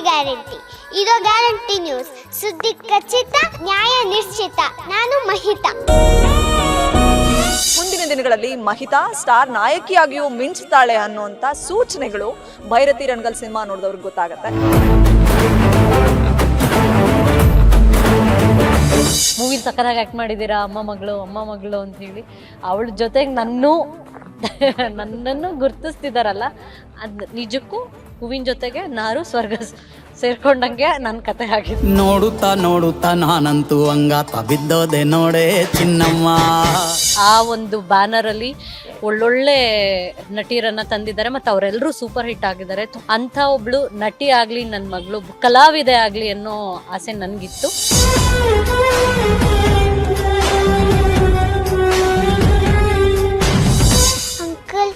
Guarantee. ಇದು guarantee news, ಸುದ್ದಿ ಖಚಿತ, ನ್ಯಾಯ ನಿಶ್ಚಿತ. ನಾನು ಮಹಿತಾ. ಮುಂದಿನ ದಿನಗಳಲ್ಲಿ ಮಹಿತಾ ಸ್ಟಾರ್ ನಾಯಕಿಯಾಗಿಯೂ ಮಿಂಚ್ತಾಳೆ ಅನ್ನುವಂಥ ಸೂಚನೆಗಳು ಭೈರತಿ ರಣಗಲ್ ಸಿನಿಮಾ ನೋಡಿದವ್ರಿಗೆ ಗೊತ್ತಾಗುತ್ತೆ. ಮೂವಿ ಸಕ್ಕತ್ತಾಗಿ ಆ್ಯಕ್ಟ್ ಮಾಡಿದ್ದೀರಾ ಅಮ್ಮ ಮಗಳು ಅಂತ ಹೇಳಿ ಅವಳ ಜೊತೆಗೆ ನನ್ನನ್ನು ಗುರ್ತಿಸ್ತಿದ್ದಾರಲ್ಲ, ಅದು ನಿಜಕ್ಕೂ ಹೂವಿನ ಜೊತೆಗೆ ನಾರು ಸ್ವರ್ಗ ಸೇರ್ಕೊಂಡಂಗೆ ನನ್ನ ಕತೆ ಆಗಿದೆ. ನೋಡುತ್ತಾ ನಾನಂತೂ ಹಂಗಾತ ಬಿದ್ದೋದೆ ನೋಡೆ ಚಿನ್ನಮ್ಮ. ಆ ಒಂದು ಬ್ಯಾನರಲ್ಲಿ ಒಳ್ಳೊಳ್ಳೆ ನಟಿಯರನ್ನ ತಂದಿದ್ದಾರೆ ಮತ್ತು ಅವರೆಲ್ಲರೂ ಸೂಪರ್ ಹಿಟ್ ಆಗಿದ್ದಾರೆ. ಅಂಥ ಒಬ್ಳು ನಟಿ ಆಗಲಿ, ನನ್ನ ಮಗಳು ಕಲಾವಿದೆ ಆಗಲಿ ಅನ್ನೋ ಆಸೆ ನನಗಿತ್ತು. ಅಂಕಲ್,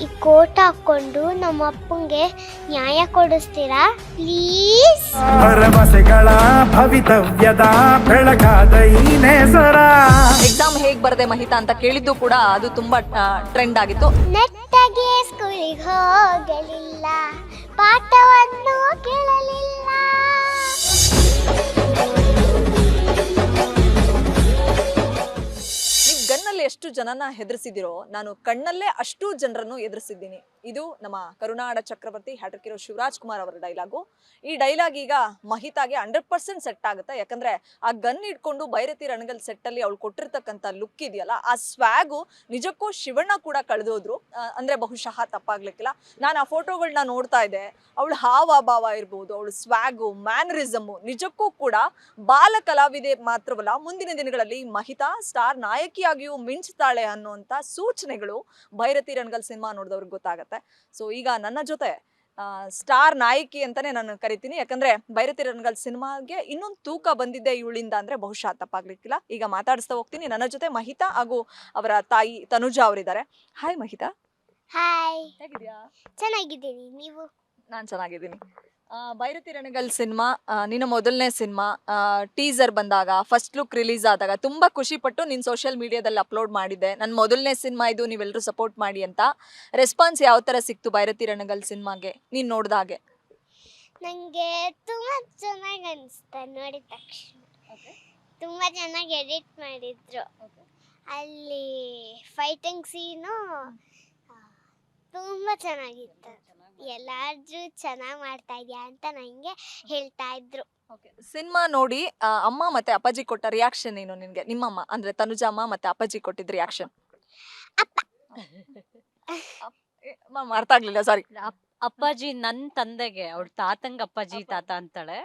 ಈ ಕೋಟ್ ಹಾಕೊಂಡು ನಮ್ಮ ಅಪ್ಪಂಗೆ ನ್ಯಾಯ ಕೊಡಿಸ್ತೀರಾ ಪ್ಲೀಸ್? ಭರವಸೆಗಳ ಭವಿತವ್ಯದ ಬೆಳಕಾದ ಈ ನೇಸರ. ಎಕ್ಸಾಮ್ ಹೇಗ್ ಬರದೆ ಮಹಿತಾ ಅಂತ ಕೇಳಿದ್ದು ಕೂಡ ಅದು ತುಂಬಾ ಟ್ರೆಂಡ್ ಆಗಿತ್ತು. ನೆಟ್ಟಗೆ ಸ್ಕೂಲಿಗೆ ಹೋಗಲಿಲ್ಲ, ಪಾಠವನ್ನು ಕೇಳಲಿಲ್ಲ. ಗನ್ನಲ್ಲಿ ಎಷ್ಟು ಜನನ ಹೆದರ್ಸಿದಿರೋ, ನಾನು ಕಣ್ಣಲ್ಲೇ ಅಷ್ಟು ಜನರನ್ನು ಎದುರಿಸಿದ್ದೀನಿ. ಇದು ನಮ್ಮ ಕರುನಾಡ ಚಕ್ರವರ್ತಿ ಹ್ಯಾಟ್ರಿಕ್ ಹೀರೋ ಶಿವರಾಜ್ ಕುಮಾರ್ ಅವರ ಡೈಲಾಗು. ಈ ಡೈಲಾಗ್ ಈಗ ಮಹಿತಾಗೆ 100% ಸೆಟ್ ಆಗುತ್ತೆ. ಯಾಕಂದ್ರೆ ಆ ಗನ್ ಇಟ್ಕೊಂಡು ಭೈರತಿ ರಣಗಲ್ ಸೆಟ್ ಅಲ್ಲಿ ಅವಳು ಕೊಟ್ಟಿರ್ತಕ್ಕಂಥ ಲುಕ್ ಇದೆಯಲ್ಲ, ಆ ಸ್ವ್ಯಾಗು ನಿಜಕ್ಕೂ ಶಿವಣ್ಣ ಕೂಡ ಕಳೆದೋದ್ರು ಅಂದ್ರೆ ಬಹುಶಃ ತಪ್ಪಾಗ್ಲಿಕ್ಕಿಲ್ಲ. ನಾನು ಆ ಫೋಟೋಗಳನ್ನ ನೋಡ್ತಾ ಇದ್ದೆ, ಅವಳು ಹಾವಭಾವ ಇರ್ಬೋದು, ಅವಳು ಸ್ವ್ಯಾಗು, ಮ್ಯಾನರಿಸಮು ನಿಜಕ್ಕೂ ಕೂಡ ಬಾಲ ಕಲಾವಿದೆ ಮಾತ್ರವಲ್ಲ, ಮುಂದಿನ ದಿನಗಳಲ್ಲಿ ಮಹಿತಾ ಸ್ಟಾರ್ ನಾಯಕಿಯಾಗಿಯೂ ಮಿಂಚ್ತಾಳೆ ಅನ್ನುವಂಥ ಸೂಚನೆಗಳು ಭೈರತಿ ರಣಗಲ್ ಸಿನಿಮಾ ನೋಡಿದವ್ರಿಗೆ ಗೊತ್ತಾಗುತ್ತೆ. ಸೊ ಈಗ ನನ್ನ ಜೊತೆ ಸ್ಟಾರ್ ನಾಯಕಿ ಅಂತಾನೆ ನಾನು ಕರಿತೀನಿ. ಯಾಕಂದ್ರೆ ಭೈರತಿ ರಣಗಲ್ ಸಿನಿಮಾಗೆ ಇನ್ನೊಂದು ತೂಕ ಬಂದಿದ್ದೆ ಇವಳಿಂದ ಅಂದ್ರೆ ಬಹುಶಃ ತಪ್ಪಾಗ್ಲಿಕ್ಕಿಲ್ಲ. ಈಗ ಮಾತಾಡಿಸ್ತಾ ಹೋಗ್ತೀನಿ. ನನ್ನ ಜೊತೆ ಮಹಿತಾ ಹಾಗೂ ಅವರ ತಾಯಿ ತನುಜಾ ಅವರಿದ್ದಾರೆ. ಹಾಯ್ ಮಹಿತಾ. ಹಾಯ್, ಹೇಗಿದ್ಯಾ? ಚೆನ್ನಾಗಿದ್ದೀನಿ. ನೀವು? ನಾನು ಚೆನ್ನಾಗಿದ್ದೀನಿ. ಭೈರತಿ ರಣಗಲ್ ಸಿನಿಮಾ ನಿನ್ನ ಮೊದಲನೇ ಸಿನಿಮಾ. ಟೀಸರ್ ಬಂದಾಗ, ಫಸ್ಟ್ ಲುಕ್ ರಿಲೀಸ್ ಆದಾಗ ತುಂಬ ಖುಷಿಪಟ್ಟು ನೀನು ಸೋಷಿಯಲ್ ಮೀಡಿಯಾದಲ್ಲಿ ಅಪ್ಲೋಡ್ ಮಾಡಿದ್ದೆ, ನನ್ನ ಮೊದಲನೇ ಸಿನಿಮಾ ಇದು, ನೀವೆಲ್ಲರೂ ಸಪೋರ್ಟ್ ಮಾಡಿ ಅಂತ. ರೆಸ್ಪಾನ್ಸ್ ಯಾವ ಥರ ಸಿಕ್ತು ಭೈರತಿ ರಣಗಲ್ ಸಿನಿಮಾಗೆ ನೀನು ನೋಡಿದಾಗೆ? ನನಗೆ ತುಂಬ ಚೆನ್ನಾಗಿ ಅನಿಸ್ತಾ ನೋಡಿದ ತಕ್ಷಣ. ತುಂಬ ಚೆನ್ನಾಗಿ ಎಡಿಟ್ ಮಾಡಿದ್ರು. ಅಲ್ಲಿ ಫೈಟಿಂಗ್ ಸೀನು ತುಂಬ ಚೆನ್ನಾಗಿತ್ತು. ಎಲ್ಲಾದ್ರೂ ಚೆನ್ನಾಗಿ ಮಾಡ್ತಾ ಇದೆಯಾ ಅಂತ ನನಗೆ ಹೇಳ್ತಾ ಇದ್ರು. ಸಿನಿಮಾ ನೋಡಿ ಅಮ್ಮ ಮತ್ತೆ ಅಪ್ಪಾಜಿ ಕೊಟ್ಟ ರಿಯಾಕ್ಷನ್ ಏನು ನಿನಗೆ? ನಿಮ್ಮಮ್ಮ ಅಂದ್ರೆ ತನುಜಮ್ಮ ಮತ್ತೆ ಅಪ್ಪಾಜಿ ಕೊಟ್ಟಿದ್ದ ರಿಯಾಕ್ಷನ್? ಅರ್ಥ ಆಗ್ಲಿಲ್ಲ, ಸಾರಿ. ಅಪ್ಪಾಜಿ ನನ್ನ ತಂದೆಗೆ ಅವಳ ತಾತಂಗ ಅಪ್ಪಾಜಿ ತಾತ ಅಂತಾಳೆ.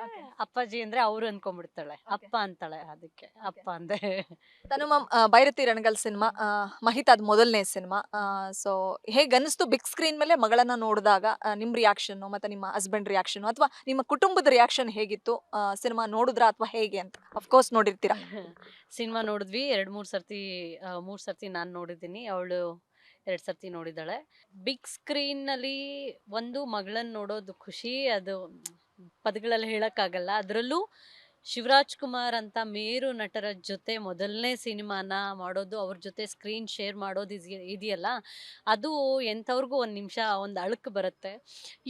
ಅಪ್ಪಾಜಿ ಅಂದ್ರೆ ಅವ್ರು ಅನ್ಕೊಂಡ್ಬಿಡ್ತಾಳೆ, ಅಪ್ಪ ಅಂತಾಳೆ, ಅದಕ್ಕೆ ಅಪ್ಪ ಅಂದೆ. ಭೈರತಿ ರಣಗಲ್ ಸಿನಿಮಾ ಮಹಿತಾದ್ ಮೊದಲನೇ ಸಿನಿಮಾ. ಸೊ ಹೇಗೆ ಅನಿಸ್ತು ಬಿಗ್ ಸ್ಕ್ರೀನ್ ಮೇಲೆ ಮಗಳನ್ನ ನೋಡಿದಾಗ? ನಿಮ್ಮ ರಿಯಾಕ್ಷನ್ ಮತ್ತೆ ನಿಮ್ಮ ಹಸ್ಬೆಂಡ್ ರಿಯಾಕ್ಷನ್ ಅಥವಾ ನಿಮ್ಮ ಕುಟುಂಬದ ರಿಯಾಕ್ಷನ್ ಹೇಗಿತ್ತು? ಸಿನಿಮಾ ನೋಡಿದ್ರಾ ಅಥವಾ ಹೇಗೆ ಅಂತ? ಅಫ್ಕೋರ್ಸ್ ನೋಡಿರ್ತೀರಾ. ಸಿನಿಮಾ ನೋಡಿದ್ವಿ, 2-3 ಸರ್ತಿ ನಾನು ನೋಡಿದ್ದೀನಿ, ಅವಳು 2 ಸರ್ತಿ ನೋಡಿದ್ದಾಳೆ. ಬಿಗ್ ಸ್ಕ್ರೀನ್ನಲ್ಲಿ ಒಂದು ಮಗಳನ್ನ ನೋಡೋದು ಖುಷಿ, ಅದು ಪದಗಳಲ್ಲಿ ಹೇಳೋಕ್ಕಾಗಲ್ಲ. ಅದರಲ್ಲೂ ಶಿವರಾಜ್ ಕುಮಾರ್ ಅಂತ ಮೇರು ನಟರ ಜೊತೆ ಮೊದಲನೇ ಸಿನಿಮಾನ ಮಾಡೋದು, ಅವ್ರ ಜೊತೆ ಸ್ಕ್ರೀನ್ ಶೇರ್ ಮಾಡೋದು ಇದೆಯಲ್ಲ, ಅದು ಎಂಥವ್ರಿಗೂ ಒಂದು ನಿಮಿಷ ಒಂದು ಅಳಕು ಬರುತ್ತೆ.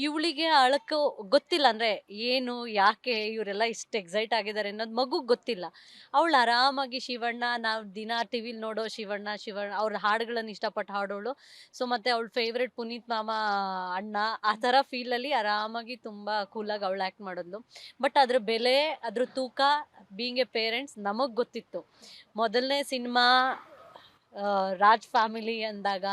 ಇವಳಿಗೆ ಅಳಕು ಗೊತ್ತಿಲ್ಲ, ಅಂದರೆ ಏನು ಯಾಕೆ ಇವರೆಲ್ಲ ಇಷ್ಟು ಎಕ್ಸೈಟ್ ಆಗಿದ್ದಾರೆ ಅನ್ನೋದು ಮಗುಗೆ ಗೊತ್ತಿಲ್ಲ. ಅವಳು ಆರಾಮಾಗಿ ಶಿವಣ್ಣ, ನಾವು ದಿನ ಟಿ ವಿಲಿ ನೋಡೋ ಶಿವಣ್ಣ ಅವ್ರ ಹಾಡುಗಳನ್ನು ಇಷ್ಟಪಟ್ಟು ಹಾಡೋಳು. ಸೊ ಮತ್ತು ಅವಳ ಫೇವ್ರೆಟ್ ಪುನೀತ್ ಮಾಮ ಅಣ್ಣ, ಆ ಥರ ಫೀಲಲ್ಲಿ ಆರಾಮಾಗಿ ತುಂಬ ಕೂಲಾಗಿ ಅವಳು ಆ್ಯಕ್ಟ್ ಮಾಡಿದ್ಲು. ಬಟ್ ಅದ್ರ ಬೆಲೆ, ಅದ್ರ ತೂಕ ಬೀಯಿಂಗ್ ಎ ಪೇರೆಂಟ್ಸ್ ನಮಗೆ ಗೊತ್ತಿತ್ತು. ಮೊದಲನೇ ಸಿನಿಮಾ ರಾಜ್ ಫ್ಯಾಮಿಲಿ ಅಂದಾಗ,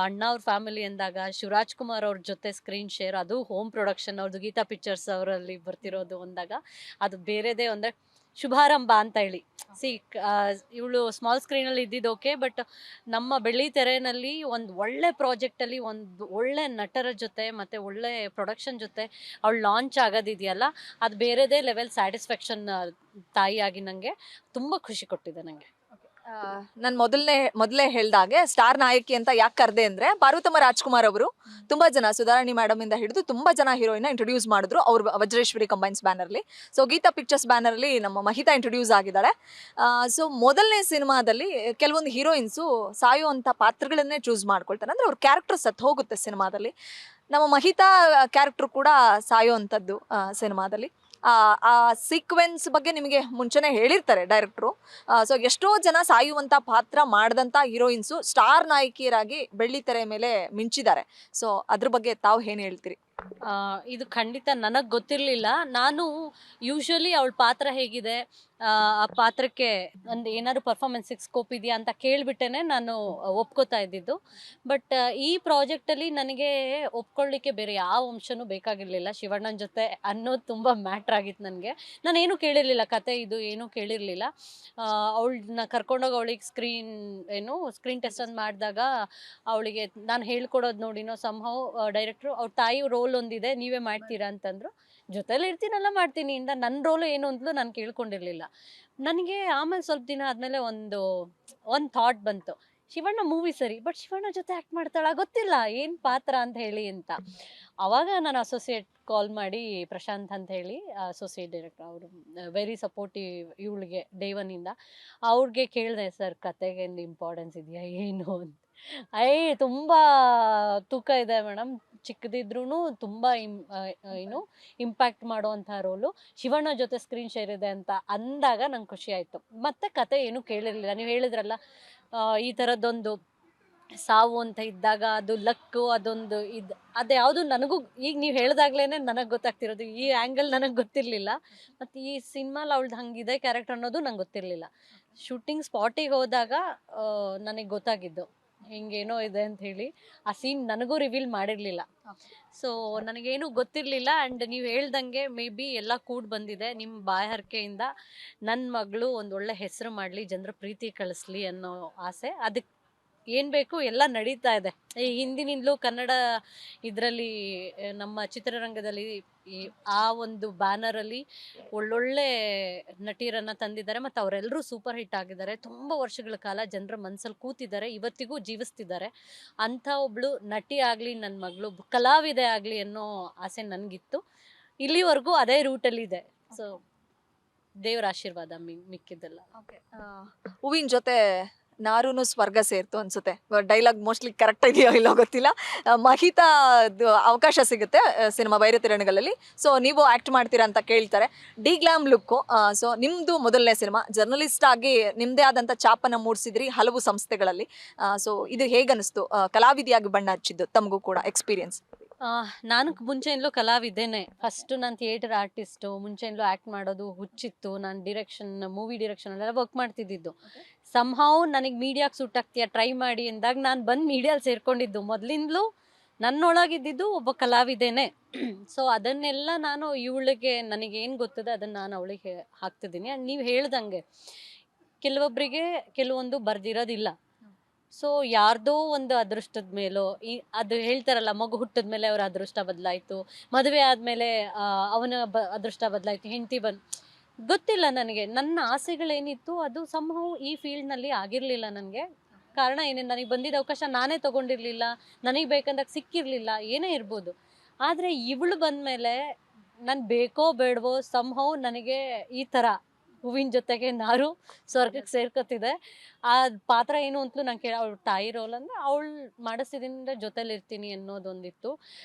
ಅಣ್ಣ ಅವ್ರ ಫ್ಯಾಮಿಲಿ ಅಂದಾಗ, ಶಿವರಾಜ್ ಕುಮಾರ್ ಅವ್ರ ಜೊತೆ ಸ್ಕ್ರೀನ್ ಶೇರ್, ಅದು ಹೋಮ್ ಪ್ರೊಡಕ್ಷನ್ ಅವ್ರದ್ದು, ಗೀತಾ ಪಿಕ್ಚರ್ಸ್ ಅವರಲ್ಲಿ ಬರ್ತಿರೋದು ಅಂದಾಗ ಅದು ಬೇರೆದೇ. ಅಂದರೆ ಶುಭಾರಂಭ ಅಂತ ಹೇಳಿ, ಇವಳು ಸ್ಮಾಲ್ ಸ್ಕ್ರೀನಲ್ಲಿ ಇದ್ದಿದ್ದು ಓಕೆ, ಬಟ್ ನಮ್ಮ ಬೆಳ್ಳಿ ತೆರೆನಲ್ಲಿ ಒಂದು ಒಳ್ಳೆ ಪ್ರಾಜೆಕ್ಟಲ್ಲಿ ಒಂದು ಒಳ್ಳೆ ನಟರ ಜೊತೆ ಮತ್ತು ಒಳ್ಳೆ ಪ್ರೊಡಕ್ಷನ್ ಜೊತೆ ಅವಳು ಲಾಂಚ್ ಆಗೋದಿದೆಯಲ್ಲ, ಅದು ಬೇರೆದೇ ಲೆವೆಲ್ ಸ್ಯಾಟಿಸ್ಫ್ಯಾಕ್ಷನ್. ತಾಯಿಯಾಗಿ ನನಗೆ ತುಂಬ ಖುಷಿ ಕೊಟ್ಟಿದೆ. ನನಗೆ ನಾನು ಮೊದಲೇ ಹೇಳ್ದಾಗೆ ಸ್ಟಾರ್ ನಾಯಕಿ ಅಂತ ಯಾಕೆ ಕರೆದೆ ಅಂದ್ರೆ, ಪಾರ್ವತಮ್ಮ ರಾಜ್ಕುಮಾರ್ ಅವರು ತುಂಬಾ ಜನ, ಸುಧಾರಾಣಿ ಮೇಡಮ್ ಇಂದ ಹಿಡಿದು ತುಂಬಾ ಜನ ಹೀರೋಯಿನ್ ಇಂಟ್ರೊಡ್ಯೂಸ್ ಮಾಡಿದ್ರು ಅವ್ರ ವಜ್ರೇಶ್ವರಿ ಕಂಬೈನ್ಸ್ ಬ್ಯಾನರ್ಲಿ. ಸೊ ಗೀತಾ ಪಿಕ್ಚರ್ಸ್ ಬ್ಯಾನರ್ಲಿ ನಮ್ಮ ಮಹಿತಾ ಇಂಟ್ರೊಡ್ಯೂಸ್ ಆಗಿದ್ದಾಳೆ. ಸೊ ಮೊದಲನೇ ಸಿನಿಮಾದಲ್ಲಿ ಕೆಲವೊಂದು ಹೀರೋಯಿನ್ಸು ಸಾಯುವಂಥ ಪಾತ್ರಗಳನ್ನೇ ಚೂಸ್ ಮಾಡ್ಕೊಳ್ತಾರೆ, ಅಂದ್ರೆ ಅವ್ರ ಕ್ಯಾರೆಕ್ಟರ್ ಸತ್ತು ಹೋಗುತ್ತೆ ಸಿನಿಮಾದಲ್ಲಿ. ನಮ್ಮ ಮಹಿತಾ ಕ್ಯಾರೆಕ್ಟರ್ ಕೂಡ ಸಾಯೋವಂಥದ್ದು ಸಿನಿಮಾದಲ್ಲಿ. ಆ ಸೀಕ್ವೆನ್ಸ್ ಬಗ್ಗೆ ನಿಮಗೆ ಮುಂಚೆನೇ ಹೇಳಿರ್ತಾರೆ ಡೈರೆಕ್ಟ್ರು. ಸೊ ಎಷ್ಟೋ ಜನ ಸಾಯುವಂಥ ಪಾತ್ರ ಮಾಡಿದಂಥ ಹೀರೋಯಿನ್ಸು ಸ್ಟಾರ್ ನಾಯಕಿಯರಾಗಿ ಬೆಳ್ಳಿ ತೆರೆ ಮೇಲೆ ಮಿಂಚಿದ್ದಾರೆ. ಸೊ ಅದ್ರ ಬಗ್ಗೆ ತಾವು ಏನು ಹೇಳ್ತೀರಿ? ಇದು ಖಂಡಿತ ನನಗೆ ಗೊತ್ತಿರಲಿಲ್ಲ. ನಾನು ಯೂಶ್ವಲಿ ಅವಳ ಪಾತ್ರ ಹೇಗಿದೆ, ಆ ಪಾತ್ರಕ್ಕೆ ಒಂದು ಏನಾದ್ರು ಪರ್ಫಾರ್ಮೆನ್ಸಿಗೆ ಸ್ಕೋಪ್ ಇದೆಯಾ ಅಂತ ಕೇಳಿಬಿಟ್ಟೇ ನಾನು ಒಪ್ಕೋತಾ ಇದ್ದಿದ್ದು. ಬಟ್ ಈ ಪ್ರಾಜೆಕ್ಟಲ್ಲಿ ನನಗೆ ಒಪ್ಕೊಳ್ಳಿಕ್ಕೆ ಬೇರೆ ಯಾವ ಅಂಶನೂ ಬೇಕಾಗಿರಲಿಲ್ಲ. ಶಿವಣ್ಣನ ಜೊತೆ ಅನ್ನೋದು ತುಂಬ ಮ್ಯಾಟ್ರ್ ಆಗಿತ್ತು ನನಗೆ. ನಾನೇನು ಕೇಳಿರಲಿಲ್ಲ, ಕತೆ ಇದು ಏನೂ ಕೇಳಿರಲಿಲ್ಲ. ಅವಳನ್ನ ಕರ್ಕೊಂಡೋಗಿ ಅವಳಿಗೆ ಸ್ಕ್ರೀನ್ ಟೆಸ್ಟ್ ಅಂತ ಮಾಡಿದಾಗ ಅವಳಿಗೆ ನಾನು ಹೇಳ್ಕೊಡೋದು ನೋಡಿನೋ ಸಂಹವ್ ಡೈರೆಕ್ಟ್ರು ಅವ್ರ ತಾಯಿ ರೋಲ್ ಒಂದಿದೆ, ನೀವೇ ಮಾಡ್ತೀರಾ ಅಂತಂದ್ರು. ಜೊತೆಲಿ ಇರ್ತೀನಲ್ಲ ಮಾಡ್ತೀನಿ ಇಂದ ನನ್ನ ರೋಲು ಏನು ಅಂತಲೂ ನಾನು ಕೇಳ್ಕೊಂಡಿರಲಿಲ್ಲ. ನನಗೆ ಆಮೇಲೆ ಸ್ವಲ್ಪ ದಿನ ಆದಮೇಲೆ ಒಂದು ಥಾಟ್ ಬಂತು, ಶಿವಣ್ಣ ಮೂವಿ ಸರಿ, ಬಟ್ ಶಿವಣ್ಣ ಜೊತೆ ಆ್ಯಕ್ಟ್ ಮಾಡ್ತಾಳ ಗೊತ್ತಿಲ್ಲ ಏನು ಪಾತ್ರ ಅಂತ ಹೇಳಿ ಅಂತ. ಆವಾಗ ನಾನು ಅಸೋಸಿಯೇಟ್ ಕಾಲ್ ಮಾಡಿ, ಪ್ರಶಾಂತ್ ಅಂತ ಹೇಳಿ ಅಸೋಸಿಯೇಟ್ ಡೈರೆಕ್ಟರ್, ಅವರು ವೆರಿ ಸಪೋರ್ಟಿವ್ ಇವಳಿಗೆ ಡೇ ಒನ್ನಿಂದ. ಅವ್ರಿಗೆ ಕೇಳಿದೆ, ಸರ್ ಕತೆಗೆ ಇಂಪಾರ್ಟೆನ್ಸ್ ಇದೆಯಾ ಏನು ಅಂತ. ತುಂಬ ತೂಕ ಇದೆ ಮೇಡಮ್, ಚಿಕ್ಕದಿದ್ರೂ ತುಂಬ ಇಂಪ್ಯಾಕ್ಟ್ ಮಾಡುವಂಥ ರೋಲು, ಶಿವಣ್ಣ ಜೊತೆ ಸ್ಕ್ರೀನ್ ಶೇರ್ ಇದೆ ಅಂತ ಅಂದಾಗ ನಂಗೆ ಖುಷಿ ಆಯಿತು. ಮತ್ತು ಕತೆ ಏನೂ ಕೇಳಿರಲಿಲ್ಲ. ನೀವು ಹೇಳಿದ್ರಲ್ಲ ಈ ಥರದ್ದೊಂದು ಸಾವು ಅಂತ ಇದ್ದಾಗ ಅದು ಲಕ್ಕು, ಅದೊಂದು ಅದು ಯಾವುದು ನನಗೂ ಈಗ ನೀವು ಹೇಳಿದಾಗ್ಲೇ ನನಗೆ ಗೊತ್ತಾಗ್ತಿರೋದು. ಈ ಆ್ಯಂಗಲ್ ನನಗೆ ಗೊತ್ತಿರಲಿಲ್ಲ. ಮತ್ತು ಈ ಸಿನಿಮಾಲಿ ಅವಳ್ದು ಹಂಗಿದೆ ಕ್ಯಾರೆಕ್ಟರ್ ಅನ್ನೋದು ನಂಗೆ ಗೊತ್ತಿರಲಿಲ್ಲ. ಶೂಟಿಂಗ್ ಸ್ಪಾಟಿಗೆ ಹೋದಾಗ ನನಗೆ ಗೊತ್ತಾಗಿದ್ದು ಹಿಂಗೇನೋ ಇದೆ ಅಂತ ಹೇಳಿ. ಆ ಸೀನ್ ನನಗೂ ರಿವೀಲ್ ಮಾಡಿರಲಿಲ್ಲ. ಸೊ ನನಗೇನು ಗೊತ್ತಿರಲಿಲ್ಲ. ಆ್ಯಂಡ್ ನೀವು ಹೇಳ್ದಂಗೆ ಮೇ ಬಿ ಎಲ್ಲ ಕೂಡಿ ಬಂದಿದೆ ನಿಮ್ಮ ಬಾಯರ್ಕೆಯಿಂದ. ನನ್ನ ಮಗಳು ಒಂದು ಒಳ್ಳೆ ಹೆಸರು ಮಾಡಲಿ, ಜನರ ಪ್ರೀತಿ ಕಳಿಸ್ಲಿ ಅನ್ನೋ ಆಸೆ. ಅದಕ್ಕೆ ಏನು ಬೇಕು ಎಲ್ಲ ನಡೀತಾ ಇದೆ. ಈ ಹಿಂದಿನಿಂದಲೂ ಕನ್ನಡ ಇದರಲ್ಲಿ ನಮ್ಮ ಚಿತ್ರರಂಗದಲ್ಲಿ ಆ ಒಂದು ಬ್ಯಾನರಲ್ಲಿ ಒಳ್ಳೊಳ್ಳೆ ನಟಿಯರನ್ನು ತಂದಿದ್ದಾರೆ ಮತ್ತು ಅವರೆಲ್ಲರೂ ಸೂಪರ್ ಹಿಟ್ ಆಗಿದ್ದಾರೆ. ತುಂಬ ವರ್ಷಗಳ ಕಾಲ ಜನರ ಮನಸ್ಸಲ್ಲಿ ಕೂತಿದ್ದಾರೆ, ಇವತ್ತಿಗೂ ಜೀವಿಸ್ತಿದ್ದಾರೆ. ಅಂಥ ಒಬ್ಬಳು ನಟಿ ಆಗಲಿ, ನನ್ನ ಮಗಳು ಕಲಾವಿದೆ ಆಗಲಿ ಅನ್ನೋ ಆಸೆ ನನಗಿತ್ತು. ಇಲ್ಲಿವರೆಗೂ ಅದೇ ರೂಟಲ್ಲಿದೆ. ಸೊ ದೇವರ ಆಶೀರ್ವಾದ ಮಿಕ್ಕಿದ್ದೆಲ್ಲ. ಹೂವಿನ ಜೊತೆ ನಾರೂನು ಸ್ವರ್ಗ ಸೇರ್ತು ಅನ್ಸುತ್ತೆ. ಡೈಲಾಗ್ ಮೋಸ್ಟ್ಲಿ ಕರೆಕ್ಟ್ ಇದೆಯೋ ಇಲ್ಲೋ ಗೊತ್ತಿಲ್ಲ. ಮಹಿತಾ ಅವಕಾಶ ಸಿಗುತ್ತೆ ಸಿನಿಮಾ ಬೈರತಿರಣಗಳಲ್ಲಿ. ಸೊ ನೀವು ಆ್ಯಕ್ಟ್ ಮಾಡ್ತೀರಾ ಅಂತ ಕೇಳ್ತಾರೆ. D glam look. ಸೊ ನಿಮ್ಮದು ಮೊದಲನೇ ಸಿನಿಮಾ, ಜರ್ನಲಿಸ್ಟ್ ಆಗಿ ನಿಮ್ಮದೇ ಆದಂಥ ಛಾಪನ್ನು ಮೂಡಿಸಿದ್ರಿ ಹಲವು ಸಂಸ್ಥೆಗಳಲ್ಲಿ. ಸೊ ಇದು ಹೇಗನ್ನಿಸ್ತು ಕಲಾವಿದೆಯಾಗಿ ಬಣ್ಣ ಹಚ್ಚಿದ್ದು ತಮಗೂ ಕೂಡ ಎಕ್ಸ್ಪೀರಿಯನ್ಸ್? ನಾನು ಮುಂಚೆಯಿಂದಲೂ ಕಲಾವಿದ್ದೇನೆ. ಫಸ್ಟು ನಾನು ಥಿಯೇಟರ್ ಆರ್ಟಿಸ್ಟು. ಮುಂಚೆಯಿಂದಲೂ ಆ್ಯಕ್ಟ್ ಮಾಡೋದು ಹುಚ್ಚಿತ್ತು. ನಾನು ಮೂವಿ ಡಿರೆಕ್ಷನಲ್ಲೆಲ್ಲ ವರ್ಕ್ ಮಾಡ್ತಿದ್ದಿದ್ದು. ಸಂಹಾವ್ ನನಗೆ ಮೀಡಿಯಾಗೆ ಸೂಟ್ ಆಗ್ತೀಯಾ ಟ್ರೈ ಮಾಡಿ ಅಂದಾಗ ನಾನು ಬಂದು ಮೀಡಿಯಲ್ಲಿ ಸೇರ್ಕೊಂಡಿದ್ದು. ಮೊದಲಿಂದಲೂ ನನ್ನೊಳಗಿದ್ದಿದ್ದು ಒಬ್ಬ ಕಲಾವಿದೇನೆ. ಸೊ ಅದನ್ನೆಲ್ಲ ನಾನು ಇವಳಿಗೆ ನನಗೇನು ಗೊತ್ತಿದೆ ಅದನ್ನು ನಾನು ಅವಳಿಗೆ ಹಾಕ್ತಿದ್ದೀನಿ. ಆ್ಯಂಡ್ ನೀವು ಹೇಳ್ದಂಗೆ ಕೆಲವೊಬ್ಬರಿಗೆ ಕೆಲವೊಂದು ಬರ್ದಿರೋದಿಲ್ಲ. ಸೊ ಯಾರ್ದೋ ಒಂದು ಅದೃಷ್ಟದ ಮೇಲೋ ಅದು ಹೇಳ್ತಾರಲ್ಲ, ಮಗು ಹುಟ್ಟಿದ ಮೇಲೆ ಅವರ ಅದೃಷ್ಟ ಬದಲಾಯಿತು, ಮದುವೆ ಆದಮೇಲೆ ಅವನ ಅದೃಷ್ಟ ಬದಲಾಯಿತು, ಹೆಂಡತಿ ಗೊತ್ತಿಲ್ಲ ನನಗೆ. ನನ್ನ ಆಸೆಗಳೇನಿತ್ತು ಅದು ಸಂಭವ ಈ ಫೀಲ್ಡ್ನಲ್ಲಿ ಆಗಿರಲಿಲ್ಲ ನನಗೆ. ಕಾರಣ ಏನೇನು, ನನಗೆ ಬಂದಿದ್ದ ಅವಕಾಶ ನಾನೇ ತೊಗೊಂಡಿರಲಿಲ್ಲ, ನನಗೆ ಬೇಕಂದಾಗ ಸಿಕ್ಕಿರಲಿಲ್ಲ, ಏನೇ ಇರ್ಬೋದು. ಆದರೆ ಇವಳು ಬಂದಮೇಲೆ ನಾನು ಬೇಕೋ ಬೇಡವೋ ಸಂಭವ ನನಗೆ ಈ ಥರ ಹೂವಿನ ಜೊತೆಗೆ ನಾರು ಸ್ವರ್ಗಕ್ಕೆ ಸೇರ್ಕೊತಿದೆ. ಆ ಪಾತ್ರ ಏನು ಅಂತಲೂ ನಾನು ಅವಳು ತಾಯಿ ರೋಲ್ ಅಂದರೆ ಅವಳು ಮಾಡಿಸಿದಿಂದ ಜೊತೆಲಿರ್ತೀನಿ ಅನ್ನೋದೊಂದಿತ್ತು.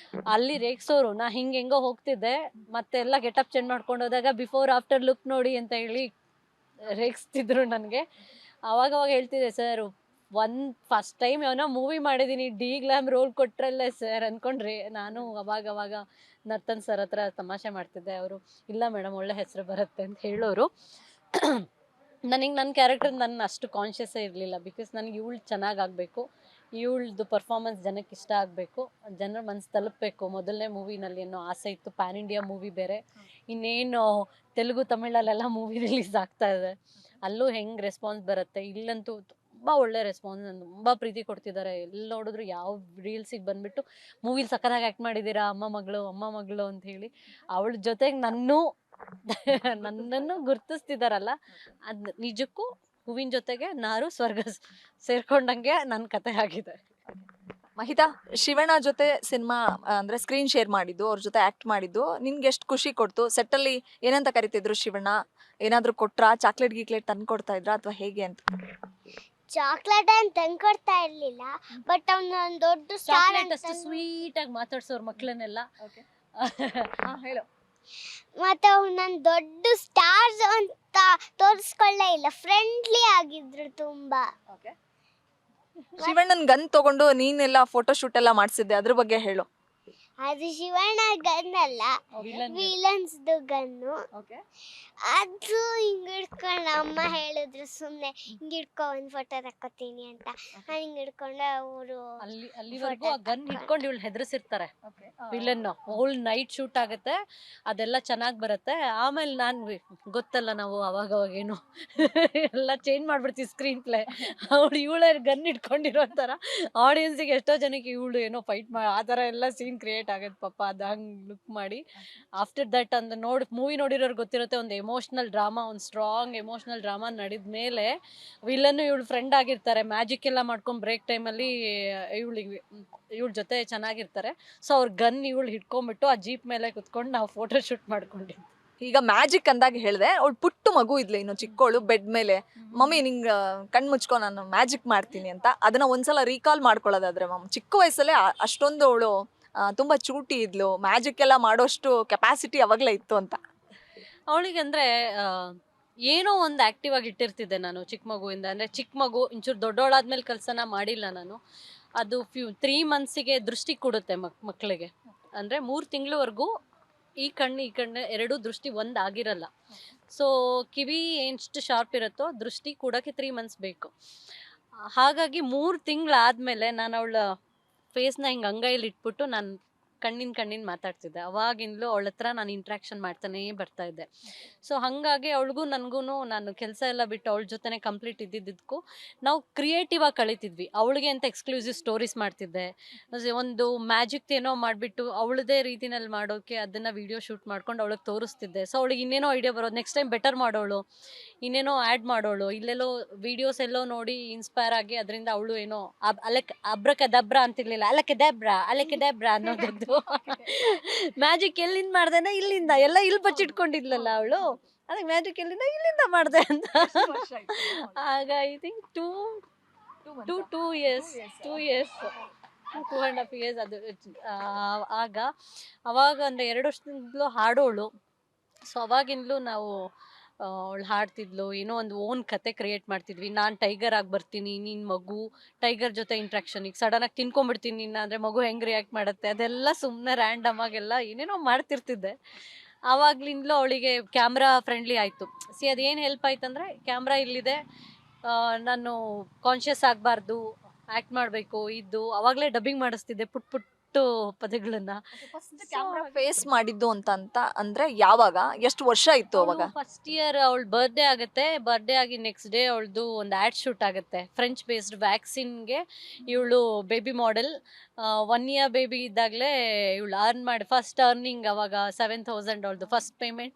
ಅಲ್ಲಿ ರೇಗ್ಸೋರು ನಾ ಹೆಂಗೋ ಹೋಗ್ತಿದ್ದೆ, ಮತ್ತೆಲ್ಲ ಗೆಟಪ್ ಚೇಂಜ್ ಮಾಡ್ಕೊಂಡು ಹೋದಾಗ ಬಿಫೋರ್ ಆಫ್ಟರ್ ಲುಕ್ ನೋಡಿ ಅಂತ ಹೇಳಿ ರೇಗಿಸ್ತಿದ್ರು ನನಗೆ. ಅವಾಗ ಹೇಳ್ತಿದ್ದೆ, ಸರ್ ಫಸ್ಟ್ ಟೈಮ್ ಯಾವನೋ ಮೂವಿ ಮಾಡಿದ್ದೀನಿ, ಡಿ ಗ್ಲಾಮ್ ರೋಲ್ ಕೊಟ್ರಲ್ಲೇ ಸರ್ ಅಂದ್ಕೊಂಡ್ರಿ. ನಾನು ಅವಾಗ ನರ್ತನ್ ಸರ್ ಹತ್ರ ತಮಾಷೆ ಮಾಡ್ತಿದ್ದೆ. ಅವರು ಇಲ್ಲ ಮೇಡಮ್ ಒಳ್ಳೆ ಹೆಸರು ಬರುತ್ತೆ ಅಂತ ಹೇಳೋರು. ನನಗೆ ನನ್ನ ಕ್ಯಾರೆಕ್ಟರ್ ನನ್ನ ಅಷ್ಟು ಕಾನ್ಷಿಯಸ್ಸೇ ಇರಲಿಲ್ಲ. ಬಿಕಾಸ್ ನನಗೆ ಇವಳು ಚೆನ್ನಾಗಾಗಬೇಕು, ಇವಳದು ಪರ್ಫಾರ್ಮೆನ್ಸ್ ಜನಕ್ಕೆ ಇಷ್ಟ ಆಗಬೇಕು, ಜನರ ಮನಸ್ಸು ತಲುಪಬೇಕು ಮೊದಲನೇ ಮೂವಿನಲ್ಲಿ ಅನ್ನೋ ಆಸೆ ಇತ್ತು. ಪ್ಯಾನ್ ಇಂಡಿಯಾ ಮೂವಿ ಬೇರೆ, ಇನ್ನೇನು ತೆಲುಗು ತಮಿಳಲ್ಲೆಲ್ಲ ಮೂವಿ ರಿಲೀಸ್ ಆಗ್ತಾ ಇದೆ, ಅಲ್ಲೂ ಹೆಂಗೆ ರೆಸ್ಪಾನ್ಸ್ ಬರುತ್ತೆ. ಇಲ್ಲಂತೂ ತುಂಬ ಒಳ್ಳೆ ರೆಸ್ಪಾನ್ಸ್, ತುಂಬ ಪ್ರೀತಿ ಕೊಡ್ತಿದ್ದಾರೆ. ಎಲ್ಲಿ ನೋಡಿದ್ರು ಯಾವ ರೀಲ್ಸಿಗೆ ಬಂದುಬಿಟ್ಟು ಮೂವಿಲಿ ಸಕ್ಕತ್ತಾಗಿ ಆ್ಯಕ್ಟ್ ಮಾಡಿದ್ದೀರಾ ಅಮ್ಮ ಮಗಳು ಅಂತ ಹೇಳಿ ಅವಳ ಜೊತೆಗೆ ನನ್ನನ್ನು ಗುರ್ತಿಸ್ತಿದ್ದಾರಲ್ಲ, ಅದು ನಿಜಕ್ಕೂ ಹೂವಿನ ಜೊತೆಗೆ ನಾರು ಸ್ವರ್ಗ ಸೇರ್ಕೊಂಡಂಗೆ ನನ್ನ ಕತೆ ಆಗಿದೆ. ಮಹಿತಾ, ಶಿವಣ್ಣ ಜೊತೆ ಸಿನಿಮಾ ಅಂದರೆ ಸ್ಕ್ರೀನ್ ಶೇರ್ ಮಾಡಿದ್ದು, ಅವ್ರ ಜೊತೆ ಆ್ಯಕ್ಟ್ ಮಾಡಿದ್ದು ನಿನ್ಗೆ ಎಷ್ಟು ಖುಷಿ ಕೊಡ್ತು? ಸೆಟ್ಟಲ್ಲಿ ಏನಂತ ಕರಿತಿದ್ರು ಶಿವಣ್ಣ? ಏನಾದರೂ ಕೊಟ್ರಾ? ಚಾಕ್ಲೇಟ್ ಗೀಕ್ಲೇಟ್ ತಂದು ಕೊಡ್ತಾ ಇದ್ರಾ ಅಥವಾ ಹೇಗೆ ಅಂತ? ಚಾಕ್ಲೇಟ್ ಅಂತ ತಂದ್ಕೊಡ್ತಾ ಇರ್ಲಿಲ್ಲ, ಬಟ್ ಅವ್ನ ಒಂದು ದೊಡ್ಡ ಸ್ಟಾರ್ ಚಾಕ್ಲೇಟ್ ಅಂತ ಅಷ್ಟು ಸ್ವೀಟ್ ಆಗಿ ಮಾತಾಡ್ಸೋರ್ ಮಕ್ಳನ್ನೆಲ್ಲ. ಹೇಳು. ಮತ್ತೆ ಅವ್ನ ದೊಡ್ಡ ಸ್ಟಾರ್ಸ್ ಅಂತ ತೋರಿಸ್ಕೊಳ್ಳೇ ಇಲ್ಲ, ಫ್ರೆಂಡ್ಲಿ ಆಗಿದ್ರು ತುಂಬಾ. ಶಿವಣ್ಣನ್ ಗನ್ ತಗೊಂಡು ನೀನೆಲ್ಲ ಫೋಟೋ ಶೂಟ್ ಎಲ್ಲ ಮಾಡ್ಸಿದ್ದೆ, ಅದ್ರ ಬಗ್ಗೆ ಹೇಳು. ಅದು ಶಿವಣ್ಣ ಗನ್ ಅಲ್ಲ, ವಿಲನ್ಸ್ದು ಗನ್ನು. ಅದು ಹಿಂಗ್ ಹಿಡ್ಕೊಂಡು ಅಮ್ಮ ಹೇಳಿದ್ರು ಸುಮ್ನೆ ಹಿಂಗ್ ಹಿಡ್ಕೊ ಒಂದ್ ಫೋಟೋ ತಕ್ಕೋತೀನಿ ಅಂತ. ನಾನು ಹಿಂಗ್ ಹಿಡ್ಕೊಂಡು ಅವರು ಅಲ್ಲಿವರೆಗೂ ಆ ಗನ್ ಹಿಡ್ಕೊಂಡು ಇವಳು ಹೆದರ್ಸಿರ್ತಾರೆ ವಿಲನ್. ಹೋಲ್ ನೈಟ್ ಶೂಟ್ ಆಗುತ್ತೆ, ಅದೆಲ್ಲ ಚೆನ್ನಾಗಿ ಬರುತ್ತೆ. ಆಮೇಲೆ ನಾನು ಗೊತ್ತಲ್ಲ, ನಾವು ಅವಾಗ ಏನು ಎಲ್ಲ ಚೇಂಜ್ ಮಾಡ್ಬಿಡ್ತೀವಿ ಸ್ಕ್ರೀನ್ ಪ್ಲೇ. ಅವಳು ಇವಳ ಗನ್ ಇಟ್ಕೊಂಡಿರೋ ಥರ ಆಡಿಯನ್ಸಿಗೆ ಎಷ್ಟೋ ಜನಕ್ಕೆ ಇವಳು ಏನೋ ಫೈಟ್ ಆ ಥರ ಎಲ್ಲ ಸೀನ್ ಕ್ರಿಯೇಟ್ ಆಗುತ್ತೆ ಪಾಪ. ಅದು ಹಂಗೆ ಲುಕ್ ಮಾಡಿ ಆಫ್ಟರ್ ದಟ್ ಒಂದು ಮೂವಿ ನೋಡಿರೋರು ಗೊತ್ತಿರುತ್ತೆ, ಒಂದು ಎಮೋಷ್ನಲ್ ಡ್ರಾಮಾ, ಒಂದು ಸ್ಟ್ರಾಂಗ್ ಎಮೋಷ್ನಲ್ ಡ್ರಾಮಾ ನಡೆದ ಮೇಲೆ ವಿಲನ್ನು ಇವಳು ಫ್ರೆಂಡ್ ಆಗಿರ್ತಾರೆ. ಮ್ಯಾಜಿಕ್ ಎಲ್ಲ ಮಾಡ್ಕೊಂಡು ಬ್ರೇಕ್ ಟೈಮಲ್ಲಿ ಇವಳ ಜೊತೆ ಚೆನ್ನಾಗಿರ್ತಾರೆ. ಸೊ ಅವ್ರ ಗನ್ ಇವಳು ಹಿಡ್ಕೊಂಡ್ಬಿಟ್ಟು ಆ ಜೀಪ್ ಮೇಲೆ ಕುತ್ಕೊಂಡು ನಾವು ಫೋಟೋ ಶೂಟ್ ಮಾಡ್ಕೊಂಡಿದ್ವಿ. ಈಗ ಮ್ಯಾಜಿಕ್ ಅಂದಾಗ ಹೇಳ್ದೆ, ಅವಳು ಪುಟ್ಟು ಮಗು ಇದ್ಲು, ಇನ್ನು ಚಿಕ್ಕವಳು, ಬೆಡ್ ಮೇಲೆ ಮಮ್ಮಿ ನಿಂಗ್ ಕಣ್ ಮುಚ್ಕೊ ನಾನು ಮ್ಯಾಜಿಕ್ ಮಾಡ್ತೀನಿ ಅಂತ. ಅದನ್ನ ಒಂದ್ಸಲ ರೀಕಾಲ್ ಮಾಡ್ಕೊಳ್ಳೋದಾದ್ರೆ ಚಿಕ್ಕ ವಯಸ್ಸಲ್ಲೇ ಅಷ್ಟೊಂದು ಅವಳು ತುಂಬಾ ಚೂಟಿ ಇದ್ಲು, ಮ್ಯಾಜಿಕ್ ಎಲ್ಲ ಮಾಡೋಷ್ಟು ಕೆಪಾಸಿಟಿ ಅವಾಗಲೇ ಇತ್ತು ಅಂತ. ಅವಳಿಗೆ ಅಂದರೆ ಏನೋ ಒಂದು ಆ್ಯಕ್ಟಿವ್ ಆಗಿ ಇಟ್ಟಿರ್ತಿದ್ದೆ ನಾನು ಚಿಕ್ಕ ಮಗುವಿಂದ. ಅಂದರೆ ಚಿಕ್ಕ ಮಗು ಇಂಚೂರು ದೊಡ್ಡವಳಾದ್ಮೇಲೆ ಕೆಲಸನ ಮಾಡಿಲ್ಲ ನಾನು. ಅದು 3 ಮಂತ್ಸಿಗೆ ದೃಷ್ಟಿ ಕೊಡುತ್ತೆ ಮಕ್ಕಳಿಗೆ. ಅಂದರೆ 3 ತಿಂಗಳವರೆಗೂ ಈ ಕಣ್ಣು ಎರಡೂ ದೃಷ್ಟಿ ಒಂದು ಆಗಿರಲ್ಲ. ಸೊ ಕಿವಿ ಎಷ್ಟು ಶಾರ್ಪ್ ಇರುತ್ತೋ ದೃಷ್ಟಿ ಕೊಡೋಕ್ಕೆ 3 ಮಂತ್ಸ್ ಬೇಕು. ಹಾಗಾಗಿ 3 ತಿಂಗಳಾದಮೇಲೆ ನಾನು ಅವಳ ಫೇಸ್ನ ಹಿಂಗೆ ಅಂಗೈಲಿ ಇಟ್ಬಿಟ್ಟು ನಾನು ಕಣ್ಣಿನ ಮಾತಾಡ್ತಿದ್ದೆ. ಅವಾಗಿಂದಲೂ ಅವಳ ಹತ್ರ ನಾನು ಇಂಟ್ರ್ಯಾಕ್ಷನ್ ಮಾಡ್ತಾನೇ ಬರ್ತಾ ಇದ್ದೆ. ಸೊ ಹಾಗಾಗಿ ಅವಳಿಗೂ ನನಗೂ ನಾನು ಕೆಲಸ ಎಲ್ಲ ಬಿಟ್ಟು ಅವಳ ಜೊತೆನೇ ಕಂಪ್ಲೀಟ್ ಇದ್ದಿದ್ದಕ್ಕೂ ನಾವು ಕ್ರಿಯೇಟಿವ್ ಆಗಿ ಕಳೀತಿದ್ವಿ. ಅವಳಿಗೆ ಅಂತ ಎಕ್ಸ್ಕ್ಲೂಸಿವ್ ಸ್ಟೋರೀಸ್ ಮಾಡ್ತಿದ್ದೆ. ಒಂದು ಮ್ಯಾಜಿಕ್ ಏನೋ ಮಾಡಿಬಿಟ್ಟು ಅವಳದೇ ರೀತಿನಲ್ಲಿ ಮಾಡೋಕ್ಕೆ ಅದನ್ನು ವಿಡಿಯೋ ಶೂಟ್ ಮಾಡ್ಕೊಂಡು ಅವಳಿಗೆ ತೋರಿಸ್ತಿದ್ದೆ. ಸೊ ಅವಳಿಗೆ ಇನ್ನೇನೋ ಐಡಿಯಾ ಬರೋದು, ನೆಕ್ಸ್ಟ್ ಟೈಮ್ ಬೆಟರ್ ಮಾಡೋಳು, ಇನ್ನೇನೋ ಆ್ಯಡ್ ಮಾಡೋಳು, ಇಲ್ಲೆಲ್ಲೋ ವೀಡಿಯೋಸ್ ಎಲ್ಲೋ ನೋಡಿ ಇನ್ಸ್ಪೈರ್ ಆಗಿ ಅದರಿಂದ ಅವಳು ಏನೋ ಅಬ್ರಕದಬ್ರ ಅಂತಿರ್ಲಿಲ್ಲ, ಅಲಕ್ಕೆ ಅನ್ನೋದದ್ದು. ಮ್ಯಾಜಿಕ್ ಎಲ್ಲಿಂದ ಮಾಡ್ದೇನ, ಇಲ್ಲಿಂದ ಎಲ್ಲ ಇಲ್ಲಿ ಬಚ್ಚಿಟ್ಕೊಂಡಿದ್ಲಲ್ಲ ಅವಳು, ಅದಕ್ಕೆ ಮ್ಯಾಜಿಕ್ ಇಲ್ಲಿಂದ ಮಾಡ್ದೆ ಅಂತ. ಆಗ ಐ ಥಿಂಕ್ 2 ಇಯರ್ಸ್ 2.5 ಇಯರ್ಸ್ ಅದು. ಅವಾಗ ಅಂದರೆ 2 ವರ್ಷದಿಂದಲೂ ಹಾಡೋಳು. ಸೊ ಅವಾಗಿಂದಲೂ ನಾವು ಅವಳು ಹಾಡ್ತಿದ್ಲು, ಏನೋ ಒಂದು ಓನ್ ಕತೆ ಕ್ರಿಯೇಟ್ ಮಾಡ್ತಿದ್ವಿ. ನಾನು ಟೈಗರ್ ಆಗಿ ಬರ್ತೀನಿ, ನೀನು ಮಗು, ಟೈಗರ್ ಜೊತೆ ಇಂಟ್ರಾಕ್ಷನ್, ಈಗ ಸಡನ್ನಾಗಿ ತಿನ್ಕೊಂಡ್ಬಿಡ್ತೀನಿ ನಿನ್ನ ಅಂದರೆ ಮಗು ಹೆಂಗೆ ರಿಯಾಕ್ಟ್ ಮಾಡುತ್ತೆ, ಅದೆಲ್ಲ ಸುಮ್ಮನೆ ರ್ಯಾಂಡಮ್ ಆಗೆಲ್ಲ ಏನೇನೋ ಮಾಡ್ತಿರ್ತಿದ್ದೆ. ಆವಾಗ್ಲಿಂದಲೂ ಅವಳಿಗೆ ಕ್ಯಾಮ್ರಾ ಫ್ರೆಂಡ್ಲಿ ಆಯಿತು. ಅದೇನು ಹೆಲ್ಪ್ ಆಯ್ತು ಅಂದರೆ, ಕ್ಯಾಮ್ರಾ ಇಲ್ಲಿದೆ, ನಾನು ಕಾನ್ಷಿಯಸ್ ಆಗಬಾರ್ದು, ಆ್ಯಕ್ಟ್ ಮಾಡಬೇಕು ಇದ್ದು, ಆವಾಗಲೇ ಡಬ್ಬಿಂಗ್ ಮಾಡಿಸ್ತಿದ್ದೆ ಪುಟ್ಟು ಪದಗಳನ್ನ. ಫೇಸ್ ಮಾಡಿದ್ದು ಅಂತ ಅಂದ್ರೆ ಯಾವಾಗ, ಎಷ್ಟು ವರ್ಷ ಇತ್ತು ಅವಾಗ? ಫಸ್ಟ್ ಇಯರ್ ಅವಳ ಬರ್ಡೇ ಆಗುತ್ತೆ. ಬರ್ಡೇ ಆಗಿ ನೆಕ್ಸ್ಟ್ ಡೇ ಅವಳದು ಒಂದು ಆ್ಯಡ್ ಶೂಟ್ ಆಗುತ್ತೆ. ಫ್ರೆಂಚ್ ಬೇಸ್ಡ್ ವ್ಯಾಕ್ಸಿನ್ಗೆ ಇವಳು ಬೇಬಿ ಮಾಡೆಲ್. 1 ಇಯರ್ ಬೇಬಿ ಇದ್ದಾಗಲೇ ಇವಳು ಅರ್ನ್ ಮಾಡಿ ಫಸ್ಟ್ ಅರ್ನಿಂಗ್ ಅವಾಗ 7,000 ಅವಳದು first payment.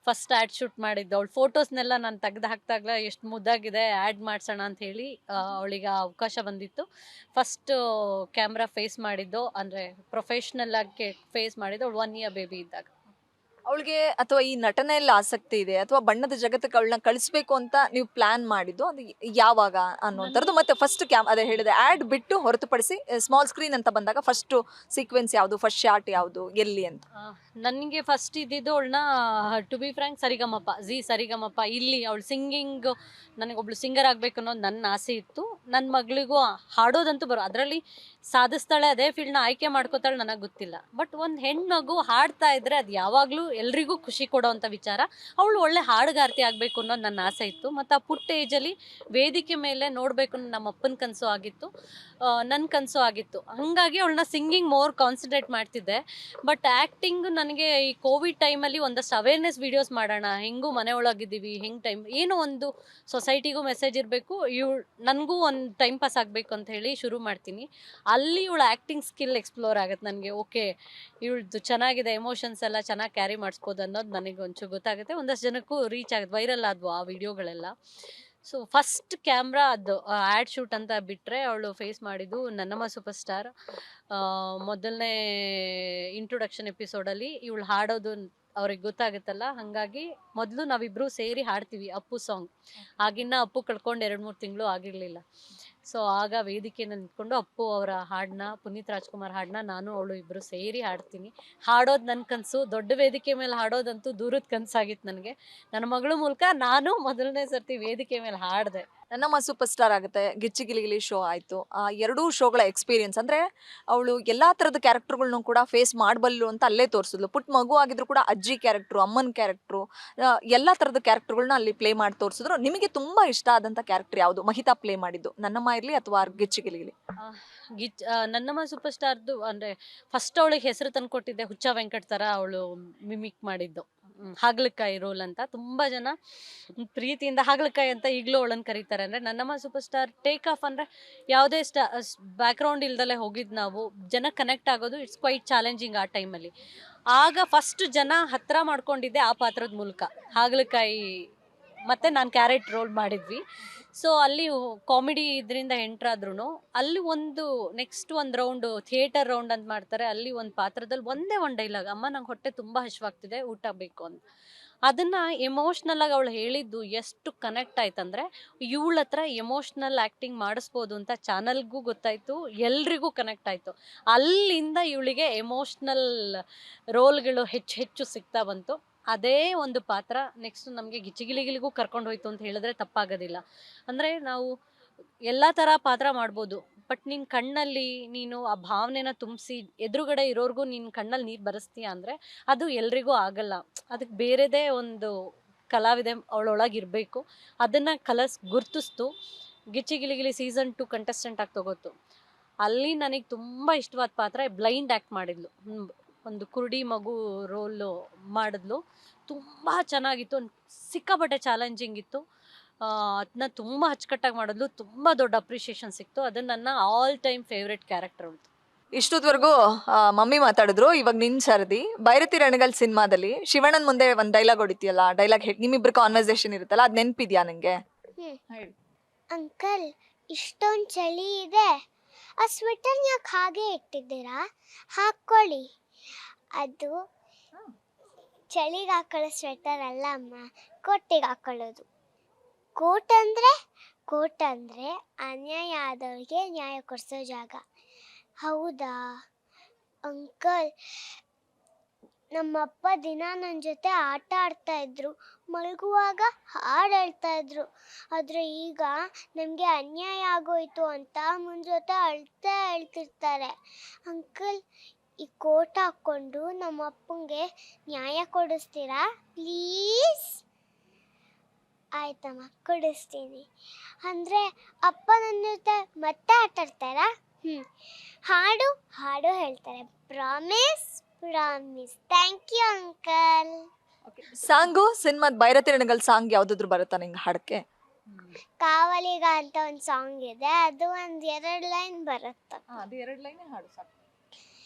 First add shoot ಮಾಡಿದ್ದು ಅವಳು. ಫೋಟೋಸ್ನೆಲ್ಲ ನಾನು ತೆಗ್ದು ಹಾಕಿದಾಗಲೇ ಎಷ್ಟು ಮುದ್ದಾಗಿದೆ, ಆ್ಯಡ್ ಮಾಡಿಸೋಣ ಅಂತ ಹೇಳಿ ಅವಳಿಗೆ ಅವಕಾಶ ಬಂದಿತ್ತು. ಫಸ್ಟ್ ಕ್ಯಾಮ್ರಾ ಫೇಸ್ ಮಾಡಿದ್ದು ಅಂದರೆ ಪ್ರೊಫೆಷ್ನಲ್ ಆಗಿ ಫೇಸ್ ಮಾಡಿದ್ದು ಅವಳು 1 ಇಯರ್ ಬೇಬಿ ಇದ್ದಾಗ. ಅವಳಿಗೆ ಅಥವಾ ಈ ನಟನೆಯಲ್ಲಿ ಆಸಕ್ತಿ ಇದೆ ಅಥವಾ ಬಣ್ಣದ ಜಗತ್ತಕ್ಕೆ ಅವಳನ್ನ ಕಳಿಸ್ಬೇಕು ಅಂತ ನೀವು ಪ್ಲಾನ್ ಮಾಡಿದ್ದು ಅದು ಯಾವಾಗ ಅನ್ನೋಂಥದ್ದು? ಮತ್ತೆ ಫಸ್ಟ್ ಅದೇ ಹೇಳಿದೆ, ಆ್ಯಡ್ ಬಿಟ್ಟು ಹೊರತುಪಡಿಸಿ ಸ್ಮಾಲ್ ಸ್ಕ್ರೀನ್ ಅಂತ ಬಂದಾಗ ಫಸ್ಟ್ ಸೀಕ್ವೆನ್ಸ್ ಯಾವುದು, ಫಸ್ಟ್ ಶಾರ್ಟ್ ಯಾವುದು, ಎಲ್ಲಿ ಅಂತ? ನನಗೆ ಫಸ್ಟ್ ಇದ್ದಿದ್ದು ಅವಳನ್ನ ಟು ಬಿ ಫ್ರ್ಯಾಂಕ್ ಸರಿಗಮಪ ಇಲ್ಲಿ ಅವಳು ಸಿಂಗಿಂಗ್, ನನಗೊಬ್ಳು ಸಿಂಗರ್ ಆಗಬೇಕು ಅನ್ನೋದು ನನ್ನ ಆಸೆ ಇತ್ತು. ನನ್ನ ಮಗಳಿಗೂ ಹಾಡೋದಂತೂ ಅದರಲ್ಲಿ ಸಾಧಿಸ್ತಾಳೆ, ಅದೇ ಫೀಲ್ಡ್ನ ಆಯ್ಕೆ ಮಾಡ್ಕೋತಾಳೆ ನನಗೆ ಗೊತ್ತಿಲ್ಲ. ಬಟ್ ಒಂದು ಹೆಣ್ಮಗು ಹಾಡ್ತಾ ಇದ್ರೆ ಅದು ಯಾವಾಗಲೂ ಎಲ್ರಿಗೂ ಖುಷಿ ಕೊಡೋವಂಥ ವಿಚಾರ. ಅವಳು ಒಳ್ಳೆ ಹಾಡುಗಾರ್ತಿ ಆಗಬೇಕು ಅನ್ನೋದು ನನ್ನ ಆಸೆ ಇತ್ತು. ಮತ್ತು ಆ ಪುಟ್ಟ ಏಜಲ್ಲಿ ವೇದಿಕೆ ಮೇಲೆ ನೋಡಬೇಕು ಅನ್ನೋ ನಮ್ಮ ಅಪ್ಪನ ಕನಸು ಆಗಿತ್ತು, ನನ್ನ ಕನಸು ಆಗಿತ್ತು. ಹಾಗಾಗಿ ಅವಳನ್ನ ಸಿಂಗಿಂಗ್ ಮೋರ್ ಕಾನ್ಸಂಟ್ರೇಟ್ ಮಾಡ್ತಿದ್ದೆ. ಬಟ್ ಆ್ಯಕ್ಟಿಂಗ್ ನನಗೆ ಈ ಕೋವಿಡ್ ಟೈಮಲ್ಲಿ ಒಂದಷ್ಟು ಅವೇರ್ನೆಸ್ ವೀಡಿಯೋಸ್ ಮಾಡೋಣ, ಹೆಂಗೂ ಮನೆ ಒಳಗಿದ್ದೀವಿ, ಏನೋ ಒಂದು ಸೊಸೈಟಿಗೂ ಮೆಸೇಜ್ ಇರಬೇಕು, ನನಗೂ ಒಂದು ಟೈಮ್ ಪಾಸ್ ಆಗಬೇಕು ಅಂತ ಹೇಳಿ ಶುರು ಮಾಡ್ತೀನಿ. ಅಲ್ಲಿ ಇವಳು ಆ್ಯಕ್ಟಿಂಗ್ ಸ್ಕಿಲ್ ಎಕ್ಸ್ಪ್ಲೋರ್ ಆಗುತ್ತೆ ನನಗೆ. ಓಕೆ, ಇವಳದು ಚೆನ್ನಾಗಿದೆ, ಎಮೋಷನ್ಸ್ ಎಲ್ಲ ಚೆನ್ನಾಗಿ ಕ್ಯಾರಿ ಮಾಡಿಸ್ಬೋದು ಅನ್ನೋದು ನನಗೆ ಒಂಚೂರು ಗೊತ್ತಾಗುತ್ತೆ. ಒಂದಷ್ಟು ಜನಕ್ಕೂ ರೀಚ್ ಆಗುತ್ತೆ, ವೈರಲ್ ಆದ್ವು ಆ ವಿಡಿಯೋಗಳೆಲ್ಲ. ಸೊ ಫಸ್ಟ್ ಕ್ಯಾಮ್ರಾ ಅದು ಆ್ಯಡ್ ಶೂಟ್ ಅಂತ ಬಿಟ್ಟರೆ ಅವಳು ಫೇಸ್ ಮಾಡಿದ್ದು ನನ್ನಮ್ಮ ಸೂಪರ್ ಸ್ಟಾರ್ ಮೊದಲನೇ ಇಂಟ್ರೊಡಕ್ಷನ್ ಎಪಿಸೋಡಲ್ಲಿ ಇವಳು ಹಾಡೋದು ಅವ್ರಿಗೆ ಗೊತ್ತಾಗುತ್ತಲ್ಲ, ಹಾಗಾಗಿ ಮೊದಲು ನಾವಿಬ್ಬರು ಸೇರಿ ಹಾಡ್ತೀವಿ ಅಪ್ಪು ಸಾಂಗ್. ಆಗಿನ್ನ ಅಪ್ಪು ಕಳ್ಕೊಂಡು 2-3 ತಿಂಗಳು ಆಗಿರಲಿಲ್ಲ. ಸೊ ಆಗ ವೇದಿಕೆಯಲ್ಲಿ ನಿಂತ್ಕೊಂಡು ಅಪ್ಪು ಅವರ ಹಾಡನ್ನ, ಪುನೀತ್ ರಾಜ್ಕುಮಾರ್ ಹಾಡನ್ನ ನಾನು ಅವಳು ಇಬ್ಬರು ಸೇರಿ ಹಾಡ್ತೀನಿ. ಹಾಡೋದು ನನ್ನ ಕನಸು. ದೊಡ್ಡ ವೇದಿಕೆ ಮೇಲೆ ಹಾಡೋದಂತೂ ದೂರದ ಕನಸಾಗಿತ್ತು ನನಗೆ. ನನ್ನ ಮಗಳ ಮೂಲಕ ನಾನು ಮೊದಲನೇ ಸರ್ತಿ ವೇದಿಕೆ ಮೇಲೆ ಹಾಡಿದೆ. ನನ್ನಮ್ಮ ಸೂಪರ್ ಸ್ಟಾರ್ ಆಗುತ್ತೆ, ಗಿಚ್ಚಿ ಗಿಲಿಗಿಲಿ ಶೋ ಆಯಿತು. ಆ ಎರಡೂ ಶೋಗಳ ಎಕ್ಸ್ಪೀರಿಯನ್ಸ್ ಅಂದರೆ ಅವಳು ಎಲ್ಲ ಥರದ ಕ್ಯಾರೆಕ್ಟರ್ಗಳ್ನು ಕೂಡ ಫೇಸ್ ಮಾಡಬಲ್ಲು ಅಂತ ಅಲ್ಲೇ ತೋರಿಸಿದ್ಲು. ಪುಟ್ಟ ಮಗು ಆಗಿದ್ರು ಕೂಡ ಅಜ್ಜಿ ಕ್ಯಾರೆಕ್ಟ್ರು, ಅಮ್ಮನ ಕ್ಯಾರೆಕ್ಟ್ರು, ಎಲ್ಲ ಥರದ ಕ್ಯಾರೆಕ್ಟರ್ಗಳನ್ನ ಅಲ್ಲಿ ಪ್ಲೇ ಮಾಡಿ ತೋರಿಸಿದ್ರು. ನಿಮಗೆ ತುಂಬ ಇಷ್ಟ ಆದಂಥ ಕ್ಯಾರೆಕ್ಟರ್ ಯಾವುದು ಮಹಿತಾ ಪ್ಲೇ ಮಾಡಿದ್ದು, ನನ್ನಮ್ಮ ಇರಲಿ ಅಥವಾ ಗಿಚ್ಚಿ ಗಿಲಿಗಿಲಿ? ನನ್ನಮ್ಮ ಸೂಪರ್ ಸ್ಟಾರ್ದು ಅಂದರೆ ಫಸ್ಟ್ ಅವಳಿಗೆ ಹೆಸರು ತಂದುಕೊಟ್ಟಿದ್ದೆ ಹುಚ್ಚ ವೆಂಕಟ್ ಥರ ಅವಳು ಮಿಮಿಕ್ ಮಾಡಿದ್ದು. ಹಾಗಲಕಾಯಿ ರೋಲ್ ಅಂತ ತುಂಬ ಜನ ಪ್ರೀತಿಯಿಂದ ಹಾಗಲಕಾಯಿ ಅಂತ ಈಗಲೂ ಅವಳನ್ನು ಕರೀತಾರೆ. ಅಂದರೆ ನನ್ನಮ್ಮ ಸೂಪರ್ ಸ್ಟಾರ್ ಟೇಕ್ ಆಫ್ ಅಂದರೆ ಯಾವುದೇ ಬ್ಯಾಕ್ಗ್ರೌಂಡ್ ಇಲ್ದಲೇ ಹೋಗಿದ್ದು ನಾವು, ಜನ ಕನೆಕ್ಟ್ ಆಗೋದು ಇಟ್ಸ್ ಕ್ವೈಟ್ ಚಾಲೆಂಜಿಂಗ್ ಆ ಟೈಮಲ್ಲಿ. ಆಗ ಫಸ್ಟ್ ಜನ ಹತ್ತಿರ ಮಾಡ್ಕೊಂಡಿದ್ದೆ ಆ ಪಾತ್ರದ ಮೂಲಕ. ಹಾಗಲಕಾಯಿ ಮತ್ತು ನಾನು ಕ್ಯಾರೆಟ್ ರೋಲ್ ಮಾಡಿದ್ವಿ. ಸೊ ಅಲ್ಲಿ ಕಾಮಿಡಿ ಇದರಿಂದ ಎಂಟ್ರಾದ್ರೂ ಅಲ್ಲಿ ನೆಕ್ಸ್ಟ್ ಒಂದು ರೌಂಡು ಥಿಯೇಟರ್ ರೌಂಡ್ ಅಂತ ಮಾಡ್ತಾರೆ. ಅಲ್ಲಿ ಒಂದು ಪಾತ್ರದಲ್ಲಿ ಒಂದೇ ಒಂದು ಡೈಲಾಗ್, ಅಮ್ಮ ನಂಗೆ ಹೊಟ್ಟೆ ತುಂಬ ಹಸಿವಾಗ್ತಿದೆ ಊಟ ಬೇಕು ಅಂತ. ಅದನ್ನು ಎಮೋಷ್ನಲ್ಲಾಗಿ ಅವಳು ಹೇಳಿದ್ದು ಎಷ್ಟು ಕನೆಕ್ಟ್ ಆಯ್ತಂದರೆ, ಇವಳ ಹತ್ರ ಎಮೋಷ್ನಲ್ ಆ್ಯಕ್ಟಿಂಗ್ ಮಾಡಿಸ್ಬೋದು ಅಂತ ಚಾನಲ್ಗೂ ಗೊತ್ತಾಯಿತು, ಎಲ್ರಿಗೂ ಕನೆಕ್ಟ್ ಆಯಿತು. ಅಲ್ಲಿಂದ ಇವಳಿಗೆ ಎಮೋಷ್ನಲ್ ರೋಲ್ಗಳು ಹೆಚ್ಚು ಸಿಗ್ತಾ ಬಂತು. ಅದೇ ಒಂದು ಪಾತ್ರ ನೆಕ್ಸ್ಟ್ ನಮಗೆ ಗಿಚ್ಚಿಗಿಲಿಗಿಲಿಗೂ ಕರ್ಕೊಂಡು ಹೋಯ್ತು ಅಂತ ಹೇಳಿದ್ರೆ ತಪ್ಪಾಗೋದಿಲ್ಲ. ಅಂದರೆ ನಾವು ಎಲ್ಲ ಥರ ಪಾತ್ರ ಮಾಡ್ಬೋದು, ಬಟ್ ನಿನ್ನ ಕಣ್ಣಲ್ಲಿ ನೀನು ಆ ಭಾವನೆನ ತುಂಬಿಸಿ ಎದುರುಗಡೆ ಇರೋರ್ಗೂ ನಿನ್ನ ಕಣ್ಣಲ್ಲಿ ನೀರು ಬರೆಸ್ತೀಯ ಅಂದರೆ ಅದು ಎಲ್ರಿಗೂ ಆಗಲ್ಲ. ಅದಕ್ಕೆ ಬೇರೆದೇ ಒಂದು ಕಲಾವಿದೆ ಅವಳೊಳಗಿರಬೇಕು. ಅದನ್ನು ಗುರ್ತಿಸ್ತು. ಗಿಚ್ಚಿಗಿಲಿಗಿಲಿ ಸೀಸನ್ 2 ಕಂಟೆಸ್ಟೆಂಟ್ ಆಗಿ ತಗೋತು. ಅಲ್ಲಿ ನನಗೆ ತುಂಬ ಇಷ್ಟವಾದ ಪಾತ್ರ ಬ್ಲೈಂಡ್ ಆ್ಯಕ್ಟ್ ಮಾಡಿದ್ಲು. ಒಂದು ಕುರುಡಿ ಮಗು ರೋಲು ಮಾಡಿದ್ಲು. ತುಂಬ ಚೆನ್ನಾಗಿತ್ತು, ಸಿಕ್ಕಾಪಟ್ಟೆ ಚಾಲೆಂಜಿಂಗ್ ಇತ್ತು. ಅದನ್ನ ತುಂಬ ಅಚ್ಚುಕಟ್ಟಾಗಿ ಮಾಡಿದ್ಲು. ತುಂಬ ದೊಡ್ಡ ಅಪ್ರಿಷಿಯೇಷನ್ ಸಿಕ್ತು. ಅದು ನನ್ನ ಆಲ್ ಟೈಮ್ ಫೇವ್ರೆಟ್ ಕ್ಯಾರೆಕ್ಟರ್ ಅವ್ರದ್ದು. ಇಷ್ಟೊತ್ವರೆಗೂ ಮಮ್ಮಿ ಮಾತಾಡಿದ್ರು. ಇವಾಗ ನಿನ್ ಸರದಿ. ಭೈರತಿ ರಣಗಲ್ ಸಿನಿಮಾದಲ್ಲಿ ಶಿವಣ್ಣನ ಮುಂದೆ ಒಂದು ಡೈಲಾಗ್ ಹೊಡಿತೀಯಲ್ಲ, ಡೈಲಾಗ್ ನಿಮ್ಮಿಬ್ರು ಕಾನ್ವರ್ಸೇಷನ್ ಇರುತ್ತಲ್ಲ, ಅದು ನೆನಪಿದ್ಯಾ ನಂಗೆ? ಅಂಕಲ್, ಇಷ್ಟೊಂದು ಚಳಿ ಇದೆ, ಆ ಸ್ವೆಟರ್ ಯಾಕೆ ಹಾಗೆ ಇಟ್ಟಿದ್ದೀರಾ? ಹಾಕ್ಕೊಳ್ಳಿ. ಅದು ಚಳಿಗೆ ಹಾಕೊಳ್ಳೋ ಸ್ವೆಟರ್ ಅಲ್ಲ ಅಮ್ಮ, ಕೋಟಿಗೆ ಹಾಕೊಳ್ಳೋದು. ಕೋಟ್ ಅಂದರೆ ಅನ್ಯಾಯ ಆದವ್ರಿಗೆ ನ್ಯಾಯ ಕೊಡಿಸೋ ಜಾಗ. ಹೌದಾ ಅಂಕಲ್? ನಮ್ಮಪ್ಪ ದಿನ ನನ್ನ ಜೊತೆ ಆಟ ಆಡ್ತಾ ಇದ್ರು, ಮಲಗುವಾಗ ಹಾಡು ಹೇಳ್ತಾ ಇದ್ರು. ಆದರೆ ಈಗ ನಮಗೆ ಅನ್ಯಾಯ ಆಗೋಯ್ತು ಅಂತ ಮುಂಜೊತೆ ಹೇಳ್ತಿರ್ತಾರೆ. ಅಂಕಲ್, ಈ ಕೋಟ್ ಹಾಕ್ಕೊಂಡು ನಮ್ಮ ಅಪ್ಪಂಗೆ ನ್ಯಾಯ ಕೊಡಿಸ್ತೀರಾ ಪ್ಲೀಸ್? ಆಯ್ತಮ್ಮ, ಕೊಡಿಸ್ತೀನಿ. ಅಂದರೆ ಅಪ್ಪ ನನ್ನ ಜೊತೆ ಮತ್ತೆ ಆಟ ಆಡ್ತಾರಾ? ಹಾಡು ಹೇಳ್ತಾರೆ. Promise. Thank you uncle. Song ಸಿನಿಮಾದ ಭೈರತಿ ರಣಗಲ್ ಸಾಂಗ್ ಯಾವ್ದಾದ್ರು ಬರುತ್ತಾ ನಿಂಗೆ ಹಾಡಕ್ಕೆ? ಕಾವಲಿಗ ಅಂತ ಒಂದು ಸಾಂಗ್ ಇದೆ, ಅದು ಒಂದು 2 ಲೈನ್ ಬರುತ್ತೆ. ಅದು 2 ಲೈನ್ ಹಾಡು ಸಾಕು.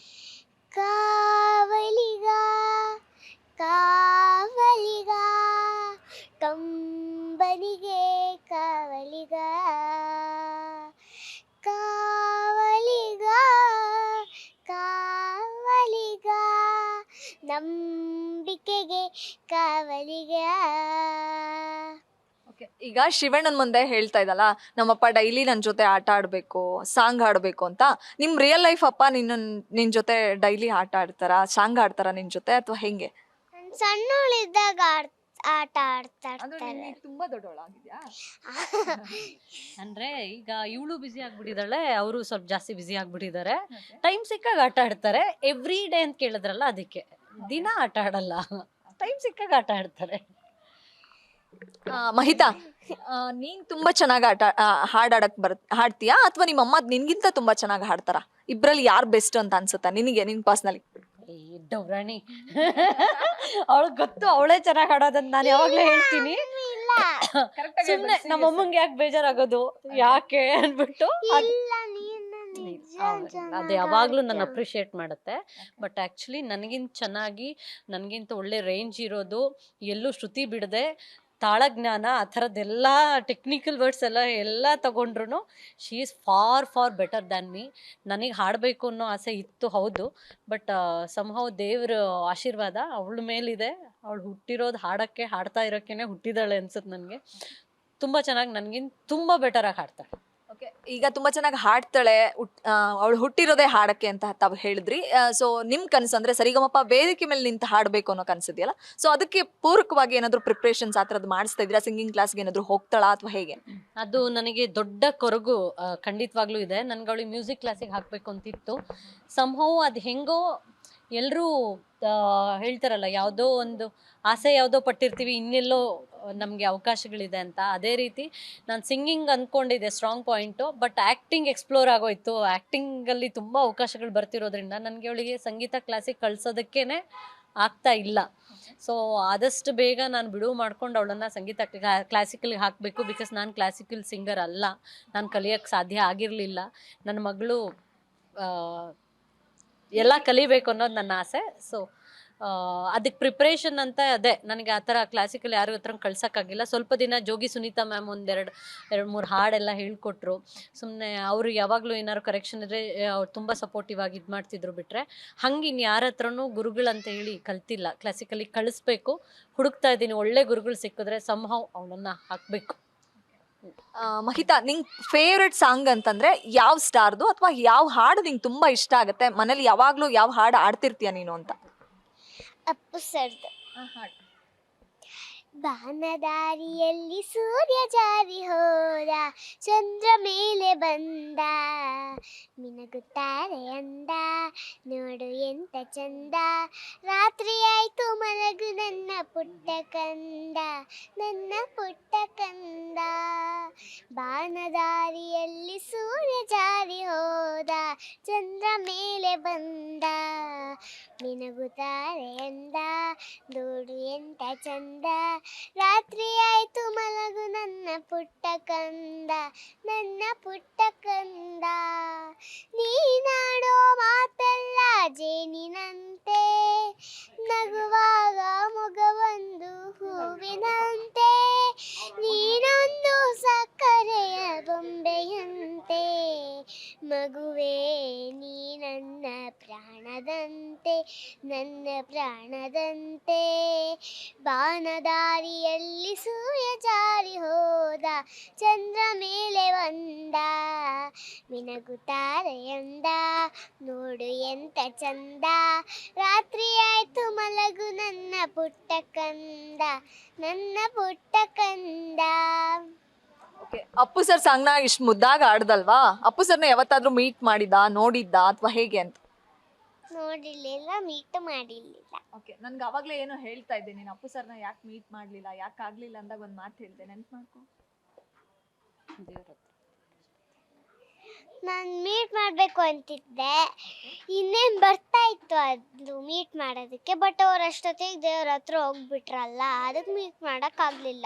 ಕಾವಲಿಗ ಕಂಬನಿಗೆ ಕಾವಲಿಗ, ನಂಬಿಕೆಗೆ ಕಾವಲಿಗ. ಈಗ ಶಿವಣ್ಣನ ಮುಂದೆ ಹೇಳ್ತಾ ಇದ್ದಲ್ಲ, ನಮ್ಮಪ್ಪ ಡೈಲಿ ನನ್ನ ಜೊತೆ ಆಟ ಆಡಬೇಕು, ಸಾಂಗ್ ಹಾಡಬೇಕು ಅಂತ. ನಿಮ್ಮ ರಿಯಲ್ ಲೈಫ್ ಅಪ್ಪ ನಿನ್ನ ಜೊತೆ ಡೈಲಿ ಆಟ ಆಡ್ತಾರಾ, ಸಾಂಗ್ ಆಡ್ತಾರಾ ನಿನ್ನ ಜೊತೆ, ಅಥವಾ ಹೆಂಗೆ? ಸಣ್ಣವಳಿದ್ದಾಗ ಆಟ ಆಡ್ತಾ ಇರ್ತಾರೆ. ತುಂಬಾ ದೊಡ್ಡವಳಾಗಿದ್ಯಾ? ಅಂದರೆ ಈಗ ಇವಳು ಬ್ಯುಸಿ ಆಗ್ಬಿಟ್ಟಿದ್ದಾಳೆ, ಅವರು ಸ್ವಲ್ಪ ಜಾಸ್ತಿ ಬ್ಯುಸಿ ಆಗ್ಬಿಟ್ಟಿದ್ದಾರೆ. ಟೈಮ್ ಸಿಕ್ಕಾಗ ಆಟ ಆಡ್ತಾರೆ. ಎವ್ರಿ ಡೇ ಅಂತ ಕೇಳಿದ್ರಲ್ಲ, ಅದಕ್ಕೆ ದಿನ ಆಟ ಆಡಲ್ಲ, ಟೈಮ್ ಸಿಕ್ಕಾಗ ಆಟ ಆಡ್ತಾರೆ. ಮಹಿತಾ, ನೀನ್ ತುಂಬಾ ಚೆನ್ನಾಗಿ ಹಾಡಾಡಕ್ ಹಾಡ್ತೀಯಾ, ಅಥವಾ ನಿಮ್ಮ ಅಮ್ಮ ನಿನ್ಗಿಂತ ತುಂಬಾ ಚೆನ್ನಾಗಿ ಹಾಡ್ತಾರಾ? ಇಬ್ರಲ್ಲಿ ಯಾರು ಬೆಸ್ಟ್ ಅಂತ ಅನ್ಸುತ್ತಾ ನಿನಗೆ, ನಿನ್ ಪರ್ಸನಲಿ? ಡೌರಾಣಿ ಅವಳಿಗೆ ಗೊತ್ತು, ಅವಳೇ ಚೆನ್ನಾಗಿ ಹಾಡೋದಂತ ನಾನು ಯಾವಾಗ್ಲೂ ಹೇಳ್ತೀನಿ. ಸುಮ್ಮನೆ ನಮ್ಮಮ್ಮಂಗೆ ಯಾಕೆ ಬೇಜಾರಾಗೋದು, ಯಾಕೆ ಅನ್ಬಿಟ್ಟು ಅದು ಯಾವಾಗಲೂ ನನ್ನ ಅಪ್ರಿಷಿಯೇಟ್ ಮಾಡುತ್ತೆ. ಬಟ್ ಆ್ಯಕ್ಚುಲಿ ನನಗಿಂತ ಚೆನ್ನಾಗಿ, ನನಗಿಂತ ಒಳ್ಳೆ ರೇಂಜ್ ಇರೋದು, ಎಲ್ಲೂ ಶ್ರುತಿ ಬಿಡದೆ ತಾಳಜ್ಞಾನ ಆ ಥರದ್ದೆಲ್ಲ ಟೆಕ್ನಿಕಲ್ ವರ್ಡ್ಸ್ ಎಲ್ಲ ತಗೊಂಡ್ರು she is for better than me. ನನಗೆ ಹಾಡಬೇಕು ಅನ್ನೋ ಆಸೆ ಇತ್ತು ಹೌದು, ಬಟ್ ಸಂಹೌ ದೇವ್ರ ಆಶೀರ್ವಾದ ಅವಳ ಮೇಲಿದೆ. ಅವಳು ಹುಟ್ಟಿರೋದು ಹಾಡೋಕ್ಕೆ, ಹಾಡ್ತಾ ಇರೋಕ್ಕೇ ಹುಟ್ಟಿದಾಳೆ ಅನ್ಸುತ್ತೆ ನನಗೆ. ತುಂಬ ಚೆನ್ನಾಗಿ, ನನಗಿಂತ ತುಂಬ ಬೆಟರಾಗಿ ಹಾಡ್ತಾಳೆ. ಓಕೆ, ಈಗ ತುಂಬಾ ಚೆನ್ನಾಗಿ ಹಾಡ್ತಾಳೆ, ಅವಳು ಹುಟ್ಟಿರೋದೇ ಹಾಡಕ್ಕೆ ಅಂತ ತಾವು ಹೇಳಿದ್ರಿ. ಸೊ ನಿಮ್ ಕನಸು ಅಂದ್ರೆ ಸರಿಗಮಪ ವೇದಿಕೆ ಮೇಲೆ ನಿಂತು ಹಾಡಬೇಕು ಅನ್ನೋ ಕನಸಿದೆಯಲ್ಲ, ಸೊ ಅದಕ್ಕೆ ಪೂರಕವಾಗಿ ಏನಾದ್ರು ಪ್ರಿಪ್ರೇಷನ್ಸ್ ಆ ಥರದ್ದು ಮಾಡಿಸ್ತಾ ಇದ್ದೀರಾ? ಸಿಂಗಿಂಗ್ ಕ್ಲಾಸ್ಗೆ ಏನಾದ್ರು ಹೋಗ್ತಾಳಾ ಅಥವಾ ಹೇಗೆ? ಅದು ನನಗೆ ದೊಡ್ಡ ಕೊರಗು ಖಂಡಿತವಾಗ್ಲೂ ಇದೆ. ನನ್ಗೆ ಅವಳಿಗೆ ಮ್ಯೂಸಿಕ್ ಕ್ಲಾಸಿಗೆ ಹಾಕಬೇಕು ಅಂತಿತ್ತು. ಸಂಹೌ ಅದು ಹೆಂಗೋ ಎಲ್ಲರೂ ಹೇಳ್ತಾರಲ್ಲ, ಯಾವುದೋ ಒಂದು ಆಸೆ ಯಾವುದೋ ಪಟ್ಟಿರ್ತೀವಿ, ಇನ್ನೆಲ್ಲೋ ನಮಗೆ ಅವಕಾಶಗಳಿದೆ ಅಂತ. ಅದೇ ರೀತಿ ನಾನು ಸಿಂಗಿಂಗ್ ಅಂದ್ಕೊಂಡಿದ್ದೆ strong point, but acting explore ಆಗೋಯ್ತು. ಆ್ಯಕ್ಟಿಂಗಲ್ಲಿ ತುಂಬ ಅವಕಾಶಗಳು ಬರ್ತಿರೋದ್ರಿಂದ ನನಗೆ ಅವಳಿಗೆ ಸಂಗೀತ ಕ್ಲಾಸಿಗೆ ಕಳ್ಸೋದಕ್ಕೇ ಆಗ್ತಾ ಇಲ್ಲ. ಸೊ ಆದಷ್ಟು ಬೇಗ ನಾನು ಬಿಡುವು ಮಾಡ್ಕೊಂಡು ಅವಳನ್ನು ಸಂಗೀತ ಕ್ಲಾಸಿಕಲ್ಗೆ ಹಾಕಬೇಕು. ಬಿಕಾಸ್ ನಾನು ಕ್ಲಾಸಿಕಲ್ ಸಿಂಗರ್ ಅಲ್ಲ, ನಾನು ಕಲಿಯೋಕ್ಕೆ ಸಾಧ್ಯ ಆಗಿರಲಿಲ್ಲ. ನನ್ನ ಮಗಳು ಎಲ್ಲ ಕಲಿಬೇಕು ಅನ್ನೋದು ನನ್ನ ಆಸೆ. ಸೊ ಅದಕ್ಕೆ ಪ್ರಿಪ್ರೇಷನ್ ಅಂತ ಅದೇ, ನನಗೆ ಆ ಥರ ಕ್ಲಾಸಿಕಲ್ ಯಾರು ಹತ್ರ ಕಳ್ಸೋಕ್ಕಾಗಿಲ್ಲ. ಸ್ವಲ್ಪ ದಿನ ಜೋಗಿ ಸುನೀತಾ ಮ್ಯಾಮ್ ಎರಡು ಮೂರು ಹಾಡೆಲ್ಲ ಹೇಳ್ಕೊಟ್ರು. ಸುಮ್ಮನೆ ಅವರು ಯಾವಾಗಲೂ ಏನಾದ್ರು ಕರೆಕ್ಷನ್ ಇದ್ದರೆ ಅವ್ರು ತುಂಬ ಸಪೋರ್ಟಿವ್ ಆಗಿ ಇದು ಮಾಡ್ತಿದ್ರು. ಬಿಟ್ಟರೆ ಹಂಗೆ ಇನ್ನು ಯಾರ ಹತ್ರನೂ ಗುರುಗಳಂತ ಹೇಳಿ ಕಲ್ತಿಲ್ಲ. ಕ್ಲಾಸಿಕಲಿ ಕಳಿಸ್ಬೇಕು, ಹುಡುಕ್ತಾ ಇದ್ದೀನಿ. ಒಳ್ಳೆ ಗುರುಗಳು ಸಿಕ್ಕಿದ್ರೆ ಸಂಹೌ ಅವಳನ್ನು ಹಾಕಬೇಕು. ಮಹಿತಾ, ನಿಂಗೆ ಫೇವ್ರೆಟ್ ಸಾಂಗ್ ಅಂತಂದ್ರೆ ಯಾವ ಸ್ಟಾರ್ದು ಅಥವಾ ಯಾವ ಹಾಡು ನಿಂಗೆ ತುಂಬಾ ಇಷ್ಟ ಆಗುತ್ತೆ? ಮನೇಲಿ ಯಾವಾಗ್ಲೂ ಯಾವ ಹಾಡು ಆಡ್ತಿರ್ತೀಯ ನೀನು ಅಂತ? ಅಪ್ಪು ಸರ್ದು. ಬಾನದಾರಿಯಲ್ಲಿ ಸೂರ್ಯ ಜಾರಿ ಹೋದ, ಚಂದ್ರ ಮೇಲೆ ಬಂದ, ಮಿನಗುತ್ತಾರೆ ಅಂದ, ನೋಡು ಎಂತ ಚಂದ, ರಾತ್ರಿ ಆಯ್ತು ಮಲಗು ನನ್ನ ಪುಟ್ಟ ಕಂದ, ನನ್ನ ಪುಟ್ಟ ಕಂದ. ಬಾನದಾರಿಯಲ್ಲಿ ಸೂರ್ಯ ಜಾರಿ ಹೋದ, ಚಂದ್ರ ಮೇಲೆ ಬಂದ, ಮಿನಗುತ್ತಾರೆ ಅಂದ, ನೋಡು ಎಂತ ಚಂದ, ರಾತ್ರಿ ಆಯ್ತು ಮಲಗು ನನ್ನ ಪುಟ್ಟ ಕಂದ, ನನ್ನ ಪುಟ್ಟ ಕಂದ. ನೀನಾಡೋ ಮಾತೆಲ್ಲ ಜೇನಿನಂತೆ, ನಗುವಾಗ ಮೊಗವೊಂದು ಹೂವಿನಂತೆ, ನೀನೊಂದು ಸಕ್ಕರೆಯ ಬೊಂಬೆಯಂತೆ, ಮಗುವೇ ನೀ ನನ್ನ ಪ್ರಾಣದಂತೆ, ನನ್ನ ಪ್ರಾಣದಂತೆ. ಬಾನದಾರಿಯಲ್ಲಿ ಸೂರ್ಯ ಜಾರಿ ಹೋದ, ಚಂದ್ರ ಮೇಲೆ ಬಂದ, ಮಿನಗುತ್ತಾರೆ ಅಂದ, ನೋಡು ಎಂತ ಚಂದ, ರಾತ್ರಿ ಆಯ್ತು ಮಲಗು ನನ್ನ ಪುಟ್ಟ ಕಂದ, ನನ್ನ ಪುಟ್ಟ ಕಂದ. ಓಕೆ, ಅಪ್ಪು ಸರ್ ಸಾಂಗ್ನ ಇಷ್ಟು ಮುದ್ದಾಗ ಆಡ್ದಲ್ವಾ? ಅಪ್ಪು ಸರ್ನ ಯಾವತ್ತಾದ್ರೂ ಮೀಟ್ ಮಾಡಿದ್ದ, ನೋಡಿದ್ದ ಅಥವಾ ಹೇಗೆ ಅಂತ? ನೋಡಿರ್ಲಿಲ್ಲ, ಮೀಟ್ ಮಾಡಿರ್ಲಿಲ್ಲ. ಓಕೆ, ನನ್ಗೆ ಅವಾಗಲೇ ಏನೋ ಹೇಳ್ತಾ ಇದ್ದೆ, ನೀನು ಅಪ್ಪು ಸರ್ನ ಯಾಕೆ ಮೀಟ್ ಮಾಡಲಿಲ್ಲ, ಯಾಕೆ ಆಗಲಿಲ್ಲ ಅಂದಾಗ ಒಂದು ಮಾತು ಹೇಳಿದೆ, ನೆನ್ಪು ಮಾಡ್ಕೊ. ನಾನು ಮೀಟ್ ಮಾಡಬೇಕು ಅಂತಿದ್ದೆ, ಇನ್ನೇನು ಬರ್ತಾ ಇತ್ತು ಅದು ಮೀಟ್ ಮಾಡೋದಕ್ಕೆ. ಬಟ್ ಅವ್ರು ಅಷ್ಟೊತ್ತಿಗೆ ದೇವ್ರ ಹತ್ರ ಹೋಗ್ಬಿಟ್ರಲ್ಲ, ಅದಕ್ಕೆ ಮೀಟ್ ಮಾಡೋಕ್ಕಾಗಲಿಲ್ಲ.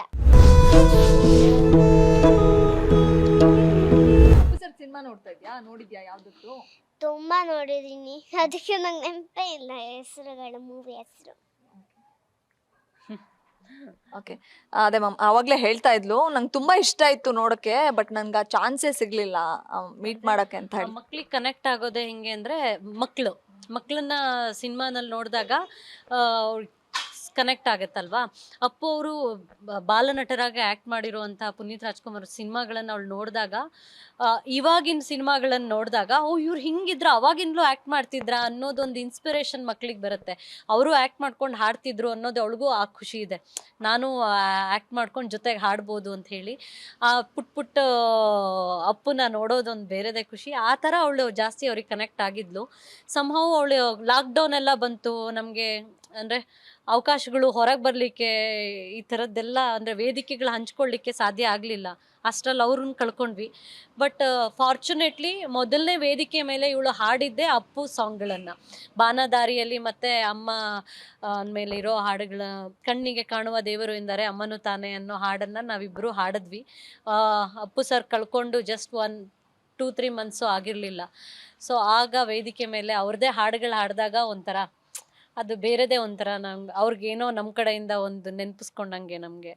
ಅಪ್ಪು ಸರ್ ಸಿನಿಮಾ ನೋಡ್ತಾ ಇದ್ಯಾ? ನೋಡಿದ್ಯಾ ಯಾವ್ದಕ್ಕೂ? ತುಂಬ ನೋಡಿದ್ದೀನಿ, ಅದಕ್ಕೆ ನಂಗೆ ನೆನಪೇ ಇಲ್ಲ ಹೆಸರುಗಳು, ಮೂವಿ ಹೆಸರು. ಓಕೆ, ಅದೇ ಮ್ಯಾಮ್ ಆವಾಗಲೇ ಹೇಳ್ತಾ ಇದ್ಲು, ನಂಗೆ ತುಂಬಾ ಇಷ್ಟ ಇತ್ತು ನೋಡೋಕ್ಕೆ, ಬಟ್ ನನ್ಗೆ ಆ ಚಾನ್ಸೇ ಸಿಗ್ಲಿಲ್ಲ ಮೀಟ್ ಮಾಡೋಕ್ಕೆ ಅಂತ ಹೇಳಿ. ಮಕ್ಳಿಗೆ ಕನೆಕ್ಟ್ ಆಗೋದೇ ಹೆಂಗೆ ಅಂದರೆ, ಮಕ್ಕಳನ್ನ ಸಿನಿಮಾನಲ್ಲಿ ನೋಡಿದಾಗ ಕನೆಕ್ಟ್ ಆಗುತ್ತಲ್ವಾ. ಅಪ್ಪು ಅವರು ಬಾಲನಟರಾಗಿ ಆ್ಯಕ್ಟ್ ಮಾಡಿರುವಂಥ ಪುನೀತ್ ರಾಜ್ಕುಮಾರ್ ಸಿನಿಮಾಗಳನ್ನು ಅವಳು ನೋಡಿದಾಗ, ಇವಾಗಿನ ಸಿನಿಮಾಗಳನ್ನು ನೋಡಿದಾಗ, ಇವ್ರು ಹಿಂಗಿದ್ರು ಅವಾಗಿಂದಲೂ ಆ್ಯಕ್ಟ್ ಮಾಡ್ತಿದ್ರಾ ಅನ್ನೋದೊಂದು ಇನ್ಸ್ಪಿರೇಷನ್ ಮಕ್ಳಿಗೆ ಬರುತ್ತೆ. ಅವರು ಆ್ಯಕ್ಟ್ ಮಾಡ್ಕೊಂಡು ಹಾಡ್ತಿದ್ರು ಅನ್ನೋದು ಅವಳಿಗೂ ಆ ಖುಷಿ ಇದೆ. ನಾನು ಆ್ಯಕ್ಟ್ ಮಾಡ್ಕೊಂಡು ಜೊತೆಗೆ ಹಾಡ್ಬೋದು ಅಂತ ಹೇಳಿ ಆ ಪುಟ್ಟ ಅಪ್ಪನ ನೋಡೋದೊಂದು ಬೇರೆದೇ ಖುಷಿ. ಆ ಥರ ಅವಳು ಜಾಸ್ತಿ ಅವ್ರಿಗೆ ಕನೆಕ್ಟ್ ಆಗಿದ್ಲು. ಸಂಹೌ ಅವಳು ಲಾಕ್ಡೌನ್ ಎಲ್ಲ ಬಂತು, ನಮಗೆ ಅಂದರೆ ಅವಕಾಶಗಳು ಹೊರಗೆ ಬರಲಿಕ್ಕೆ, ಈ ಥರದ್ದೆಲ್ಲ ಅಂದರೆ ವೇದಿಕೆಗಳು ಹಂಚ್ಕೊಳ್ಳಿಕ್ಕೆ ಸಾಧ್ಯ ಆಗಲಿಲ್ಲ. ಅಷ್ಟರಲ್ಲಿ ಅವ್ರನ್ನ ಕಳ್ಕೊಂಡ್ವಿ. ಬಟ್ ಫಾರ್ಚುನೇಟ್ಲಿ ಮೊದಲನೇ ವೇದಿಕೆ ಮೇಲೆ ಇವಳು ಹಾಡಿದ್ದೆ ಅಪ್ಪು ಸಾಂಗ್ಗಳನ್ನು. ಬಾನದಾರಿಯಲ್ಲಿ ಮತ್ತು ಅಮ್ಮ ಅಂದಮೇಲೆ ಇರೋ ಹಾಡುಗಳ, ಕಣ್ಣಿಗೆ ಕಾಣುವ ದೇವರು ಎಂದರೆ ಅಮ್ಮನು ತಾನೆ ಅನ್ನೋ ಹಾಡನ್ನು ನಾವಿಬ್ಬರು ಹಾಡಿದ್ವಿ. ಅಪ್ಪು ಸರ್ ಕಳ್ಕೊಂಡು ಜಸ್ಟ್ 1-2-3 ಮಂತ್ಸು ಆಗಿರಲಿಲ್ಲ. ಸೊ ಆಗ ವೇದಿಕೆ ಮೇಲೆ ಅವ್ರದ್ದೇ ಹಾಡುಗಳು ಹಾಡಿದಾಗ ಒಂಥರ ಅದು ಬೇರೆದೇ ಒಂಥರ ನಂಗೆ ಅವ್ರಿಗೇನೋ ನಮ್ಮ ಕಡೆಯಿಂದ ಒಂದು ನೆನಪಿಸ್ಕೊಂಡಂಗೆ ನಮಗೆ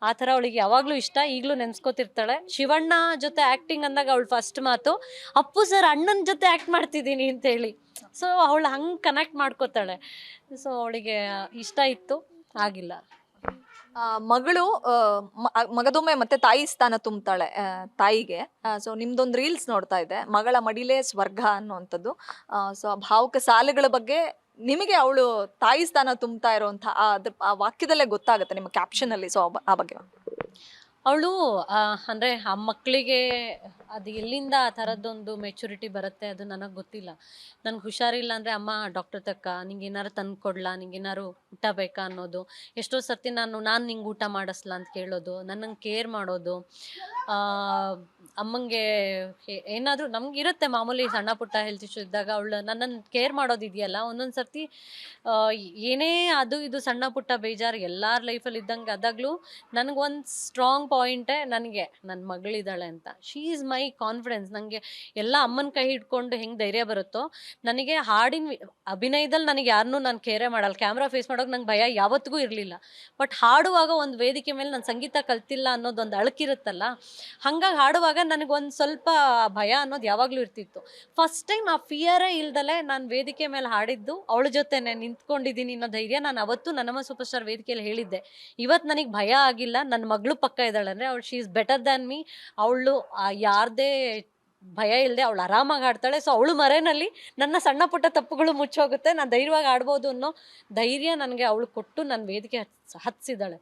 ಆ ಥರ ಅವಳಿಗೆ ಯಾವಾಗಲೂ ಇಷ್ಟ, ಈಗಲೂ ನೆನೆಸ್ಕೋತಿರ್ತಾಳೆ. ಶಿವಣ್ಣ ಜೊತೆ ಆ್ಯಕ್ಟಿಂಗ್ ಅಂದಾಗ ಅವಳು ಫಸ್ಟ್ ಮಾತು ಅಪ್ಪು ಸರ್ ಅಣ್ಣನ ಜೊತೆ ಆ್ಯಕ್ಟ್ ಮಾಡ್ತಿದ್ದೀನಿ ಅಂತೇಳಿ. ಸೊ ಅವಳು ಹಂಗೆ ಕನೆಕ್ಟ್ ಮಾಡ್ಕೋತಾಳೆ. ಸೊ ಅವಳಿಗೆ ಇಷ್ಟ ಇತ್ತು, ಆಗಿಲ್ಲ. ಮಗಳು ಮಗದೊಮ್ಮೆ ಮತ್ತೆ ತಾಯಿ ಸ್ಥಾನ ತುಂಬ್ತಾಳೆ ತಾಯಿಗೆ. ಸೊ ನಿಮ್ದೊಂದು ರೀಲ್ಸ್ ನೋಡ್ತಾ ಇದ್ದೆ, ಮಗಳ ಮಡಿಲೇ ಸ್ವರ್ಗ ಅನ್ನುವಂಥದ್ದು. ಸೊ ಆ ಭಾವುಕ ಸಾಲುಗಳ ಬಗ್ಗೆ ನಿಮಗೆ ಅವಳು ತಾಯಿ ಸ್ಥಾನ ತುಂಬ್ತಾ ಇರೋಂಥ ಆ ವಾಕ್ಯದಲ್ಲೇ ಗೊತ್ತಾಗುತ್ತೆ ನಿಮ್ಮ ಕ್ಯಾಪ್ಷನ್ ಅಲ್ಲಿ. ಸೊ ಆ ಬಗ್ಗೆ ಅವಳು ಅಂದರೆ ಆ ಮಕ್ಕಳಿಗೆ ಅದು ಎಲ್ಲಿಂದ ಆ ಥರದ್ದೊಂದು ಮೆಚುರಿಟಿ ಬರುತ್ತೆ ಅದು ನನಗೆ ಗೊತ್ತಿಲ್ಲ. ನನಗೆ ಹುಷಾರಿಲ್ಲ ಅಂದರೆ ಅಮ್ಮ ಡಾಕ್ಟರ್ ತಕ್ಕ ನಿಂಗೆ ಏನಾರು ತಂದು ಕೊಡ್ಲಾ, ನಿಂಗೆ ಏನಾರು ಊಟ ಬೇಕಾ ಅನ್ನೋದು. ಎಷ್ಟೋ ಸರ್ತಿ ನಾನು ನಿಂಗೆ ಊಟ ಮಾಡಿಸ್ಲಾ ಅಂತ ಕೇಳೋದು, ನನ್ನಂಗೆ ಕೇರ್ ಮಾಡೋದು. ಅಮ್ಮಂಗೆ ಏನಾದರೂ ನಮ್ಗೆ ಇರುತ್ತೆ ಮಾಮೂಲಿ ಸಣ್ಣ ಪುಟ್ಟ ಹೆಲ್ತ್ ಇಶ್ಯೂ ಇದ್ದಾಗ ಅವಳು ನನ್ನನ್ನು ಕೇರ್ ಮಾಡೋದಿದೆಯಲ್ಲ, ಒಂದೊಂದು ಸರ್ತಿ ಏನೇ ಅದು ಇದು ಸಣ್ಣ ಪುಟ್ಟ ಬೇಜಾರು ಎಲ್ಲರ ಲೈಫಲ್ಲಿ ಇದ್ದಂಗೆ ಆದಾಗಲೂ ನನಗೊಂದು ಸ್ಟ್ರಾಂಗ್ ಪಾಯಿಂಟೇ ನನಗೆ ನನ್ನ ಮಗಳಿದ್ದಾಳೆ ಅಂತ. She is my confidence. ನನಗೆ ಎಲ್ಲ ಅಮ್ಮನ ಕೈ ಹಿಡ್ಕೊಂಡು ಹೆಂಗೆ ಧೈರ್ಯ ಬರುತ್ತೋ, ನನಗೆ ಹಾಡಿನ ಅಭಿನಯದಲ್ಲಿ ನನಗೆ ಯಾರನ್ನೂ ನಾನು ಕೇರೇ ಮಾಡಲ್ಲ. ಕ್ಯಾಮ್ರಾ ಫೇಸ್ ಮಾಡೋಕೆ ನಂಗೆ ಭಯ ಯಾವತ್ತಿಗೂ ಇರಲಿಲ್ಲ. ಬಟ್ ಹಾಡುವಾಗ ಒಂದು ವೇದಿಕೆ ಮೇಲೆ ನಾನು ಸಂಗೀತ ಕಲ್ತಿಲ್ಲ ಅನ್ನೋದೊಂದು ಅಳಕಿರುತ್ತಲ್ಲ, ಹಾಗಾಗಿ ಹಾಡುವಾಗ ನನಗೊಂದು ಸ್ವಲ್ಪ ಭಯ ಅನ್ನೋದು ಯಾವಾಗಲೂ ಇರ್ತಿತ್ತು. ಫಸ್ಟ್ ಟೈಮ್ ಆ ಫಿಯರೇ ಇಲ್ದಲೆ ನಾನು ವೇದಿಕೆ ಮೇಲೆ ಹಾಡಿದ್ದು ಅವಳ ಜೊತೆನೆ ನಿಂತ್ಕೊಂಡಿದ್ದೀನಿ ಅನ್ನೋ ಧೈರ್ಯ ನಾನು ಅವತ್ತು ನನ್ನಮ್ಮ ಸೂಪರ್ ಸ್ಟಾರ್ ವೇದಿಕೆಯಲ್ಲಿ ಹೇಳಿದ್ದೆ. ಇವತ್ತು ನನಗೆ ಭಯ ಆಗಿಲ್ಲ, ನನ್ನ ಮಗಳು ಪಕ್ಕ ಇದ್ದಾಳೆ ಅಂದರೆ ಅವಳು she is better than me. ಅವಳು ಯಾರದೇ ಭಯ ಇಲ್ಲದೆ ಅವಳು ಆರಾಮಾಗಿ ಆಡ್ತಾಳೆ. ಸೊ ಅವಳು ಮರೆಯಲ್ಲಿ ನನ್ನ ಸಣ್ಣ ಪುಟ್ಟ ತಪ್ಪುಗಳು ಮುಚ್ಚೋಗುತ್ತೆ, ನಾನು ಧೈರ್ಯವಾಗಿ ಆಡ್ಬೋದು ಅನ್ನೋ ಧೈರ್ಯ ನನಗೆ ಅವಳು ಕೊಟ್ಟು ನನ್ನ ವೇದಿಕೆ ಹತ್ತಿಸಿದ್ದಾಳೆ.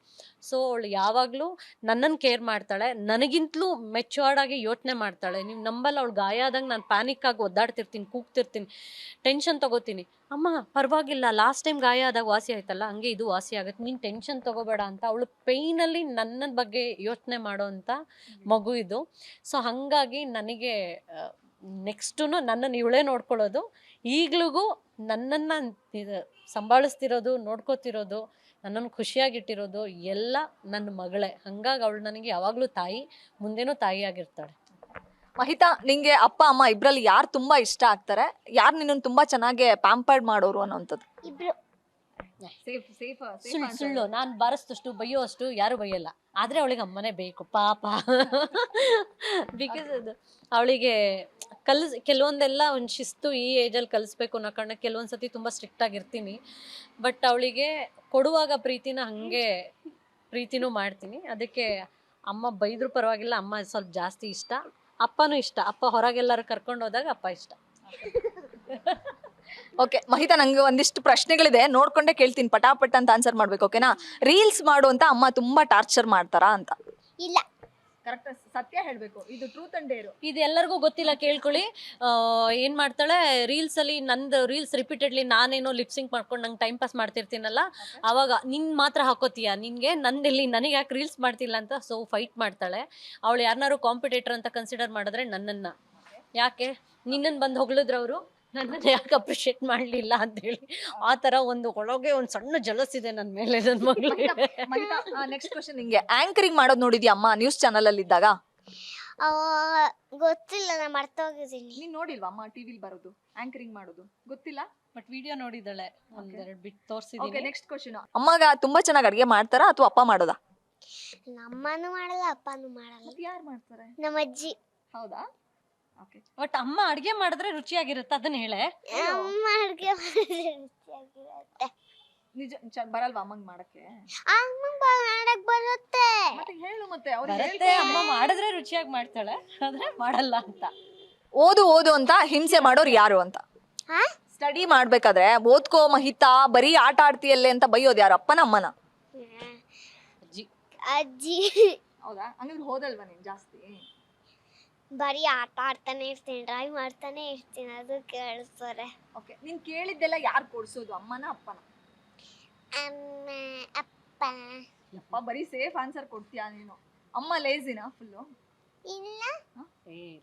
ಸೊ ಅವಳು ಯಾವಾಗಲೂ ನನ್ನನ್ನು ಕೇರ್ ಮಾಡ್ತಾಳೆ, ನನಗಿಂತಲೂ ಮೆಚ್ಯೂರ್ಡ್ ಆಗಿ ಯೋಚನೆ ಮಾಡ್ತಾಳೆ. ನೀವು ನಂಬಲ್ಲ, ಅವಳು ಗಾಯ ಆದಂಗೆ ನಾನು ಪ್ಯಾನಿಕ್ ಆಗಿ ಒದ್ದಾಡ್ತಿರ್ತೀನಿ, ಕೂಗ್ತಿರ್ತೀನಿ, ಟೆನ್ಷನ್ ತೊಗೋತೀನಿ. ಅಮ್ಮ ಪರವಾಗಿಲ್ಲ, ಲಾಸ್ಟ್ ಟೈಮ್ ಗಾಯ ಆದಾಗ ವಾಸಿ ಆಯ್ತಲ್ಲ, ಹಂಗೆ ಇದು ವಾಸಿ ಆಗುತ್ತೆ, ನೀನು ಟೆನ್ಷನ್ ತೊಗೋಬೇಡ ಅಂತ ಅವಳು ಪೇಯ್ನಲ್ಲಿ ನನ್ನ ಬಗ್ಗೆ ಯೋಚನೆ ಮಾಡೋ ಅಂಥ ಮಗು ಇದು. ಸೊ ಹಾಗಾಗಿ ನನಗೆ ನೆಕ್ಸ್ಟು ನನ್ನನ್ನು ಇವಳೇ ನೋಡ್ಕೊಳ್ಳೋದು, ಈಗ್ಲಿಗೂ ನನ್ನನ್ನು ಸಂಭಾಳಿಸ್ತಿರೋದು, ನೋಡ್ಕೋತಿರೋದು, ನನ್ನನ್ನು ಖುಷಿಯಾಗಿಟ್ಟಿರೋದು ಎಲ್ಲ ನನ್ನ ಮಗಳೇ. ಹಂಗಾಗಿ ಅವಳು ನನಗೆ ಯಾವಾಗಲೂ ತಾಯಿ, ಮುಂದೇನೂ ತಾಯಿ ಆಗಿರ್ತಾಳೆ. ಮಹಿತಾ, ನಿಂಗೆ ಅಪ್ಪ ಅಮ್ಮ ಇಬ್ರಲ್ಲಿ ಯಾರು ತುಂಬಾ ಇಷ್ಟ ಆಗ್ತಾರೆ? ಯಾರು ನಿನ್ನನ್ನು ತುಂಬಾ ಚೆನ್ನಾಗಿ ಪ್ಯಾಂಪರ್ಡ್ ಮಾಡೋರು ಅನ್ನೋಂಥದ್ದು? ಇಬ್ರು. ಸುಳ್ಳು ನಾನು ಬಾರಿಸ್ತಷ್ಟು ಬೈಯೋಷ್ಟು ಯಾರು ಬೈಯಲ್ಲ, ಆದ್ರೆ ಅವಳಿಗೆ ಅಮ್ಮನೇ ಬೇಕು ಪಾಪ. ಬಿಕಾಸ್ ಅದು ಅವಳಿಗೆ ಕೆಲವೊಂದೆಲ್ಲ ಒಂದು ಶಿಸ್ತು ಈ ಏಜಲ್ಲಿ ಕಲಿಸ್ಬೇಕು ಅನ್ನೋ ಕಾರಣ ಕೆಲವೊಂದ್ಸತಿ ತುಂಬ ಸ್ಟ್ರಿಕ್ಟ್ ಆಗಿರ್ತೀನಿ. ಬಟ್ ಅವಳಿಗೆ ಕೊಡುವಾಗ ಪ್ರೀತಿನ ಹಾಗೆ ಪ್ರೀತಿನೂ ಮಾಡ್ತೀನಿ. ಅದಕ್ಕೆ ಅಮ್ಮ ಬೈದ್ರೂ ಪರವಾಗಿಲ್ಲ, ಅಮ್ಮ ಸ್ವಲ್ಪ ಜಾಸ್ತಿ ಇಷ್ಟ. ಅಪ್ಪನೂ ಇಷ್ಟ, ಅಪ್ಪ ಹೊರಗೆಲ್ಲರೂ ಕರ್ಕೊಂಡು ಹೋದಾಗ ಅಪ್ಪ ಇಷ್ಟ. ಓಕೆ ಮಹಿತಾ, ನಂಗೆ ಒಂದಿಷ್ಟು ಪ್ರಶ್ನೆಗಳಿದೆ, ನೋಡ್ಕೊಂಡೇ ಕೇಳ್ತೀನಿ, ಪಟಾಪಟ್ ಅಂತ ಆನ್ಸರ್ ಮಾಡ್ಬೇಕು, ಓಕೆನಾ? ರೀಲ್ಸ್ ಮಾಡು ಅಂತ ಅಮ್ಮ ತುಂಬಾ ಟಾರ್ಚರ್ ಮಾಡ್ತಾರಾ ಅಂತ? ಇಲ್ಲ. ಕರೆಕ್ಟ್, ಸತ್ಯ ಹೇಳ್ಬೇಕು, ಇದು ಟ್ರೂತ್ ಅಂಡ್ ಡೇರ್. ಇದು ಎಲ್ಲರಿಗೂ ಗೊತ್ತಿಲ್ಲ, ಕೇಳ್ಕೊಳ್ಳಿ. ಏನು ಮಾಡ್ತಾಳೆ, ರೀಲ್ಸಲ್ಲಿ ನಂದು ರೀಲ್ಸ್ ರಿಪೀಟೆಡ್ಲಿ ನಾನೇನೋ ಲಿಪ್ಸಿಂಗ್ ಮಾಡ್ಕೊಂಡು ನಂಗೆ ಟೈಮ್ ಪಾಸ್ ಮಾಡ್ತಿರ್ತೀನಲ್ಲ, ಆವಾಗ ನಿನ್ನ ಮಾತ್ರ ಹಾಕೋತೀಯ, ನಿನಗೆ ನಂದೆಲ್ಲಿ, ನನಗೆ ಯಾಕೆ ರೀಲ್ಸ್ ಮಾಡ್ತಿಲ್ಲ ಅಂತ. ಸೊ ಫೈಟ್ ಮಾಡ್ತಾಳೆ. ಅವಳು ಯಾರನ್ನಾರು ಕಾಂಪಿಟೇಟರ್ ಅಂತ ಕನ್ಸಿಡರ್ ಮಾಡಿದ್ರೆ ನನ್ನನ್ನು, ಯಾಕೆ ನಿನ್ನನ್ನು ಬಂದು ಹೊಗಳಿದ್ರು ಅವರು, ನನ್ನನ್ನು ಯಾಕೆ ಅಪ್ರಿಷಿಯೇಟ್ ಮಾಡಲಿಲ್ಲ ಅಂತೇಳಿ. ಆ ಥರ ಒಂದು ಒಳಗೆ ಒಂದು ಸಣ್ಣ ಜಲಸ್ ಇದೆ ನನ್ನ ಮೇಲೆ, ನನ್ನ ಮಗಳಿಗೆ. ನೆಕ್ಸ್ಟ್ ಕ್ವಶನ್, ನಿಂಗೆ ಆಂಕರಿಂಗ್ ಮಾಡೋದು ನೋಡಿದ್ಯಾ ಅಮ್ಮ ನ್ಯೂಸ್ ಚಾನಲ್ ಅಲ್ಲಿ ಇದ್ದಾಗ? ಗೊತ್ತಿಲ್ಲ, ನಾ ಮರ್ತೋಗಿದ್ದೀನಿ. ನೀನ್ ನೋಡಿಲ್ವಾ ಅಮ್ಮ ಟಿವಿಲಿ ಬರೋದು, ಆಂಕರಿಂಗ್ ಮಾಡೋದು ಗೊತ್ತಿಲ್ಲ? ಬಟ್ ವಿಡಿಯೋ ನೋಡಿದ್ದಾಳೆ, ಒಂದೆರಡು ಬಿಟ್ಟು ಓಕೆ, ತೋರಿಸಿದ್ದೀನಿ. ನೆಕ್ಸ್ಟ್ ಕ್ವಶನ್, ಅಮ್ಮಗ ತುಂಬಾ ಚೆನ್ನಾಗಿ ಅಡುಗೆ ಮಾಡ್ತಾರಾ ಅಥವಾ ಅಪ್ಪ ಮಾಡೋದಾ? ನಮ್ಮನು ಮಾಡಲ್ಲ, ಅಪ್ಪನೂ ಮಾಡಲ್ಲ. ಯಾರು ಮಾಡ್ತಾರೆ? ನಮ್ಮ ಅಜ್ಜಿ. ಹೌದಾ? ಓಕೆ. ಬಟ್ ಅಮ್ಮ ಅಡುಗೆ ಮಾಡಿದ್ರೆ ರುಚಿಯಾಗಿರುತ್ತೆ, ಅದನ್ನ ಹೇಳೆ. ಅಮ್ಮ ಅಡುಗೆ ಮಾಡಿದ್ರೆ ರುಚಿಯಾಗಿರುತ್ತೆ. ನಿಜ ಬರಲ್ವಾ ಅಮ್ಮಂಗ್ ಮಾಡಕ್ಕೆ? ಅಮ್ಮ ಮಾಡಕ್ ಬರುತ್ತೆ. ಮತ್ತೆ ಹೇಳು, ಮತ್ತೆ ಬರುತ್ತೆ, ಅಮ್ಮ ಮಾಡಿದ್ರೆ ರುಚಿಯಾಗಿ ಮಾಡ್ತಾಳೆ, ಆದ್ರೆ ಮಾಡಲ್ಲ ಅಂತ. ಓದು ಅಂತ ಹಿಂಸೆ ಮಾಡೋರು ಯಾರು ಅಂತ? ಸ್ಟಡಿ ಮಾಡ್ಬೇಕಾದ್ರೆ ಓದ್ಕೋ ಮಹಿತಾ, ಬರೀ ಆಟ ಆಡ್ತೀಯಲ್ಲೇ ಅಂತ ಬೈಯೋದು ಯಾರು, ಅಪ್ಪನ ಅಮ್ಮನ? ಅಜ್ಜಿ. ಹೌದಾ? ಹಂಗಂದ್ರೆ ಹೋದಲ್ವಾ ನೀನ್ ಜಾಸ್ತಿ? ಬರೀ ಆಟ ಆಡ್ತಾನೆ ಇರ್ತೀನಿ, ಡ್ರೈವ್ ಮಾಡ್ತಾನೆ ಇರ್ತೀನಿ, ಅದು ಕೇಳಿಸ್ತಾರೆ. ಓಕೆ, ನೀನ್ ಕೇಳಿದ್ದೆಲ್ಲ ಯಾರು ಕೊಡ್ಸೋದು, ಅಮ್ಮನ ಅಪ್ಪನ? ಅಮ್ಮ, ಅಪ್ಪ. ಅಪ್ಪ ಬರೀ ಸೇಫ್ ಆನ್ಸರ್ ಕೊಡ್ತೀಯಾ ನೀನು? ಅಮ್ಮ ಲೇಜಿನಾ ಫುಲ್ಲು? ಇಲ್ಲ.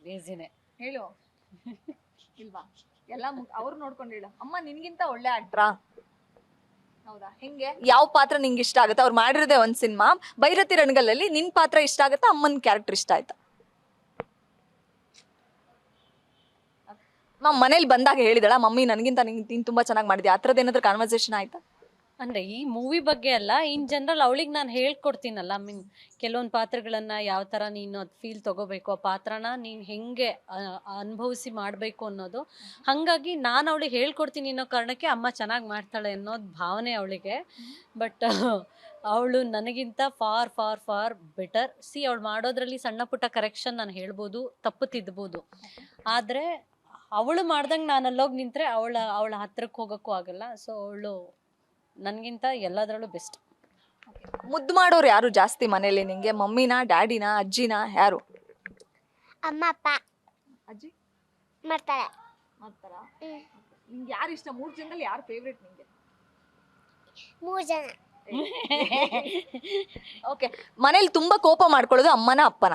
ಲೇಜಿನೇ ಹೇಳು. ಇಲ್ವಾ? ಎಲ್ಲ ಅವ್ರು ನೋಡ್ಕೊಂಡು ಹೇಳು. ಅಮ್ಮ ನಿನ್ಗಿಂತ ಒಳ್ಳೆ ಆಕ್ಟ್ರಾ? ಹೌದಾ? ಹೆಂಗೆ, ಯಾವ ಪಾತ್ರ ನಿಂಗೆ ಇಷ್ಟ ಆಗುತ್ತೆ? ಅವ್ರು ಮಾಡಿರೋದೇ ಒಂದ್ ಸಿನಿಮಾ, ಭೈರತಿ ರಣಗಲಲ್ಲಿ ನಿನ್ ಪಾತ್ರ ಇಷ್ಟ ಆಗುತ್ತಾ, ಅಮ್ಮನ ಕ್ಯಾರೆಕ್ಟರ್ ಇಷ್ಟ ಆಯ್ತಾ? ಮನೇಲಿ ಬಂದಾಗ ಹೇಳಿದಳ ಮಮ್ಮಿ ನನಗಿಂತ ನೀನು ತುಂಬಾ ಚೆನ್ನಾಗಿ ಮಾಡಿದ್ಯಾ, ಆ ಥರದ್ದು ಏನಾದ್ರು ಕಾನ್ವರ್ಸೇಷನ್ ಆಯ್ತಾ? ಅಂದರೆ ಈ ಮೂವಿ ಬಗ್ಗೆ ಅಲ್ಲ, ಇನ್ ಜನರಲ್ ಅವಳಿಗೆ ನಾನು ಹೇಳ್ಕೊಡ್ತೀನಲ್ಲ, ಮೀನ್ ಕೆಲವೊಂದು ಪಾತ್ರಗಳನ್ನು ಯಾವ ಥರ ನೀನು ಅದು ಫೀಲ್ ತೊಗೋಬೇಕು, ಆ ಪಾತ್ರನ ನೀನು ಹೆಂಗೆ ಅನುಭವಿಸಿ ಮಾಡಬೇಕು ಅನ್ನೋದು. ಹಾಗಾಗಿ ನಾನು ಅವಳಿಗೆ ಹೇಳ್ಕೊಡ್ತೀನಿ ಅನ್ನೋ ಕಾರಣಕ್ಕೆ ಅಮ್ಮ ಚೆನ್ನಾಗಿ ಮಾಡ್ತಾಳೆ ಅನ್ನೋದು ಭಾವನೆ ಅವಳಿಗೆ. ಬಟ್ ಅವಳು ನನಗಿಂತ ಫಾರ್ ಫಾರ್ ಫಾರ್ ಬೆಟರ್. ಅವಳು ಮಾಡೋದ್ರಲ್ಲಿ ಸಣ್ಣ ಪುಟ್ಟ ಕರೆಕ್ಷನ್ ನಾನು ಹೇಳ್ಬೋದು, ತಪ್ಪು ತಿದ್ಬೋದು. ಆದರೆ ಅವಳು ಮಾಡ್ದಂಗೆ ನಾನು ಅಲ್ಲೋಗಿ ನಿಂತರೆ ಅವಳ ಹತ್ರಕ್ಕೆ ಹೋಗೋಕ್ಕೂ ಆಗಲ್ಲ. ಸೊ ಅವಳು ನನಗಿಂತ ಎಲ್ಲದರಲ್ಲೂ ಬೆಸ್ಟ್. ಮುದ್ದು ಮಾಡೋರು ಯಾರು ಜಾಸ್ತಿ ಮನೇಲಿ ನಿಂಗೆ? ಮಮ್ಮಿನಾ, ಡ್ಯಾಡಿನಾ, ಅಜ್ಜಿನಾ, ಯಾರು? ಅಮ್ಮ ಅಪ್ಪ ಅಜ್ಜಿ ಮಾಡ್ತಾಳೆ. ಮಾಡ್ತಾರಾ? ನಿಂಗೆ ಯಾರು ಇಷ್ಟ? 3 ಜನದಲ್ಲಿ ಯಾರು ಫೇವ್ರೇಟ್ ನಿಂಗೆ? 3 ಜನ. ಓಕೆ, ಮನೇಲಿ ತುಂಬಾ ಕೋಪ ಮಾಡ್ಕೊಳ್ಳೋದು ಅಮ್ಮನ ಅಪ್ಪನ?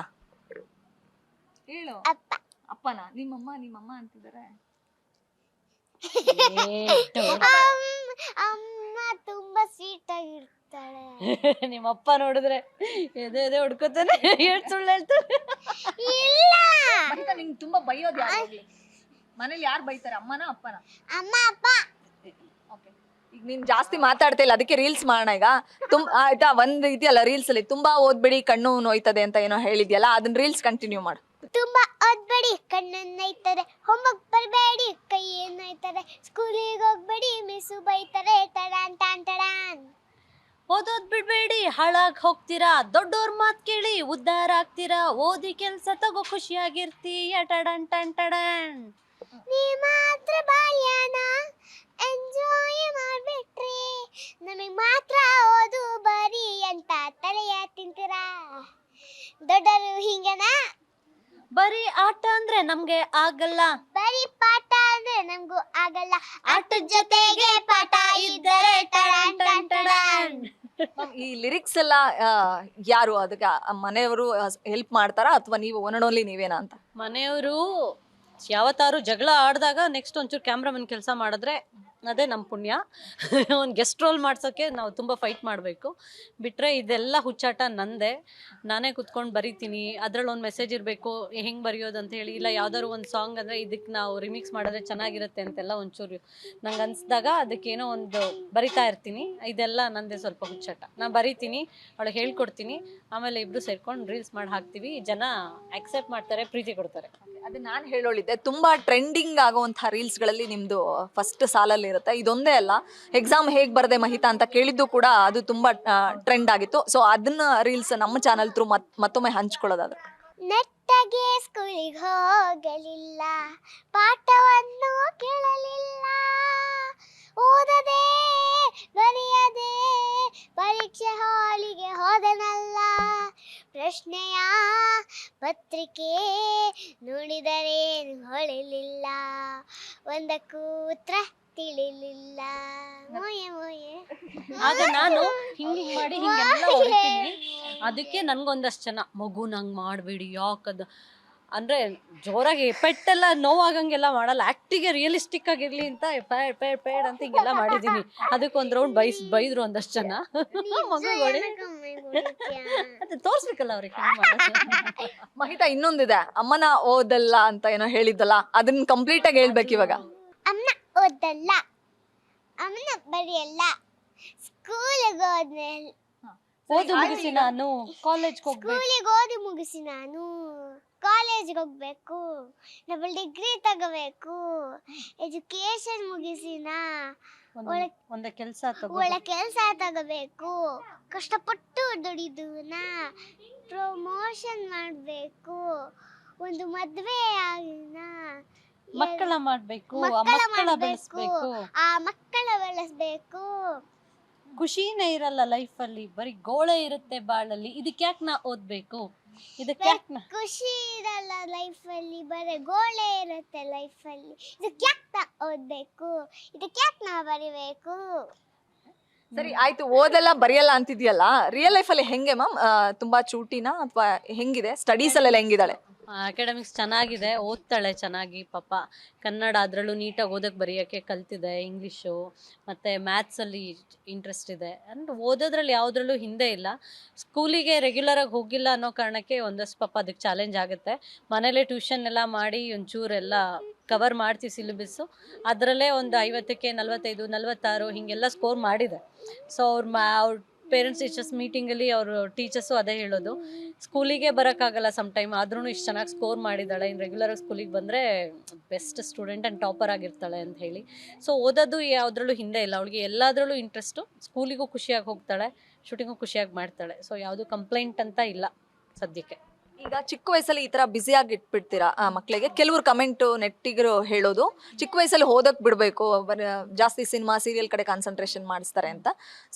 ಹೇಳು. ಅಪ್ಪ. ಅಪ್ಪನ? ನಿಮ್ಮಮ್ಮ ಅಂತಿದ್ದಾರೆ. ಅಮ್ಮ ತುಂಬಾ ಸ್ವೀಟ್ ಆಗಿರ್ತಾಳೆ. ನಿಮ್ಮಪ್ಪ ನೋಡಿದ್ರೆ ಎದೆ ಹೊಡ್ಕೋತಾನೆ, ಸುಳ್ಳು ಹೇಳ್ತಾನೆ. ಇಲ್ಲ, ನಿಂಗೆ ತುಂಬಾ ಬೈಯೋದು ಯಾರು? ಮನೇಲಿ ಯಾರು ಬೈತಾರೆ, ಅಮ್ಮನ ಅಪ್ಪನ? ಅಮ್ಮ ಅಪ್ಪ. ಈಗ ನೀನ್ ಜಾಸ್ತಿ ಮಾತಾಡ್ತಾ ಇಲ್ಲ, ಅದಕ್ಕೆ ರೀಲ್ಸ್ ಮಾಡೋಣ ಈಗ. ಆಯ್ತಾ, ಒಂದ್ ಇದೆಯಲ್ಲ ರೀಲ್ಸ್ ಅಲ್ಲಿ, ತುಂಬಾ ಓದ್ಬೇಡಿ ಕಣ್ಣು ನೋಯ್ತದೆ ಅಂತ ಏನೋ ಹೇಳಿದ್ಯಲ್ಲ, ಅದನ್ನ ರೀಲ್ಸ್ ಕಂಟಿನ್ಯೂ ಮಾಡು. ತುಂಬಾ ಓದ್ಬೇಡಿ ಕಣ್ಣನ್ನ ನೋಯ್ತದೆ, ಹೋಮ್ವರ್ಕ್ ಬರಬೇಡಿ ಕೈ ನೋಯ್ತದೆ, ಸ್ಕೂಲಿಗೆ ಹೋಗ್ಬೇಡಿ ಮಿಸ್ಸು ಬೈತಾರೆ, ಟಡಾನ್ ಟಾನ್ ಟಡಾನ್. ಓದೋದ್ ಬಿಡ್ಬೇಡಿ ಹಾಳಾಗ್ ಹೋಗ್ತೀರಾ, ದೊಡ್ಡೋರ್ ಮಾತ್ ಕೇಳಿ ಉದ್ಧಾರ ಆಗ್ತೀರಾ, ಓದಿ ಕೆಲ್ಸ ತಗೋ ಖುಷಿಯಾಗಿರ್ತೀಯ, ಟಡನ್ ಟನ್ ಟಡನ್. ನೀ ಮಾತ್ರ ಬಾಲ್ಯನ ಎಂಜಾಯ್ ಮಾಡ್ಬಿಟ್ರಿ, ನಮಗ್ ಮಾತ್ರ ಓದು ಬರಿ ಅಂತ ತಲೆಯ ತಿಂತೀರಾ. ದೊಡ್ಡರು ಹಿಂಗನಾ? ಬರೀ ಆಟ ಅಂದ್ರೆ ನಮ್ಗೆ ಆಗಲ್ಲ, ಬರೀ ಪಾಠ ಅಂದ್ರೆ ನಮ್ಗೂ ಆಗಲ್ಲ, ಆಟದ ಜೊತೆಗೆ ಪಾಠ ಇದ್ದರೆ ಟಡಾನ್ ಟನ್ ಟಡಾನ್. ಈ ಲಿರಿಕ್ಸ್ ಎಲ್ಲ ಯಾರು ಅದಕ್ಕೆ ಮನೆಯವರು ಹೆಲ್ಪ್ ಮಾಡ್ತಾರಾ ಅಥವಾ ನೀವು ಒನ್ ಅಂಡ್ ಓನ್ಲಿ ನೀವೇನಾ ಅಂತ? ಮನೆಯವರು ಯಾವತ್ತಾರು ಜಗಳ ಆಡಿದಾಗ ನೆಕ್ಸ್ಟ್ ಒಂಚೂರು ಕ್ಯಾಮ್ರಾಮನ್ ಕೆಲಸ ಮಾಡಿದ್ರೆ ಅದೇ ನಮ್ಮ ಪುಣ್ಯ. ಒಂದು ಗೆಸ್ಟ್ ರೋಲ್ ಮಾಡ್ಸೋಕ್ಕೆ ನಾವು ತುಂಬ ಫೈಟ್ ಮಾಡಬೇಕು. ಬಿಟ್ಟರೆ ಇದೆಲ್ಲ ಹುಚ್ಚಾಟ ನಂದೇ. ನಾನೇ ಕುತ್ಕೊಂಡು ಬರಿತೀನಿ. ಅದರಲ್ಲಿ ಒಂದು ಮೆಸೇಜ್ ಇರಬೇಕು, ಹೆಂಗೆ ಬರೆಯೋದು ಅಂತ ಹೇಳಿ, ಇಲ್ಲ ಯಾವ್ದಾದ್ರು ಒಂದು ಸಾಂಗ್ ಅಂದರೆ ಇದಕ್ಕೆ ನಾವು ರಿಮಿಕ್ಸ್ ಮಾಡಿದ್ರೆ ಚೆನ್ನಾಗಿರುತ್ತೆ ಅಂತೆಲ್ಲ ಒಂಚೂರು ನಂಗೆ ಅನಿಸ್ದಾಗ ಅದಕ್ಕೇನೋ ಒಂದು ಬರಿತಾ ಇರ್ತೀನಿ. ಇದೆಲ್ಲ ನಂದೇ ಸ್ವಲ್ಪ ಹುಚ್ಚಾಟ. ನಾನು ಬರಿತೀನಿ, ಅವಳಿಗೆ ಹೇಳ್ಕೊಡ್ತೀನಿ, ಆಮೇಲೆ ಇಬ್ಬರು ಸೇರ್ಕೊಂಡು ರೀಲ್ಸ್ ಮಾಡಿ ಹಾಕ್ತೀವಿ. ಜನ ಆಕ್ಸೆಪ್ಟ್ ಮಾಡ್ತಾರೆ, ಪ್ರೀತಿ ಕೊಡ್ತಾರೆ. ಅದು ನಾನು ಹೇಳೋಳಿದ್ದೆ, ತುಂಬಾ ಟ್ರೆಂಡಿಂಗ್ ಆಗುವಂತಹ ರೀಲ್ಸ್ಗಳಲ್ಲಿ ನಿಮ್ದು ಫಸ್ಟ್ ಸಾಲಲ್ಲಿ ಇರುತ್ತೆ. ಇದೊಂದೇ ಅಲ್ಲ, ಎಕ್ಸಾಮ್ ಹೇಗ್ ಬರದೆ ಮಹಿತಾ ಅಂತ ಕೇಳಿದ್ದು ಕೂಡ ಅದು ತುಂಬಾ ಟ್ರೆಂಡ್ ಆಗಿತ್ತು. ಸೊ ಅದನ್ನ ರೀಲ್ಸ್ ನಮ್ಮ ಚಾನಲ್ ಥ್ರೂ ಮತ್ತೊಮ್ಮೆ ಹಂಚ್ಕೊಳ್ಳೋದಾದ್ರೆ? ನೆಟ್ಟಗೆ ಸ್ಕೂಲಿಗೆ ಹೋಗಲಿಲ್ಲ, ಪಾಠವನ್ನು ಕೇಳಲಿಲ್ಲ, ಓದದೆ ಬರೆಯದೆ ಪರೀಕ್ಷೆ ಹಾಲಿಗೆ ಹೋದನಲ್ಲ, ಪ್ರಶ್ನೆಯ ಪತ್ರಿಕೆ ನೋಡಿದರೇನು ಹೊಳಿಲಿಲ್ಲ, ಒಂದಕ್ಕೂ ಉತ್ತರ ತಿಳಿಲಿಲ್ಲ, ಮೋಯೆ ಮೋಯೆ. ಆಗ ನಾನು ಹಿಂಗೆ ಮಾಡಿ ಹಿಂಗೆಲ್ಲ ಹೊಡಿತೀನಿ. ಅದಕ್ಕೆ ನನಗೊಂದಷ್ಟು ಜನ ಮಗು ನಂಗೆ ಮಾಡಬೇಡಿ, ಯಾಕದು ಅಂದರೆ ಜೋರಾಗಿ ಪೆಟ್ಟೆಲ್ಲ ನೋವಾಗಂಗೆಲ್ಲ ಮಾಡಲ್ಲ, ಆ್ಯಕ್ಟಿಗೆ ರಿಯಲಿಸ್ಟಿಕ್ ಆಗಿರಲಿ ಅಂತ ಪೇಡ್ ಅಂತ ಹಿಂಗೆಲ್ಲ ಮಾಡಿದ್ದೀನಿ. ಅದಕ್ಕೆ ಒಂದು ರೌಂಡ್ ಬೈದ್ರು ಒಂದಷ್ಟು ಜನ. ಮಗು ಹೊಡಿ ಅದು ತೋರಿಸ್ಬೇಕಲ್ಲ ಅವ್ರಿಗೆ. ಮಹಿತಾ, ಇನ್ನೊಂದಿದೆ, ಅಮ್ಮನ ಓದಲ್ಲ ಅಂತ ಏನೋ ಹೇಳಿದ್ದಲ್ಲ, ಅದನ್ನ ಕಂಪ್ಲೀಟ್ ಆಗಿ ಹೇಳ್ಬೇಕು ಇವಾಗ. ಅಮ್ಮನ ಓದಲ್ಲ, ಅಮ್ಮನ ಬರೆಯಲ್ಲ, ಸ್ಕೂಲಿಗೆ ಹೋದ್ಮೇಲೆ ಓದು ಮುಗಿಸಿ ನಾನು ಕಾಲೇಜ್ಗೆ ಹೋಗ್ಬೇಕು, ಸ್ಕೂಲಿಗೆ ಓದಿ ಮುಗಿಸಿ ನಾನು ಕಾಲೇಜ್ಗೆ ಹೋಗ್ಬೇಕು, ಡಬಲ್ ಡಿಗ್ರಿ ತಗೋಬೇಕು, ಎಜುಕೇಶನ್ ಮುಗಿಸಿನ ಒಂದೇ ಕೆಲಸ ಒಳ್ಳೆ ಕೆಲಸ ತಗೋಬೇಕು, ಕಷ್ಟಪಟ್ಟು ದುಡಿದುನ ಪ್ರಮೋಷನ್ ಮಾಡಬೇಕು, ಒಂದು ಮದುವೆ ಆಗಿನ ಮಕ್ಕಳ ಮಾಡಬೇಕು, ಆ ಮಕ್ಕಳ ಬೆಳೆಸ್ಬೇಕು, ಆ ಮಕ್ಕಳ ಬೆಳೆಸ್ಬೇಕು. ಖುಷಿನೇ ಇರಲ್ಲ ಲೈಫಲ್ಲಿ, ಬರೀ ಗೋಳೆ ಇರುತ್ತೆ ಬಾಳಲ್ಲಿ. ಇದಕ್ಕೆ ಯಾಕೆ ನಾ ಓದ್ಬೇಕು? ಇದಕ್ಕೆ ಯಾಕೆ ನಾ ಖುಷಿ ಇರಲ್ಲ ಲೈಫಲ್ಲಿ, ಬರೀ ಗೋಳೆ ಇರುತ್ತೆ ಲೈಫಲ್ಲಿ. ಇದಕ್ಕೆ ಯಾಕೆ ನಾ ಓದ್ಬೇಕು? ಇದಕ್ಕೆ ಯಾಕೆ ನಾ ಬರಿಬೇಕು? ಸರಿ ಆಯ್ತು, ಓದಲ್ಲ ಬರೆಯಲ್ಲ ಅಂತಿದ್ಯಲ್ಲ, ರಿಯಲ್ ಲೈಫಲ್ಲಿ ಹೆಂಗೆ ಮ್ಯಾಮ್? ತುಂಬಾ ಚೂಟಿನಾ ಅಥವಾ ಹೆಂಗಿದೆ? ಸ್ಟಡೀಸ್ ಅಲ್ಲೆಲ್ಲ ಹೆಂಗಿದ್ದಾಳೆ? ಅಕಾಡೆಮಿಕ್ಸ್ ಚೆನ್ನಾಗಿದೆ, ಓದ್ತಾಳೆ ಚೆನ್ನಾಗಿ ಪಾಪ. ಕನ್ನಡ ಅದರಲ್ಲೂ ನೀಟಾಗಿ ಓದಕ್ಕೆ ಬರೆಯೋಕ್ಕೆ ಕಲ್ತಿದೆ, ಇಂಗ್ಲೀಷು ಮತ್ತು ಮ್ಯಾಥ್ಸಲ್ಲಿ ಇಂಟ್ರೆಸ್ಟ್ ಇದೆ. ಅಂದರೆ ಓದೋದ್ರಲ್ಲಿ ಯಾವುದ್ರಲ್ಲೂ ಹಿಂದೆ ಇಲ್ಲ. ಸ್ಕೂಲಿಗೆ ರೆಗ್ಯುಲರಾಗಿ ಹೋಗಿಲ್ಲ ಅನ್ನೋ ಕಾರಣಕ್ಕೆ ಒಂದಷ್ಟು ಪಾಪ ಅದಕ್ಕೆ ಚಾಲೆಂಜ್ ಆಗುತ್ತೆ. ಮನೇಲೇ ಟ್ಯೂಷನ್ ಎಲ್ಲ ಮಾಡಿ ಒಂಚೂರೆಲ್ಲ ಕವರ್ ಮಾಡ್ತೀವಿ ಸಿಲೆಬಸ್ಸು, ಅದರಲ್ಲೇ ಒಂದು 50ಕ್ಕೆ 45 46 ಹೀಗೆಲ್ಲ ಸ್ಕೋರ್ ಮಾಡಿದೆ. ಸೊ ಅವ್ರ ಪೇರೆಂಟ್ಸ್ ಟೀಚರ್ಸ್ ಮೀಟಿಂಗಲ್ಲಿ ಅವರು ಟೀಚರ್ಸು ಅದೇ ಹೇಳೋದು, ಸ್ಕೂಲಿಗೆ ಬರೋಕ್ಕಾಗಲ್ಲ ಸಮ್ ಟೈಮ್, ಆದ್ರೂ ಇಷ್ಟು ಚೆನ್ನಾಗಿ ಸ್ಕೋರ್ ಮಾಡಿದ್ದಾಳೆ, ಇನ್ನು ರೆಗ್ಯುಲರಾಗಿ ಸ್ಕೂಲಿಗೆ ಬಂದರೆ ಬೆಸ್ಟ್ ಸ್ಟೂಡೆಂಟ್ ಆ್ಯಂಡ್ ಟಾಪರ್ ಆಗಿರ್ತಾಳೆ ಅಂತ ಹೇಳಿ. ಸೊ ಓದೋದು ಯಾವುದ್ರಲ್ಲೂ ಹಿಂದೆ ಇಲ್ಲ, ಅವಳಿಗೆ ಎಲ್ಲದರಲ್ಲೂ ಇಂಟ್ರೆಸ್ಟು, ಸ್ಕೂಲಿಗೂ ಖುಷಿಯಾಗಿ ಹೋಗ್ತಾಳೆ, ಶೂಟಿಂಗು ಖುಷಿಯಾಗಿ ಮಾಡ್ತಾಳೆ. ಸೊ ಯಾವುದು ಕಂಪ್ಲೇಂಟ್ ಅಂತ ಇಲ್ಲ ಸದ್ಯಕ್ಕೆ. ಈಗ ಚಿಕ್ಕ ವಯಸ್ಸಲ್ಲಿ ಈ ತರ ಬ್ಯುಸಿಯಾಗಿ ಇಟ್ಬಿಡ್ತೀರಾ ಮಕ್ಕಳಿಗೆ. ಕೆಲವರು ಕಮೆಂಟ್ ನೆಟ್ಟಿಗರು ಹೇಳೋದು ಚಿಕ್ಕ ವಯಸ್ಸಲ್ಲಿ ಓದಕ್ ಬಿಡಬೇಕು, ಜಾಸ್ತಿ ಸಿನಿಮಾ ಸೀರಿಯಲ್ ಕಡೆ ಕಾನ್ಸಂಟ್ರೇಷನ್ ಮಾಡಿಸ್ತಾರೆ ಅಂತ.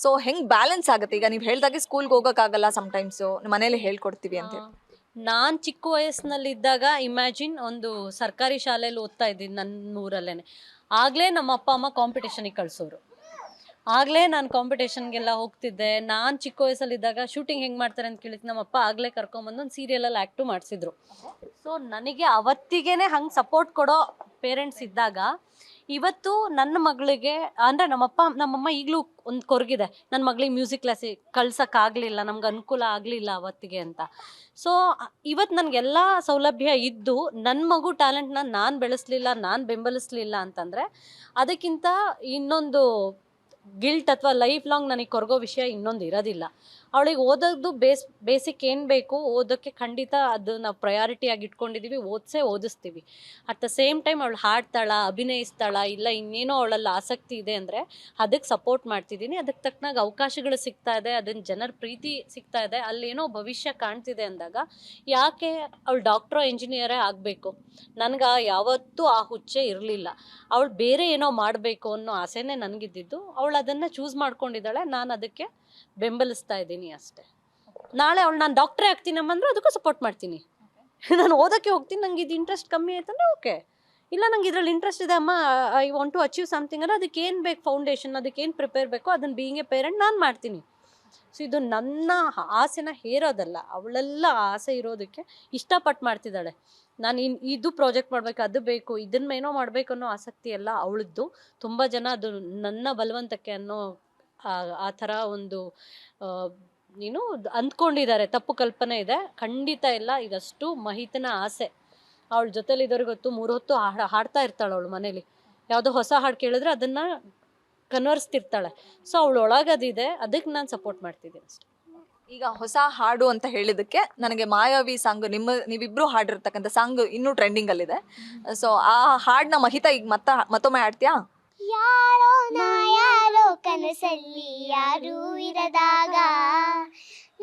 ಸೊ ಹೆಂಗ್ ಬ್ಯಾಲೆನ್ಸ್ ಆಗುತ್ತೆ? ಈಗ ನೀವು ಹೇಳ್ದಾಗೆ ಸ್ಕೂಲ್ಗೆ ಹೋಗೋಕ್ಕಾಗಲ್ಲ, ಸಮ್ಟೈಮ್ಸು ಮನೇಲಿ ಹೇಳ್ಕೊಡ್ತೀವಿ ಅಂತ ಹೇಳಿ. ನಾನು ಚಿಕ್ಕ ವಯಸ್ಸಿನಲ್ಲಿದ್ದಾಗ ಇಮ್ಯಾಜಿನ್ ಒಂದು ಸರ್ಕಾರಿ ಶಾಲೆಯಲ್ಲಿ ಓದ್ತಾ ಇದ್ದೀನಿ ನನ್ನ ಊರಲ್ಲೇ. ಆಗಲೇ ನಮ್ಮ ಅಪ್ಪ ಅಮ್ಮ ಕಾಂಪಿಟೇಷನಿಗೆ ಕಳಿಸೋರು, ಆಗಲೇ ನಾನು ಕಾಂಪಿಟೇಷನ್ಗೆಲ್ಲ ಹೋಗ್ತಿದ್ದೆ. ನಾನು ಚಿಕ್ಕ ವಯಸ್ಸಲ್ಲಿದ್ದಾಗ ಶೂಟಿಂಗ್ ಹೆಂಗೆ ಮಾಡ್ತಾರೆ ಅಂತ ಕೇಳಿದ್ದು ನಮ್ಮಪ್ಪ ಆಗಲೇ ಕರ್ಕೊಂಬಂದು ಒಂದು ಸೀರಿಯಲಲ್ಲಿ ಆ್ಯಕ್ಟು ಮಾಡಿಸಿದ್ರು. ಸೊ ನನಗೆ ಅವತ್ತಿಗೇ ಹಂಗೆ ಸಪೋರ್ಟ್ ಕೊಡೋ ಪೇರೆಂಟ್ಸ್ ಇದ್ದಾಗ ಇವತ್ತು ನನ್ನ ಮಗಳಿಗೆ ಅಂದರೆ ನಮ್ಮಮ್ಮ ಈಗಲೂ ಒಂದು ಕೊರಗಿದೆ, ನನ್ನ ಮಗಳಿಗೆ ಮ್ಯೂಸಿಕ್ ಕ್ಲಾಸಿಗೆ ಕಳ್ಸೋಕ್ಕಾಗಲಿಲ್ಲ, ನಮ್ಗೆ ಅನುಕೂಲ ಆಗಲಿಲ್ಲ ಅವತ್ತಿಗೆ ಅಂತ. ಸೊ ಇವತ್ತು ನನಗೆಲ್ಲ ಸೌಲಭ್ಯ ಇದ್ದು ನನ್ನ ಮಗು ಟ್ಯಾಲೆಂಟ್ನ ನಾನು ಬೆಳೆಸಲಿಲ್ಲ, ನಾನು ಬೆಂಬಲಿಸಲಿಲ್ಲ ಅಂತಂದರೆ ಅದಕ್ಕಿಂತ ಇನ್ನೊಂದು ಗಿಲ್ಟ್ ಅಥವಾ ಲೈಫ್ ಲಾಂಗ್ ನನಗೆ ಕೊರಗೋ ವಿಷಯ ಇನ್ನೊಂದು ಇರೋದಿಲ್ಲ. ಅವಳಿಗೆ ಓದೋದು ಬೇಸಿಕ್ ಏನು ಬೇಕು ಓದೋಕ್ಕೆ ಖಂಡಿತ ಅದು ನಾವು ಪ್ರಯಾರಿಟಿಯಾಗಿ ಇಟ್ಕೊಂಡಿದ್ದೀವಿ, ಓದಿಸ್ತೀವಿ. ಅಟ್ ದ ಸೇಮ್ ಟೈಮ್ ಅವಳು ಹಾಡ್ತಾಳ, ಅಭಿನಯಿಸ್ತಾಳ, ಇಲ್ಲ ಇನ್ನೇನೋ ಅವಳಲ್ಲಿ ಆಸಕ್ತಿ ಇದೆ ಅಂದರೆ ಅದಕ್ಕೆ ಸಪೋರ್ಟ್ ಮಾಡ್ತಿದ್ದೀನಿ. ಅದಕ್ಕೆ ತಕ್ಕನಾಗ ಅವಕಾಶಗಳು ಸಿಗ್ತಾ ಇದೆ, ಅದನ್ನು ಜನರ ಪ್ರೀತಿ ಸಿಗ್ತಾ ಇದೆ, ಅಲ್ಲೇನೋ ಭವಿಷ್ಯ ಕಾಣ್ತಿದೆ ಅಂದಾಗ ಯಾಕೆ ಅವಳು ಡಾಕ್ಟ್ರೋ ಇಂಜಿನಿಯರೇ ಆಗಬೇಕು? ನನಗೆ ಯಾವತ್ತೂ ಆ ಹುಚ್ಚೆ ಇರಲಿಲ್ಲ. ಅವಳು ಬೇರೆ ಏನೋ ಮಾಡಬೇಕು ಅನ್ನೋ ಆಸೆನೇ ನನಗಿದ್ದಿದ್ದು. ಅವಳು ಅದನ್ನು ಚೂಸ್ ಮಾಡ್ಕೊಂಡಿದ್ದಾಳೆ, ನಾನು ಅದಕ್ಕೆ ಬೆಂಬಲಿಸ್ತಾ ಇದ್ದೀನಿ ಅಷ್ಟೇ. ನಾಳೆ ಅವಳು ನಾನು ಡಾಕ್ಟ್ರೇ ಆಗ್ತೀನಮ್ಮ ಅಂದ್ರೆ ಅದಕ್ಕೂ ಸಪೋರ್ಟ್ ಮಾಡ್ತೀನಿ. ನಾನು ಓದೋಕ್ಕೆ ಹೋಗ್ತೀನಿ, ನಂಗೆ ಇದು ಇಂಟ್ರೆಸ್ಟ್ ಕಮ್ಮಿ ಆಯ್ತಂದ್ರೆ ಓಕೆ, ಇಲ್ಲ ನಂಗೆ ಇದರಲ್ಲಿ ಇಂಟ್ರೆಸ್ಟ್ ಇದೆ ಅಮ್ಮ, I want to achieve something ಅಂದರೆ ಅದಕ್ಕೆ ಏನು ಬೇಕು ಫೌಂಡೇಶನ್, ಅದಕ್ಕೆ ಏನು ಪ್ರಿಪೇರ್ ಬೇಕೋ ಅದನ್ನು ಬೀಯಿಂಗ್ ಎ ಪೇರೆಂಟ್ ನಾನು ಮಾಡ್ತೀನಿ. ಸೊ ಇದು ನನ್ನ ಆಸೆನ ಹೇರೋದಲ್ಲ, ಅವಳೆಲ್ಲ ಆಸೆ ಇರೋದಕ್ಕೆ ಇಷ್ಟಪಟ್ಟು ಮಾಡ್ತಿದ್ದಾಳೆ. ನಾನು ಇದು ಪ್ರಾಜೆಕ್ಟ್ ಮಾಡಬೇಕು, ಅದು ಬೇಕು, ಇದನ್ನೇನೋ ಮಾಡಬೇಕು ಅನ್ನೋ ಆಸಕ್ತಿ ಎಲ್ಲ ಅವಳದ್ದು. ತುಂಬ ಜನ ಅದು ನನ್ನ ಬಲವಂತಕ್ಕೆ ಅನ್ನೋ ಆ ಥರ ಒಂದು ಅಂದ್ಕೊಂಡಿದ್ದಾರೆ, ತಪ್ಪು ಕಲ್ಪನೆ ಇದೆ. ಖಂಡಿತ ಇಲ್ಲ, ಇದಷ್ಟು ಮಹಿತನ ಆಸೆ. ಅವಳ ಜೊತೆಲಿ ಇದ್ದವ್ರಿಗೆ ಗೊತ್ತು, 3 ಹೊತ್ತು ಹಾಡ್ತಾ ಇರ್ತಾಳೆ ಅವಳು ಮನೇಲಿ. ಯಾವುದೋ ಹೊಸ ಹಾಡು ಕೇಳಿದ್ರೆ ಅದನ್ನು ಕನ್ವರ್ಸ್ತಿರ್ತಾಳೆ. ಸೊ ಅವಳೊಳಗದಿದೆ, ಅದಕ್ಕೆ ನಾನು ಸಪೋರ್ಟ್ ಮಾಡ್ತಿದ್ದೀನಿ ಅಷ್ಟೆ. ಈಗ ಹೊಸ ಹಾಡು ಅಂತ ಹೇಳಿದಕ್ಕೆ ನನಗೆ ಮಾಯಾವಿ ಸಾಂಗ್ ನೀವಿಬ್ರು ಹಾಡಿರ್ತಕ್ಕಂಥ ಸಾಂಗ್ ಇನ್ನೂ ಟ್ರೆಂಡಿಂಗ್ ಅಲ್ಲಿದೆ. ಸೊ ಆ ಹಾಡನ್ನ ಮಹಿತಾ ಈಗ ಮತ್ತೊಮ್ಮೆ ಹಾಡ್ತೀಯಾ? ಯಾರೋ ಕನಸಲ್ಲಿ ಯಾರೂ ಇರದಾಗ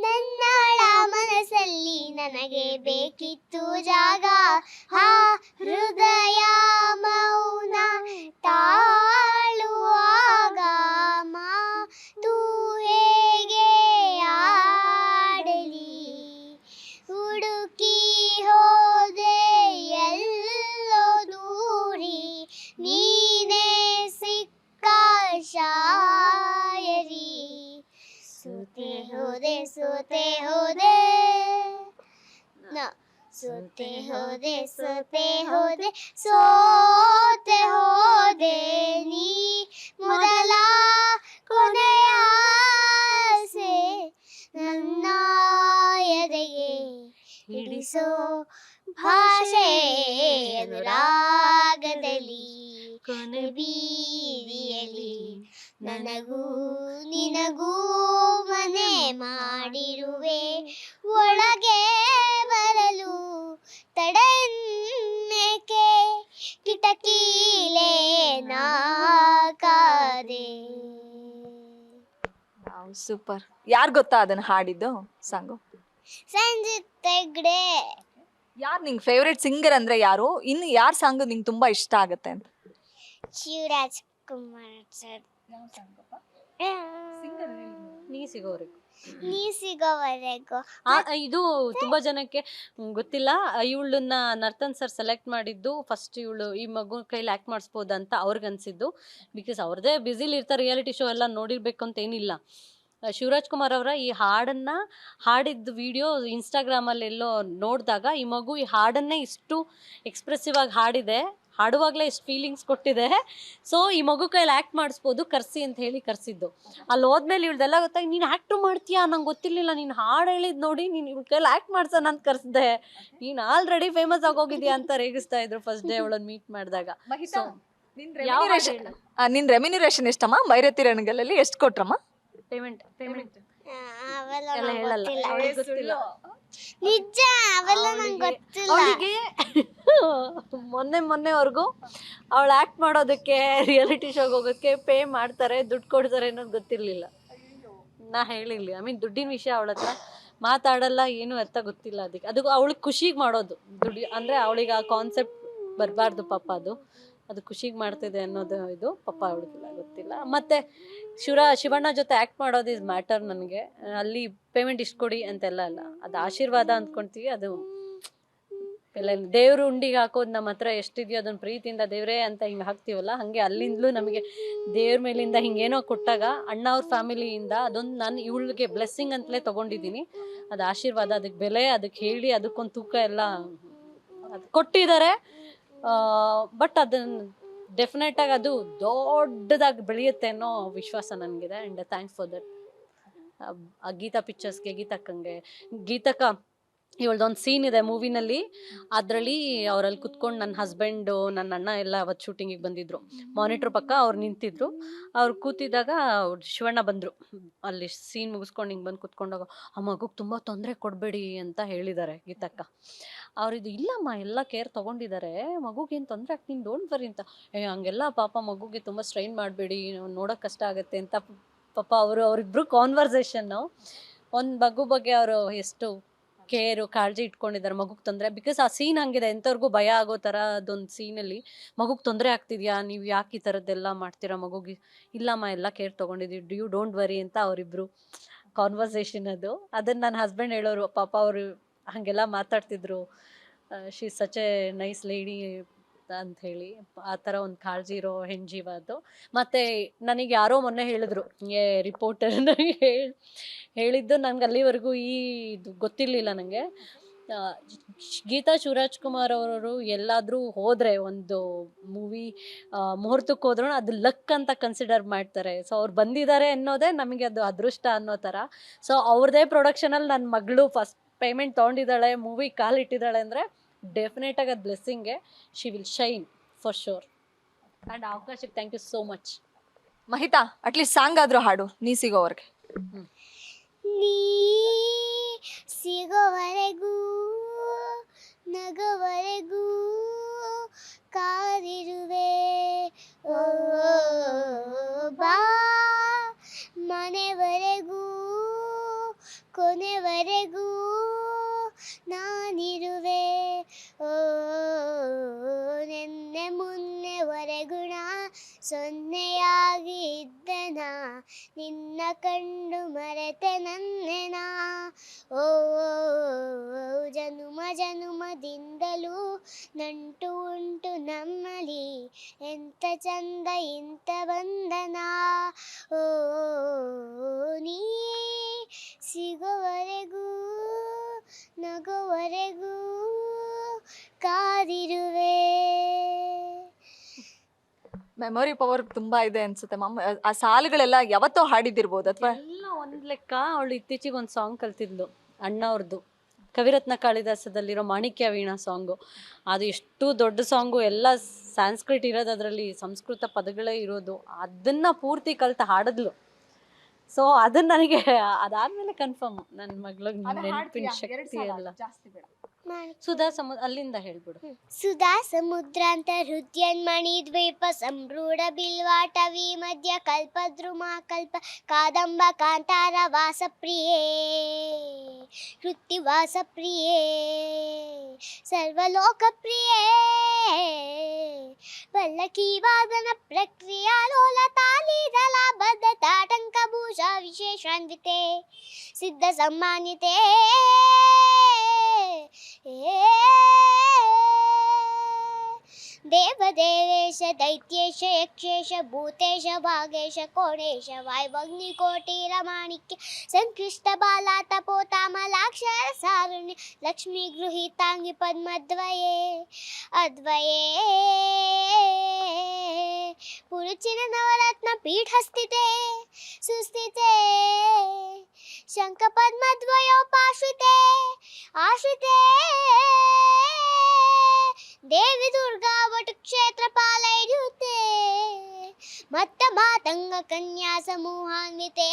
ನನ್ನಾಳ ಮನಸ್ಸಲ್ಲಿ ನನಗೆ ಬೇಕಿತ್ತು ಜಾಗ. ಹೃದಯ ಮೌನ ತಾಳುವಾಗ ಮಾತು ಹೇಗೆ ಆಡಲಿ, ಹುಡುಕಿ ಹೋದೆ ಎಲ್ಲೋ ದೂರಿ, ನೀನೇ ಸಿಕ್ಕ ಶಾಯರಿ. ಸೋತೆ ಹೋದೆ ಸೋತೆ ಹೋದೆ ಸೋತೆ ಹೋದೆ ಸೋತೆ ಹೋದೆ ಸೋತೆ ಹೋದೆ, ನೀ ಮೊದಲ ಕೊನೆಯ ಆಸೆ ನನ್ನ ಎದೆಗೆ ಹಿಡಿಸೋ ಭಾಷೆ ಅನುರಾಗದಲ್ಲಿ ಕೊನೆ ಬೀದಿಯಲ್ಲಿ ನನಗೂ ನಿನಗೂ ಮನೆ ಮಾಡಿರುವೆ, ಒಳಗೆ ಬರಲು ತಡೆನ್ನೇಕೆ ಕಿಟಕಿಲೇ ನಾಕಾದೆ. ಸೂಪರ್. ಯಾರು ಗೊತ್ತಾ ಅದನ್ನ ಹಾಡಿದ್ದು ಸಾಂಗು? ಸಂಜಿತ್ ಹೆಗ್ಡೆ. ಯಾರು ನಿಂಗೆ ಫೇವ್ರೇಟ್ ಸಿಂಗರ್ ಅಂದ್ರೆ ಯಾರು? ಇನ್ನು ಯಾರ ಸಾಂಗ್ ನಿಂಗೆ ತುಂಬಾ ಇಷ್ಟ ಆಗುತ್ತೆ ಅಂತ? ಶಿವರಾಜ್ ಕುಮಾರ್ ಸರ್. ನೀ ಸಿಗೋವರೆಗೂ ಇದು ತುಂಬಾ ಜನಕ್ಕೆ ಗೊತ್ತಿಲ್ಲ. ಇವಳನ್ನ ನರ್ತನ್ ಸರ್ ಸೆಲೆಕ್ಟ್ ಮಾಡಿದ್ದು ಫಸ್ಟ್, ಇವಳು ಈ ಮಗು ಕೈಲಿ ಆಕ್ಟ್ ಮಾಡಿಸ್ಬೋದಂತ ಅವ್ರಿಗನ್ಸಿದ್ದು. ಬಿಕಾಸ್ ಅವ್ರದ್ದೇ ಬ್ಯುಸಿಲಿ ಇರ್ತಾರೆ, ರಿಯಾಲಿಟಿ ಶೋ ಎಲ್ಲ ನೋಡಿರ್ಬೇಕು ಅಂತ ಏನಿಲ್ಲ. ಶಿವರಾಜ್ ಕುಮಾರ್ ಅವರ ಈ ಹಾಡನ್ನು ಹಾಡಿದ್ದು ವಿಡಿಯೋ ಇನ್ಸ್ಟಾಗ್ರಾಮಲ್ಲಿ ಎಲ್ಲೋ ನೋಡಿದಾಗ ಈ ಮಗು ಈ ಹಾಡನ್ನೇ ಇಷ್ಟು ಎಕ್ಸ್ಪ್ರೆಸಿವ್ ಆಗಿ ಹಾಡಿದೆ, ಹಾಡುವಾಗಲೇ ಎಷ್ಟು ಫೀಲಿಂಗ್ಸ್ ಕೊಟ್ಟಿದೆ. ಸೊ ಈ ಮಗು ಕೈಯಲ್ಲಿ ಆ್ಯಕ್ಟ್ ಮಾಡಿಸ್ಬೋದು ಕರ್ಸಿ ಅಂತ ಹೇಳಿ ಕರ್ಸಿದ್ದು. ಅಲ್ಲಿ ಹೋದ್ಮೇಲೆ ಇವಳ್ದೆಲ್ಲ ಗೊತ್ತಾಗಿ ನೀನು ಆ್ಯಕ್ಟು ಮಾಡ್ತೀಯಾ, ನಂಗೆ ಗೊತ್ತಿರಲಿಲ್ಲ, ನೀನು ಹಾಡು ಹೇಳಿದ್ ನೋಡಿ ನೀನು ಇವಳ ಕೈಯಲ್ಲಿ ಆ್ಯಕ್ಟ್ ಮಾಡ್ಸೋಣ ಅಂತ ಕರ್ಸಿದೆ, ನೀನು ಆಲ್ರೆಡಿ ಫೇಮಸ್ ಆಗೋಗಿದ್ಯಾ ಅಂತ ರೇಗಿಸ್ತಾ ಇದ್ರು ಫಸ್ಟ್ ಡೇ ಅವಳನ್ನ ಮೀಟ್ ಮಾಡಿದಾಗ. ಮಹಿತಾ, ನಿನ್ ರೆಮ್ಯುನರೇಷನ್ ಎಷ್ಟಮ್ಮ ಭೈರತಿ ರಣಗಲಲ್ಲಿ ಎಷ್ಟು ಕೊಟ್ರಮ್ಮ? ಪೇಮೆಂಟ್ ಅವೆಲ್ಲ ಎಲ್ಲ ನಂಗ್ ಹೇಳಲ್ಲ, ಗೊತ್ತಿಲ್ಲ. ಅವ್ಳಿಗೆ ಗೊತ್ತಿಲ್ಲ. ನಿಜ ಅವೆಲ್ಲ ನಂಗೆ ಗೊತ್ತಿಲ್ಲ. ಅವಳಿಗೆ ಮೊನ್ನೆವರೆಗೂ ಅವಳು ಆ್ಯಕ್ಟ್ ಮಾಡೋದಕ್ಕೆ ರಿಯಾಲಿಟಿ ಶೋಗೆ ಹೋಗೋಕ್ಕೆ ಪೇ ಮಾಡ್ತಾರೆ, ದುಡ್ಡು ಕೊಡ್ತಾರೆ ಅನ್ನೋದು ಗೊತ್ತಿರಲಿಲ್ಲ. ನಾ ಹೇಳಿರ್ಲಿ, ಐ ಮೀನ್ ದುಡ್ಡಿನ ವಿಷಯ ಅವಳ ಹತ್ರ ಮಾತಾಡಲ್ಲ, ಏನು ಅರ್ಥ ಗೊತ್ತಿಲ್ಲ ಅದಕ್ಕೆ. ಅದು ಅವಳಿಗೆ ಖುಷಿಗೆ ಮಾಡೋದು ದುಡ್ಡು ಅಂದರೆ, ಅವಳಿಗೆ ಆ ಕಾನ್ಸೆಪ್ಟ್ ಬರಬಾರ್ದು ಪಾಪ, ಅದು ಖುಷಿಗೆ ಮಾಡ್ತಿದೆ ಅನ್ನೋದು ಇದು ಪಾಪ ಅವಳಿಗಿಲ್ಲ, ಗೊತ್ತಿಲ್ಲ. ಮತ್ತು ಶಿವಣ್ಣ ಜೊತೆ ಆ್ಯಕ್ಟ್ ಮಾಡೋದು ಇಸ್ ಮ್ಯಾಟರ್ ನನಗೆ. ಅಲ್ಲಿ ಪೇಮೆಂಟ್ ಇಷ್ಟು ಕೊಡಿ ಅಂತೆಲ್ಲ ಅಲ್ಲ, ಅದು ಆಶೀರ್ವಾದ ಅಂದ್ಕೊಳ್ತೀವಿ. ಅದು ಎಲ್ಲ ದೇವ್ರು ಉಂಡಿಗೆ ಹಾಕೋದು ನಮ್ಮ ಹತ್ರ ಎಷ್ಟಿದೆಯೋ ಅದನ್ನ ಪ್ರೀತಿಯಿಂದ ದೇವ್ರೇ ಅಂತ ಹಿಂಗೆ ಹಾಕ್ತೀವಲ್ಲ, ಹಾಗೆ ಅಲ್ಲಿಂದಲೂ ನಮಗೆ ದೇವ್ರ ಮೇಲಿಂದ ಹಿಂಗೇನೋ ಕೊಟ್ಟಾಗ ಅಣ್ಣ ಅವ್ರ ಫ್ಯಾಮಿಲಿಯಿಂದ ಅದೊಂದು ನಾನು ಇವಳಿಗೆ ಬ್ಲೆಸ್ಸಿಂಗ್ ಅಂತಲೇ ತೊಗೊಂಡಿದ್ದೀನಿ. ಅದು ಆಶೀರ್ವಾದ, ಅದಕ್ಕೆ ಬೆಲೆ, ಅದಕ್ಕೆ ಹೇಳಿ ಅದಕ್ಕೊಂದು ತೂಕ ಎಲ್ಲ ಅದು ಕೊಟ್ಟಿದ್ದಾರೆ. ಬಟ್ ಅದನ್ನು ಡೆಫಿನೆಟಾಗಿ ಅದು ದೊಡ್ಡದಾಗಿ ಬೆಳೆಯುತ್ತೆ ಅನ್ನೋ ವಿಶ್ವಾಸ ನನಗಿದೆ. And thanks for that. Geetha ಪಿಕ್ಚರ್ಸ್ಗೆ, ಗೀತಕ್ಕ ಇವಳ್ದೊಂದು ಸೀನ್ ಇದೆ ಮೂವಿನಲ್ಲಿ. ಅದರಲ್ಲಿ ಅವರಲ್ಲಿ ಕುತ್ಕೊಂಡು ನನ್ನ ಹಸ್ಬೆಂಡು, ನನ್ನ ಅಣ್ಣ ಎಲ್ಲ ಅವತ್ತು ಶೂಟಿಂಗಿಗೆ ಬಂದಿದ್ರು. ಮಾನಿಟ್ರ್ ಪಕ್ಕ ಅವ್ರು ನಿಂತಿದ್ರು. ಅವ್ರು ಕೂತಿದ್ದಾಗ ಶಿವಣ್ಣ ಬಂದರು. ಅಲ್ಲಿ ಸೀನ್ ಮುಗಿಸ್ಕೊಂಡು ಹಿಂಗೆ ಬಂದು ಕುತ್ಕೊಂಡಾಗ ಆ ಮಗುಗೆ ತುಂಬ ತೊಂದರೆ ಕೊಡಬೇಡಿ ಅಂತ ಹೇಳಿದ್ದಾರೆ ಗೀತಕ್ಕ. ಅವ್ರಿದು ಇಲ್ಲಮ್ಮ, ಎಲ್ಲ ಕೇರ್ ತೊಗೊಂಡಿದ್ದಾರೆ, ಮಗುಗೇನು ತೊಂದರೆ ಆಗ್ತೀನಿ, ಡೋಂಟ್ ವರಿ ಅಂತ. ಹಂಗೆಲ್ಲ ಪಾಪ ಮಗುಗೆ ತುಂಬ ಸ್ಟ್ರೈನ್ ಮಾಡಬೇಡಿ, ನೋಡೋಕೆ ಕಷ್ಟ ಆಗುತ್ತೆ ಅಂತ ಪಾಪ ಅವರಿಬ್ರು ಕಾನ್ವರ್ಸೇಷನ್ನು. ಒಂದು ಮಗು ಬಗ್ಗೆ ಅವರು ಎಷ್ಟು ಕೇರು ಕಾಳಜಿ ಇಟ್ಕೊಂಡಿದ್ದಾರೆ, ಮಗುಗೆ ತೊಂದರೆ. ಬಿಕಾಸ್ ಆ ಸೀನ್ ಹಂಗಿದೆ, ಎಂಥವ್ರಿಗೂ ಭಯ ಆಗೋ ಥರ ಅದೊಂದು ಸೀನಲ್ಲಿ ಮಗುಗೆ ತೊಂದರೆ ಆಗ್ತಿದ್ಯಾ, ನೀವು ಯಾಕೆ ಈ ಥರದ್ದೆಲ್ಲ ಮಾಡ್ತೀರಾ ಮಗುಗೆ, ಇಲ್ಲಮ್ಮ ಎಲ್ಲ ಕೇರ್ ತೊಗೊಂಡಿದ್ದೀವಿ, ಯು ಡೋಂಟ್ ವರಿ ಅಂತ ಅವರಿಬ್ರು ಕಾನ್ವರ್ಸೇಷನ್. ಅದನ್ನು ನನ್ನ ಹಸ್ಬೆಂಡ್ ಹೇಳೋರು, ಪಾಪ ಅವರು ಹಾಗೆಲ್ಲ ಮಾತಾಡ್ತಿದ್ರು, she is such a nice lady ಅಂಥೇಳಿ. ಆ ಥರ ಒಂದು ಕಾಳಜಿ ಇರೋ ಹೆಣ್ಜೀವ ಅದು. ಮತ್ತು ನನಗೆ ಯಾರೋ ಮೊನ್ನೆ ಹೇಳಿದ್ರು, ರಿಪೋರ್ಟರ್ ಹೇಳಿದ್ದು, ನನಗೆ ಅಲ್ಲಿವರೆಗೂ ಇದು ಗೊತ್ತಿರಲಿಲ್ಲ ನನಗೆ. ಗೀತಾ ಶಿವರಾಜ್ಕುಮಾರ್ ಅವರು ಎಲ್ಲಾದರೂ ಹೋದರೆ, ಒಂದು ಮೂವಿ ಮುಹೂರ್ತಕ್ಕೆ ಹೋದ್ರೂ ಅದು ಲಕ್ ಅಂತ ಕನ್ಸಿಡರ್ ಮಾಡ್ತಾರೆ. ಸೊ ಅವ್ರು ಬಂದಿದ್ದಾರೆ ಅನ್ನೋದೇ ನಮಗೆ ಅದು ಅದೃಷ್ಟ ಅನ್ನೋ ಥರ. ಸೊ ಅವ್ರದ್ದೇ ಪ್ರೊಡಕ್ಷನಲ್ಲಿ ನನ್ನ ಮಗಳು ಫಸ್ಟ್ ಪೇಮೆಂಟ್ ತೊಗೊಂಡಿದ್ದಾಳೆ, ಮೂವಿ ಕಾಲಿಟ್ಟಿದ್ದಾಳೆ ಅಂದರೆ ಡೆಫಿನೆಟಾಗಿ ಅದು ಬ್ಲೆಸ್ಸಿಂಗೆ. She will shine for sure. And ಅವಕಾಶಕ್ಕೆ thank you so much. Mahitha, at least song ಆದರೂ ಹಾಡು ನೀ ಸಿಗೋವರೆಗೆ. ನೀ ಸಿಗೋವರೆಗೂ ನಗುವರೆಗೂ ಕಾದಿರುವೆ, ಓ ಬಾ ಮನೆವರೆಗೂ ಕೊನೆವರೆಗೂ ನಾನಿರುವೆ, ಓ ನೆನ್ನೆ ಮೊನ್ನೆವರೆಗೂ ನಾ ಸೊನ್ನೆಯಾಗಿ ಇದ್ದೆನ, ನಿನ್ನ ಕಂಡು ಮರೆತೆ ನನ್ನೆನಾ, ಓ ಜನುಮ ಜನುಮದಿಂದಲೂ ನಂಟು ಉಂಟು ನಮ್ಮಲಿ, ಎಂತ ಚಂದ ಇಂಥ ಬಂಧನ, ಓ ನೀ ಸಿಗುವವರೆಗೂ ನಗುವರೆಗೂ ಕಾದಿರುವೆ. ಮೆಮೊರಿ ಪವರ್ ತುಂಬಾ ಇದೆ ಅನ್ಸುತ್ತೆ ಮ್ಯಾಮ್. ಆ ಸಾಲುಗಳೆಲ್ಲ ಯಾವತ್ತೋ ಹಾಡಿದಿರ್ಬೋದು ಅಥವಾ ಎಲ್ಲ ಒಂದು ಲೆಕ್ಕ. ಅವಳು ಇತ್ತೀಚೆಗೆ ಒಂದು ಸಾಂಗ್ ಕಲ್ತಿದ್ಲು, ಅಣ್ಣ ಅವ್ರದ್ದು, ಕವಿರತ್ನ ಕಾಳಿದಾಸದಲ್ಲಿರೋ ಮಾಣಿಕ್ಯ ವೀಣಾ ಸಾಂಗು. ಅದು ಎಷ್ಟು ದೊಡ್ಡ ಸಾಂಗು, ಎಲ್ಲ ಸಾಂಸ್ಕ್ರಿಟ್ ಇರೋದು, ಅದರಲ್ಲಿ ಸಂಸ್ಕೃತ ಪದಗಳೇ ಇರೋದು. ಅದನ್ನು ಪೂರ್ತಿ ಕಲ್ತು ಹಾಡಿದ್ಲು. ಸೊ ಅದನ್ನ ನನಗೆ ಅದಾದ್ಮೇಲೆ ಕನ್ಫರ್ಮ್ ನನ್ನ ಮಗಳಿಗೆ ನೆನಪಿನ ಶಕ್ತಿ ಎಲ್ಲ. ಸುಧಾ ಅಲ್ಲಿಂದ ಹೇಳ್ಬಿಡು. ಸುಧಾ ಸಮುದ್ರಾಂತ ಹೃದಯನ್ಮಣಿ ದ್ವೀಪ ಸಂರೂಢ ಬಿಲ್ವಾಟವಿ ಮಧ್ಯ ಕಲ್ಪದ್ರುಮಾ ಕಲ್ಪ ಕಾದಂಬ ಕಾಂತಾರ ವಾಸಪ್ರಿಯೇ ಕೃತ್ತಿವಾಸಪ್ರಿಯೇ ಸರ್ವಲೋಕಪ್ರಿಯೇ ಪಲ್ಲಕಿ ವಾದನ ಪ್ರಕ್ರಿಯಾ ಲೋಲ ತಾಲಿದಲ ಬದ್ಧ ತಾಟಂಕ ಭೂಷಾ ವಿಶೇಷಾನ್ವಿತೆ ಸಿದ್ಧ ಸಮ್ಮಾನಿತೆ ದೇವದೇವೇಶ ದೈತ್ಯೇಶ ಯಕ್ಷೇಶ ಭೂತೇಶ ಭಾಗೇಶ ಕೋಣೇಶ ವಾಯುವಗ್ನಿಕೋಟಿರಮಾಣಿಕ್ಯ ಸಂಕೃಷ್ಟ ಬಾಲಾ ತಪೋತಾಮಲಾಕ್ಷರ ಸಾರುಣ್ಯ ಲಕ್ಷ್ಮೀ ಗೃಹೀತಾಂಗಿ ಪದ್ಮದ್ವಯೇ ಅದ್ವಯೇ ಪುರುಚಿನ ನವರತ್ನ ಪೀಠಸ್ಥಿತೆ ಸುಸ್ಥಿತೆ ಶಂಖ ಪದ್ಮದ್ವಯೋಪಾಶ್ರಿತೆ ಆಶ್ರಿತೆ ದೇವಿ ದುರ್ಗಾ ವಟು ಕ್ಷೇತ್ರ ಪಾಲಯುತೆ ಮತ್ತ ಮಾತಂಗ ಕನ್ಯಾ ಸಮೂಹಾನ್ವಿತೆ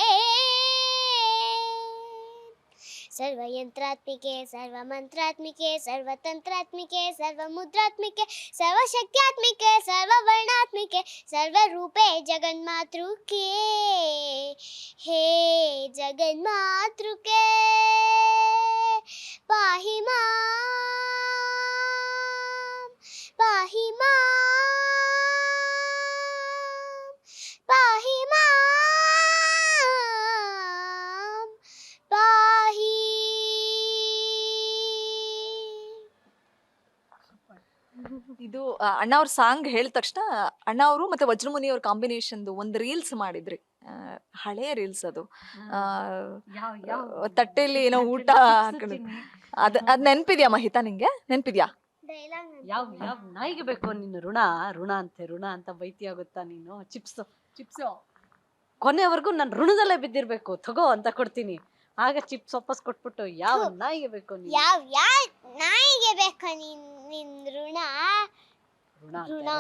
सर्वयंत्रात्मिके सर्वमंत्रात्मिके सर्वतंत्रात्मिके सर्वमुद्रात्मिके सर्वशक्त्यात्मिके सर्ववर्णात्मिके सर्वरूपे जगन्मातृके हे जगन्मातृके पाहि मां पाहि मां पाहि ಇದು ಅಣ್ಣ ಅವ್ರ ಸಾಂಗ್ ಹೇಳಿದ ತಕ್ಷಣ ಅಣ್ಣ ಅವರು ಮತ್ತೆ ವಜ್ರಮುನಿ ಅವ್ರ ಕಾಂಬಿನೇಷನ್ದು ಒಂದು ರೀಲ್ಸ್ ಮಾಡಿದ್ರಿ, ಹಳೆಯ ರೀಲ್ಸ್ ಅದು. ತಟ್ಟೆಲಿ ಏನೋ ಊಟ ಅದ್ ನೆನ್ಪಿದ್ಯಾ ಮಹಿತಾ? ನಿಂಗೆ ನೆನ್ಪಿದ್ಯಾ? ಯಾವ ನಾಯಿಗೆ ಬೇಕು ನೀನು ಋಣ ಅಂತ ಬೈತಿ ಆಗುತ್ತಾ ನೀನು? ಚಿಪ್ಸ್ ಕೊನೆವರೆಗೂ ನಾನು ಋಣದಲ್ಲೇ ಬಿದ್ದಿರ್ಬೇಕು, ತಗೋ ಅಂತ ಕೊಡ್ತೀನಿ, ಆಗ ಚಿಪ್ಸ್ ವಾಪಸ್ ಕೊಟ್ಬಿಟ್ಟು ಯಾವ ನಾಯಿಗೆ ಬೇಕು ನೀನು? ಯಾವ ನಾಯಿಗೆ ಬೇಕು ನಿನ್ ಋಣ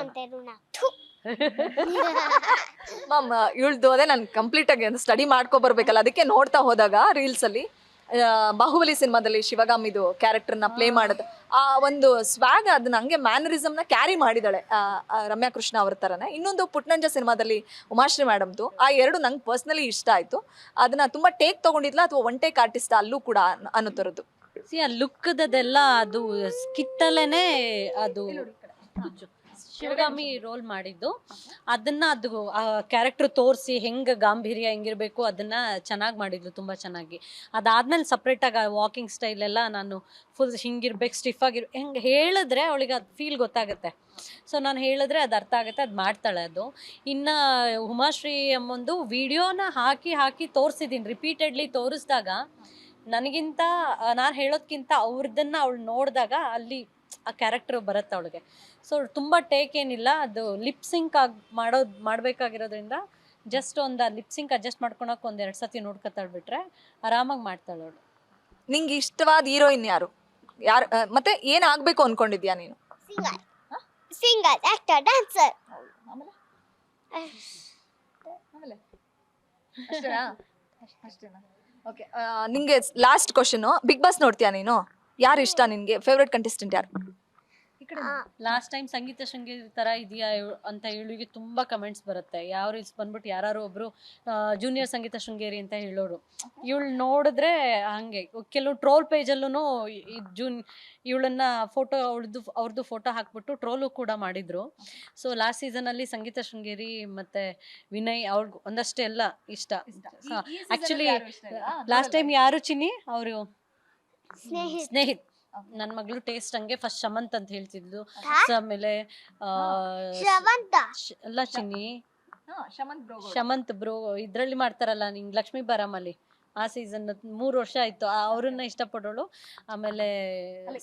ಅಂತೆ ಋಣ. ಮ್ಯಾಮ್ ಇವಳ್ದು ಅದೇ ನಾನು ಕಂಪ್ಲೀಟ್ ಆಗಿ ಸ್ಟಡಿ ಮಾಡ್ಕೊ ಬರ್ಬೇಕಲ್ಲ, ಅದಕ್ಕೆ ನೋಡ್ತಾ ಹೋದಾಗ ರೀಲ್ಸ್ ಅಲ್ಲಿ ಬಾಹುಬಲಿ ಸಿನಿಮಾದಲ್ಲಿ ಶಿವಗಾಮಿದು ಕ್ಯಾರೆಕ್ಟರ್ನ ಪ್ಲೇ ಮಾಡೋದು, ಆ ಒಂದು ಸ್ವ್ಯಾಗ್ ಅದನ್ನ ಹಂಗೆ ಮ್ಯಾನರಿಸಮ್ನ ಕ್ಯಾರಿ ಮಾಡಿದಾಳೆ ರಮ್ಯಾ ಕೃಷ್ಣ ಅವ್ರ ಥರನೇ. ಇನ್ನೊಂದು ಪುಟ್ನಂಜ ಸಿನಿಮಾದಲ್ಲಿ ಉಮಾಶ್ರೀ ಮೇಡಮ್ದು, ಆ ಎರಡು ನಂಗೆ ಪರ್ಸ್ನಲಿ ಇಷ್ಟ ಆಯಿತು. ಅದನ್ನ ತುಂಬ ಟೇಕ್ ತೊಗೊಂಡಿದ್ಲ ಅಥವಾ ಒನ್ ಟೇಕ್ ಆರ್ಟಿಸ್ಟ್ ಅಲ್ಲೂ ಕೂಡ ಅನ್ನೋ ಥರದ್ದು. ಆ ಲುಕ್ದೆಲ್ಲ ಅದು ಸ್ಕಿಟ್ಟಲ್ಲೇನೆ ಅದು ಶಿವಗಾಮಿ ರೋಲ್ ಮಾಡಿದ್ದು, ಅದನ್ನ ಅದು ಕ್ಯಾರೆಕ್ಟರ್ ತೋರಿಸಿ ಹೆಂಗೆ ಗಾಂಭೀರ್ಯ ಹೆಂಗಿರ್ಬೇಕು ಅದನ್ನ ಚೆನ್ನಾಗಿ ಮಾಡಿದ್ಲು, ತುಂಬ ಚೆನ್ನಾಗಿ. ಅದಾದ್ಮೇಲೆ ಸಪ್ರೇಟಾಗಿ ವಾಕಿಂಗ್ ಸ್ಟೈಲ್ ಎಲ್ಲ ನಾನು ಫುಲ್ ಹಿಂಗಿರ್ಬೇಕು, ಸ್ಟಿಫ್ ಆಗಿರ್ ಹೆಂಗೆ ಹೇಳಿದ್ರೆ ಅವಳಿಗೆ ಅದು ಫೀಲ್ ಗೊತ್ತಾಗುತ್ತೆ. ಸೊ ನಾನು ಹೇಳಿದ್ರೆ ಅದು ಅರ್ಥ ಆಗುತ್ತೆ, ಅದು ಮಾಡ್ತಾಳೆ ಅದು. ಇನ್ನು ಉಮಾಶ್ರೀ ಅಮ್ಮೊಂದು ವಿಡಿಯೋನ ಹಾಕಿ ತೋರಿಸಿದ್ದೀನಿ, ರಿಪೀಟೆಡ್ಲಿ ತೋರಿಸಿದಾಗ ನನಗಿಂತ ನಾನು ಹೇಳೋದ್ಕಿಂತ ಅವ್ರದನ್ನ ಅವಳು ನೋಡಿದಾಗ ಅಲ್ಲಿ ಆ ಕ್ಯಾರೆಕ್ಟರ್ ಬರುತ್ತೆ ಅವಳಿಗೆ. ಸೊ ತುಂಬ ಟೇಕ್ ಏನಿಲ್ಲ, ಅದು ಲಿಪ್ಸಿಂಕ್ ಮಾಡಬೇಕಾಗಿರೋದ್ರಿಂದ ಜಸ್ಟ್ ಒಂದು ಲಿಪ್ಸಿಂಕ್ ಅಡ್ಜಸ್ಟ್ ಮಾಡ್ಕೊಳಕ್ಕೆ ಒಂದೆರಡು ಸತಿ ನೋಡ್ಕೊತಾಳೆ ಬಿಟ್ರೆ ಆರಾಮಾಗಿ ಮಾಡ್ತಾಳೆ ಅವಳು. ನಿಂಗೆ ಇಷ್ಟವಾದ ಹೀರೋಯಿನ್ ಯಾರು ಮತ್ತೆ ಏನ್ ಆಗ್ಬೇಕು ಅನ್ಕೊಂಡಿದ್ಯಾ ನೀನು? Singer actor dancer. ಓಕೆ, ನಿಂಗೆ ಲಾಸ್ಟ್ ಕ್ವಶನ್, ಬಿಗ್ ಬಾಸ್ ನೋಡ್ತೀಯಾ ನೀನು? ಯಾರು ಇಷ್ಟ ನಿನ್ಗೆ? ಫೇವ್ರೆಟ್ ಕಂಟೆಸ್ಟೆಂಟ್ ಯಾರು? ಲಾಸ್ಟ್ ಟೈಮ್ ಸಂಗೀತ ಶೃಂಗೇರಿ ಥರ ಇದೆಯಾ ಅಂತ ಇವಳಿಗೆ ತುಂಬ ಕಮೆಂಟ್ಸ್ ಬರುತ್ತೆ. ಯಾವ ರೀಲ್ಸ್ ಬಂದ್ಬಿಟ್ಟು ಯಾರು ಒಬ್ರು ಜೂನಿಯರ್ ಸಂಗೀತ ಶೃಂಗೇರಿ ಅಂತ ಹೇಳೋರು, ಇವಳು ನೋಡಿದ್ರೆ ಹಂಗೆ ಕೆಲವು ಟ್ರೋಲ್ ಪೇಜಲ್ಲೂ ಇವಳನ್ನ ಫೋಟೋ ಅವ್ರದ್ದು ಫೋಟೋ ಹಾಕ್ಬಿಟ್ಟು ಟ್ರೋಲು ಕೂಡ ಮಾಡಿದ್ರು. ಸೊ ಲಾಸ್ಟ್ ಸೀಸನಲ್ಲಿ ಸಂಗೀತ ಶೃಂಗೇರಿ ಮತ್ತೆ ವಿನಯ್ ಅವ್ರಿಗೆ ಒಂದಷ್ಟೇ ಎಲ್ಲ ಇಷ್ಟ. ಆಕ್ಚುಲಿ ಲಾಸ್ಟ್ ಟೈಮ್ ಯಾರು ಚಿನ್ನಿ ಅವರು ಸ್ನೇಹಿತ್ ನನ್ನ ಮಗಳು ಟೇಸ್ಟ್ ಹಂಗೆ ಫಸ್ಟ್ ಶಮಂತ್ ಅಂತ ಹೇಳ್ತಿದ್ಲು. ಆಮೇಲೆ ಎಲ್ಲ ಚಿನ್ನಿ ಶಮಂತ್ ಬ್ರೋ ಇದ್ರಲ್ಲಿ ಮಾಡ್ತಾರಲ್ಲ ನಿಂಗ್ ಲಕ್ಷ್ಮೀ ಬಾರಾಮಲ್ಲಿ, ಆ ಸೀಸನ್ 3 ವರ್ಷ ಆಯ್ತು, ಅವ್ರನ್ನ ಇಷ್ಟಪಡೋಳು. ಆಮೇಲೆ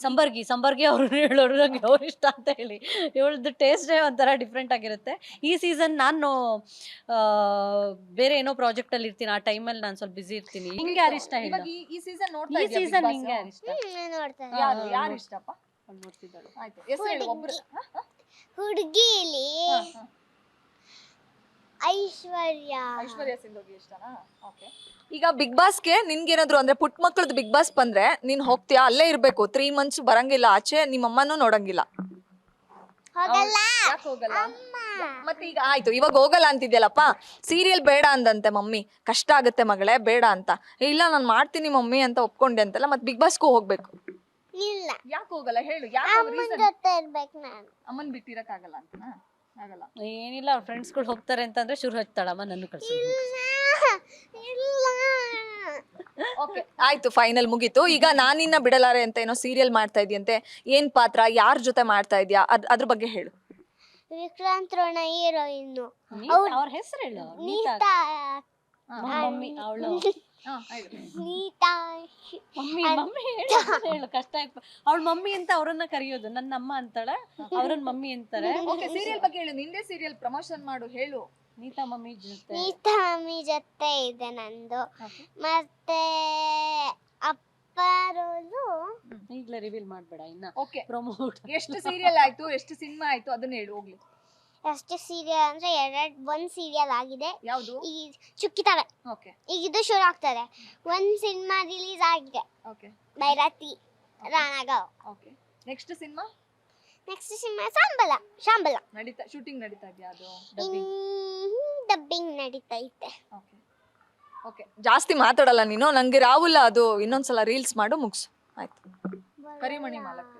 ಸಂಬರ್ಗಿ ಅವ್ರನ್ನ ಹೇಳೋರು ನಂಗೆ ಅವ್ರು ಇಷ್ಟ ಅಂತ ಹೇಳಿ. ಇವಳದ್ದು ಟೇಸ್ಟೇ ಒಂಥರ ಡಿಫ್ರೆಂಟ್ ಆಗಿರುತ್ತೆ. ಈ ಸೀಸನ್ ನಾನು ಬೇರೆ ಏನೋ ಪ್ರಾಜೆಕ್ಟ್ ಅಲ್ಲಿ ಇರ್ತೀನಿ, ಆ ಟೈಮಲ್ಲಿ ನಾನು ಸ್ವಲ್ಪ ಬಿಸಿ ಇರ್ತೀನಿ. ನಿಂಗೆ ಯಾರು ಇಷ್ಟ? ಈ ಸೀಸನ್ ನಿಂಗೆ ಯಾರು ಇಷ್ಟ? ಯಾರು ಇಷ್ಟಪ್ಪ? ನೋಡ್ತಿದ್ದಾಳು. ಆಯ್ತು, ಹೆಸರು ಹೇಳು ಒಬ್ರು. ಹುಡುಗಿಲಿ ಐಶ್ವರ್ಯ ಸಿಂಧೋಗಿ ಇಷ್ಟನಾ? ಓಕೆ. ಈಗ ಬಿಗ್ ಬಾಸ್ಗೆ ನಿನ್ಗೇನಾದ್ರು ಅಂದ್ರೆ ಪುಟ್ಟ ಮಕ್ಕಳದ್ದು ಬಿಗ್ ಬಾಸ್ ಬಂದ್ರೆ ನೀನ್ ಹೋಗ್ತೀಯಾ? ಅಲ್ಲೇ ಇರ್ಬೇಕು 3 months, ಬರಂಗಿಲ್ಲ ಆಚೆ, ನಿಮ್ಮಮ್ಮನೂ ನೋಡಂಗಿಲ್ಲ? ಹೋಗಲ್ಲ. ಮತ್ತೆ ಈಗ ಆಯ್ತು, ಇವಾಗ ಹೋಗಲ್ಲ ಅಂತಿದ್ಯಲ್ಲಪ್ಪ, ಸೀರಿಯಲ್ ಬೇಡ ಅಂದಂತೆ ಮಮ್ಮಿ, ಕಷ್ಟ ಆಗುತ್ತೆ ಮಗಳೇ ಬೇಡ ಅಂತ. ಇಲ್ಲ ನಾನು ಮಾಡ್ತೀನಿ ಮಮ್ಮಿ ಅಂತ ಒಪ್ಕೊಂಡೆ ಅಂತಲ್ಲ, ಮತ್ತೆ ಬಿಗ್ ಬಾಸ್ಗೂ ಹೋಗ್ಬೇಕು. ಇಲ್ಲ, ಯಾಕೆ ಹೋಗಲ್ಲ ಹೇಳು? ಅಮ್ಮನ್ ಬಿಟ್ಟಿರಕ್ಕಾಗಲ್ಲ ಅಂತನಾ? ಆಗಲ್ಲ. ಏನಿಲ್ಲ, ಅವ್ರ ಫ್ರೆಂಡ್ಸ್ಗಳು ಹೋಗ್ತಾರೆ ಅಂತಂದ್ರೆ ಶುರು ಹಚ್ತಾಳಮ್ಮ ನನ್ನ ಕಳ್ಸಿ. ಓಕೆ ಆಯ್ತು, ಫೈನಲ್ ಮುಗೀತು. ಈಗ ನಾನಿನ್ನ ಬಿಡಲಾರೆ ಅಂತ ಏನೋ ಸೀರಿಯಲ್ ಮಾಡ್ತಾ ಇದೀಯಂತೆ, ಏನ್ ಪಾತ್ರ, ಯಾರ ಜೊತೆ ಮಾಡ್ತಾ ಇದೀಯಾ, ಅದ್ರ ಬಗ್ಗೆ ಹೇಳು. ವಿಕ್ರಾಂತ್ ರೋಣ ಹೀರೋಯಿನ್ನು ಅವ್ರ ಹೆಸರು ಹೇಳು. ನೀತಾ ನೀತಾ ಮಮ್ಮಿ ಅವಳು ನೀತಾ ಮಮ್ಮಿ ಹೇಳು ಕಷ್ಟ ಅವಳ ಮಮ್ಮಿ ಅಂತ ಅವ್ರನ್ನ ಕರೆಯೋದು. ನನ್ನ ಅಮ್ಮ ಅಂತಾಳೆ, ಅವ್ರನ್ನ ಮಮ್ಮಿ ಅಂತಾರೆ. ಓಕೆ, ಸೀರಿಯಲ್ ಬಗ್ಗೆ ಹೇಳು. ನಿಂದೇ ಸೀರಿಯಲ್ ಪ್ರಮೋಷನ್ ಮಾಡು, ಹೇಳು. ನೀತಾ ಮಮ್ಮಿ ಜೊತೆ ನೀತಾ ಮಮ್ಮಿ ಜೊತೆ ಇದೆ ನಂದು. Okay. ಮತ್ತೆ ಅಪ್ಪ ರೋಲು ಈಗ್ಲೇ ರಿವೀಲ್ ಮಾಡ್ಬೇಡ ಇನ್ನ. Okay, promote. ಎಷ್ಟು ಸೀರಿಯಲ್ ಆಯ್ತು, ಎಷ್ಟು ಸಿನಿಮಾ ಆಯ್ತು ಅದನ್ನ ಹೇಳು ಹೋಗ್ಲಿ. ಅಷ್ಟು ಸೀರಿಯಲ್ ಅಂದ್ರೆ ಒಂದ್ ಸೀರಿಯಲ್ ಆಗಿದೆ. ಯಾವುದು? ಈ ಚುಕ್ಕಿತಾರೆ. ಓಕೆ ಈಗ ಇದು ಶುರು ಆಗ್ತದೆ. ಒಂದ್ ಸಿನಿಮಾ ರಿಲೀಸ್ ಆಗಿದೆ, ಓಕೆ ಭೈರತಿ ರಾಣಾಗಾವ್. Okay. Next cinema next cinema Shambhala ನಡೀತಾ, ಶೂಟಿಂಗ್ ನಡೀತಾ ಇದೆಯಾ? ಅದು ಡಬ್ಬಿಂಗ್ ನಡೀತೈತೆ. Okay okay. ಜಾಸ್ತಿ ಮಾತಾಡಲ್ಲ ನೀನು. ನಂಗೆ ರಾಹುಲ್ ಅದು ಇನ್ನೊಂದ್ಸಲ ರೀಲ್ಸ್ ಮಾಡು, ಮುಗಿಸು ಆಯ್ತು. ಕರಿಮಣಿ ಮಾಲಕ್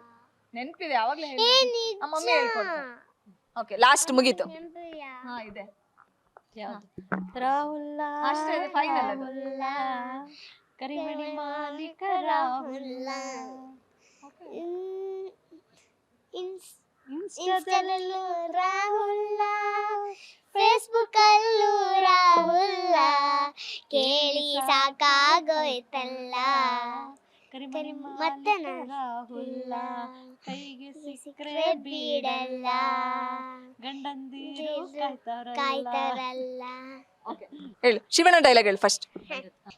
ನೆನಪಿದೆ, ಯಾವಾಗ್ಲೇ ಹೇಳಿ. ಮಮ್ಮಿ ಹೇಳ್ಕೊಡ್ತಾರೆ. ಓಕೆ, ಲಾಸ್ಟ್ ಮುಗೀತು. ಹಾ, ಇದೆ. ಯಾವ್ದು? ರಾಹುಲ್ಲ ಅಷ್ಟೇ, ಅದು final ಅದು. ರಾಹುಲ್ಲ ಕರಿಮಣಿ ಮಾಲೀಕ ರಾಹುಲ್ಲ. ಇನ್ಸ್ಟಾದಲ್ಲೂ ರಾಹುಲ್ಲ, ಫೇಸ್ಬುಕ್ ಅಲ್ಲೂ ರಾಹುಲ್ಲ, ಕೇಳಿ ಸಾಕಾಗೋಯ್ತಲ್ಲ. ಕರಿಮಣಿ ಮತ್ತೆ ಮಾಲೀಕ ರಾಹುಲ್ಲ, ಕೈಗೆ ಸಿಕ್ಕರೆ ಬಿಡಲ್ಲ, ಗಂಡಂದಿರು ಕಾಯ್ತಾರಲ್ಲ. ಓಕೆ, ಹೇಳು. ಶಿವಣ್ಣ ಡೈಲಾಗ್ ಹೇಳು ಫಸ್ಟ್.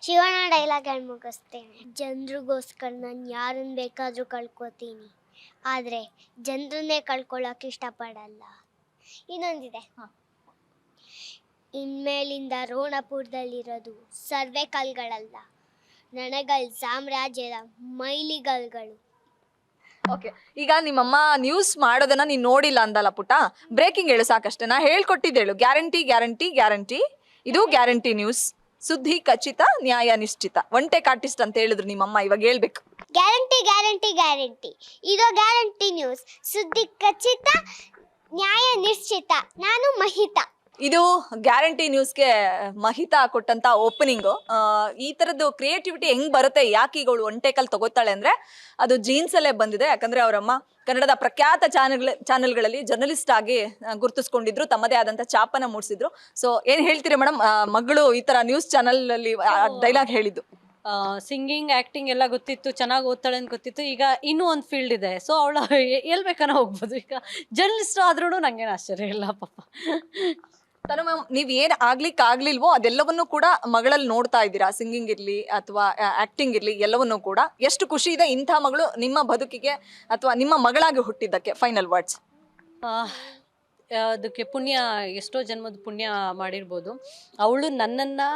ಶಿವಣ್ಣ ಡೈಲಾಗ್ ಹೇಳಿ ಮುಗಿಸ್ತೇನೆ. ಜನರಿಗೋಸ್ಕರ ನಾನು ಯಾರನ್ನ ಬೇಕಾದ್ರೂ ಕಳ್ಕೊತೀನಿ, ಆದ್ರೆ ಜನರನ್ನೇ ಕಳ್ಕೊಳ್ಳೋಕೆ ಇಷ್ಟಪಡಲ್ಲ. ಇನ್ನೊಂದಿದೆ, ಇನ್ಮೇಲಿಂದ ರೋಣಪುರದಲ್ಲಿರೋದು ಸರ್ವೆ ಕಲ್ಗಳಲ್ಲ, ನನಗಳ ಸಾಮ್ರಾಜ್ಯದ ಮೈಲಿಗಲ್ಗಳು. ಓಕೆ, ಈಗ ನಿಮ್ಮಮ್ಮ ನ್ಯೂಸ್ ಮಾಡೋದನ್ನ ನೀನ್ ನೋಡಿಲ್ಲ ಅಂದಲ್ಲ ಪುಟ್ಟ. ಬ್ರೇಕಿಂಗ್ ಹೇಳು ಸಾಕಷ್ಟೇ. ನಾ ಹೇಳ್ಕೊಟ್ಟಿದ್ದೇಳು. ಗ್ಯಾರಂಟಿ ಗ್ಯಾರಂಟಿ ಗ್ಯಾರಂಟಿ, ಇದು ಗ್ಯಾರಂಟಿ ನ್ಯೂಸ್. ಸುದ್ದಿ ಖಚಿತ, ನ್ಯಾಯ ನಿಶ್ಚಿತ. ಒನ್ ಟೇಕ್ ಆರ್ಟಿಸ್ಟ್ ಅಂತ ಹೇಳಿದ್ರು ನಿಮ್ಮಮ್ಮ, ಇವಾಗ ಹೇಳ್ಬೇಕು. ಗ್ಯಾರಂಟಿ ಗ್ಯಾರಂಟಿ ಗ್ಯಾರಂಟಿ, ಇದು ಗ್ಯಾರಂಟಿ ನ್ಯೂಸ್. ಸುದ್ದಿ ಖಚಿತ, ನ್ಯಾಯ ನಿಶ್ಚಿತ. ನಾನು ಮಹಿತಾ. ಇದು ಗ್ಯಾರಂಟಿ ನ್ಯೂಸ್ಗೆ ಮಹಿತಾ ಕೊಟ್ಟಂತ ಓಪನಿಂಗು. ಈ ತರದ್ದು ಕ್ರಿಯೇಟಿವಿಟಿ ಹೆಂಗ್ ಬರುತ್ತೆ, ಯಾಕೆ ಈಗ ಅವಳು ಒಂಟೇಕಲ್ ತಗೋತಾಳೆ ಅಂದ್ರೆ ಅದು ಜೀನ್ಸ್ ಅಲ್ಲೇ ಬಂದಿದೆ. ಯಾಕಂದ್ರೆ ಅವರಮ್ಮ ಕನ್ನಡದ ಪ್ರಖ್ಯಾತ ಚಾನೆಲ್ಗಳಲ್ಲಿ ಜರ್ನಲಿಸ್ಟ್ ಆಗಿ ಗುರುತಿಸ್ಕೊಂಡಿದ್ರು, ತಮ್ಮದೇ ಆದಂತ ಛಾಪನ ಮೂಡಿಸಿದ್ರು. ಸೊ ಏನ್ ಹೇಳ್ತೀರಿ ಮೇಡಮ್, ಮಗಳು ಈ ತರ ನ್ಯೂಸ್ ಚಾನೆಲ್ ಅಲ್ಲಿ ಡೈಲಾಗ್ ಹೇಳಿದ್ದು? ಸಿಂಗಿಂಗ್ ಆಕ್ಟಿಂಗ್ ಎಲ್ಲ ಗೊತ್ತಿತ್ತು, ಚೆನ್ನಾಗಿ ಓದ್ತಾಳೆ ಅಂತ ಗೊತ್ತಿತ್ತು. ಈಗ ಇನ್ನೂ ಒಂದು ಫೀಲ್ಡ್ ಇದೆ, ಸೊ ಅವಳು ಎಲ್ಲಿ ಬೇಕಾನ ಹೋಗ್ಬೋದು. ಈಗ ಜರ್ನಲಿಸ್ಟ್ ಆದ್ರೂ ನಂಗೇನು ಆಶ್ಚರ್ಯ ಇಲ್ಲ ಪಾಪ. ತನು ಮ್ಯಾಮ್, ನೀವ್ ಏನ್ ಆಗ್ಲಿಲ್ವೋ ಅದೆಲ್ಲವನ್ನೂ ಕೂಡ ಮಗಳಲ್ಲಿ ನೋಡ್ತಾ ಇದ್ದೀರಾ. ಸಿಂಗಿಂಗ್ ಇರ್ಲಿ ಅಥವಾ ಆಕ್ಟಿಂಗ್ ಇರ್ಲಿ, ಎಲ್ಲವನ್ನೂ ಕೂಡ. ಎಷ್ಟು ಖುಷಿ ಇದೆ ಇಂಥ ಮಗಳು ನಿಮ್ಮ ಬದುಕಿಗೆ ಅಥವಾ ನಿಮ್ಮ ಮಗಳಾಗಿ ಹುಟ್ಟಿದ್ದಕ್ಕೆ. Final words. ಅದಕ್ಕೆ ಪುಣ್ಯ, ಎಷ್ಟೋ ಜನ್ಮದ ಪುಣ್ಯ ಮಾಡಿರ್ಬೋದು. ಅವಳು ನನ್ನನ್ನು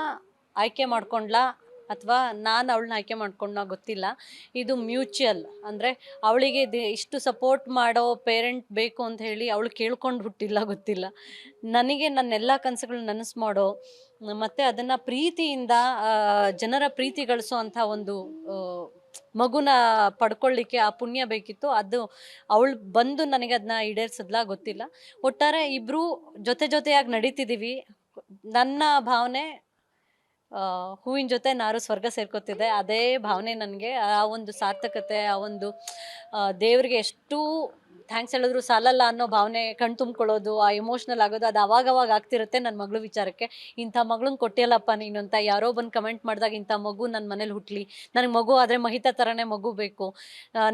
ಆಯ್ಕೆ ಮಾಡ್ಕೊಂಡ್ಲಾ ಅಥವಾ ನಾನು ಅವಳನ್ನ ಆಯ್ಕೆ ಮಾಡ್ಕೊಂಡ ಗೊತ್ತಿಲ್ಲ. ಇದು ಮ್ಯೂಚುವಲ್. ಅಂದರೆ ಅವಳಿಗೆ ಇಷ್ಟು ಸಪೋರ್ಟ್ ಮಾಡೋ ಪೇರೆಂಟ್ ಬೇಕು ಅಂತ ಹೇಳಿ ಅವಳು ಕೇಳ್ಕೊಂಡು ಹುಟ್ಟಿಲ್ಲ, ಗೊತ್ತಿಲ್ಲ. ನನಗೆ ನನ್ನೆಲ್ಲ ಕನಸುಗಳು ನನಸು ಮಾಡೋ ಮತ್ತು ಅದನ್ನು ಪ್ರೀತಿಯಿಂದ ಜನರ ಪ್ರೀತಿ ಗಳಿಸೋ ಅಂಥ ಒಂದು ಮಗುನ ಪಡ್ಕೊಳ್ಳಿಕ್ಕೆ ಆ ಪುಣ್ಯ ಬೇಕಿತ್ತು. ಅದು ಅವಳು ಬಂದು ನನಗೆ ಅದನ್ನ ಈಡೇರಿಸಿದ್ಲಾ ಗೊತ್ತಿಲ್ಲ. ಒಟ್ಟಾರೆ ಇಬ್ಬರು ಜೊತೆಯಾಗಿ ನಡೀತಿದ್ದೀವಿ. ನನ್ನ ಭಾವನೆ ಹೂವಿನ ಜೊತೆ ನಾರು ಸ್ವರ್ಗ ಸೇರ್ಕೋತಿದೆ. ಅದೇ ಭಾವನೆ ನನಗೆ. ಆ ಒಂದು ಸಾರ್ಥಕತೆ, ಆ ಒಂದು ದೇವರಿಗೆ ಎಷ್ಟು ಥ್ಯಾಂಕ್ಸ್ ಹೇಳಿದ್ರು ಸಾಲಲ್ಲ ಅನ್ನೋ ಭಾವನೆ ಕಣ್ ತುಂಬ್ಕೊಳ್ಳೋದು, ಆ ಎಮೋಷ್ನಲ್ ಆಗೋದು, ಅದು ಅವಾಗವಾಗ ಆಗ್ತಿರುತ್ತೆ. ನನ್ನ ಮಗಳು ವಿಚಾರಕ್ಕೆ, ಇಂಥ ಮಗಳನ್ನ ಕೊಟ್ಟಿಲ್ಲಪ್ಪ ನೀನು ಅಂತ ಯಾರೋ ಬಂದು ಕಮೆಂಟ್ ಮಾಡಿದಾಗ, ಇಂಥ ಮಗು ನನ್ನ ಮನೇಲಿ ಹುಟ್ಟಲಿ, ನನಗೆ ಮಗು ಆದರೆ ಮಹಿತಾ ಥರನೇ ಮಗು ಬೇಕು,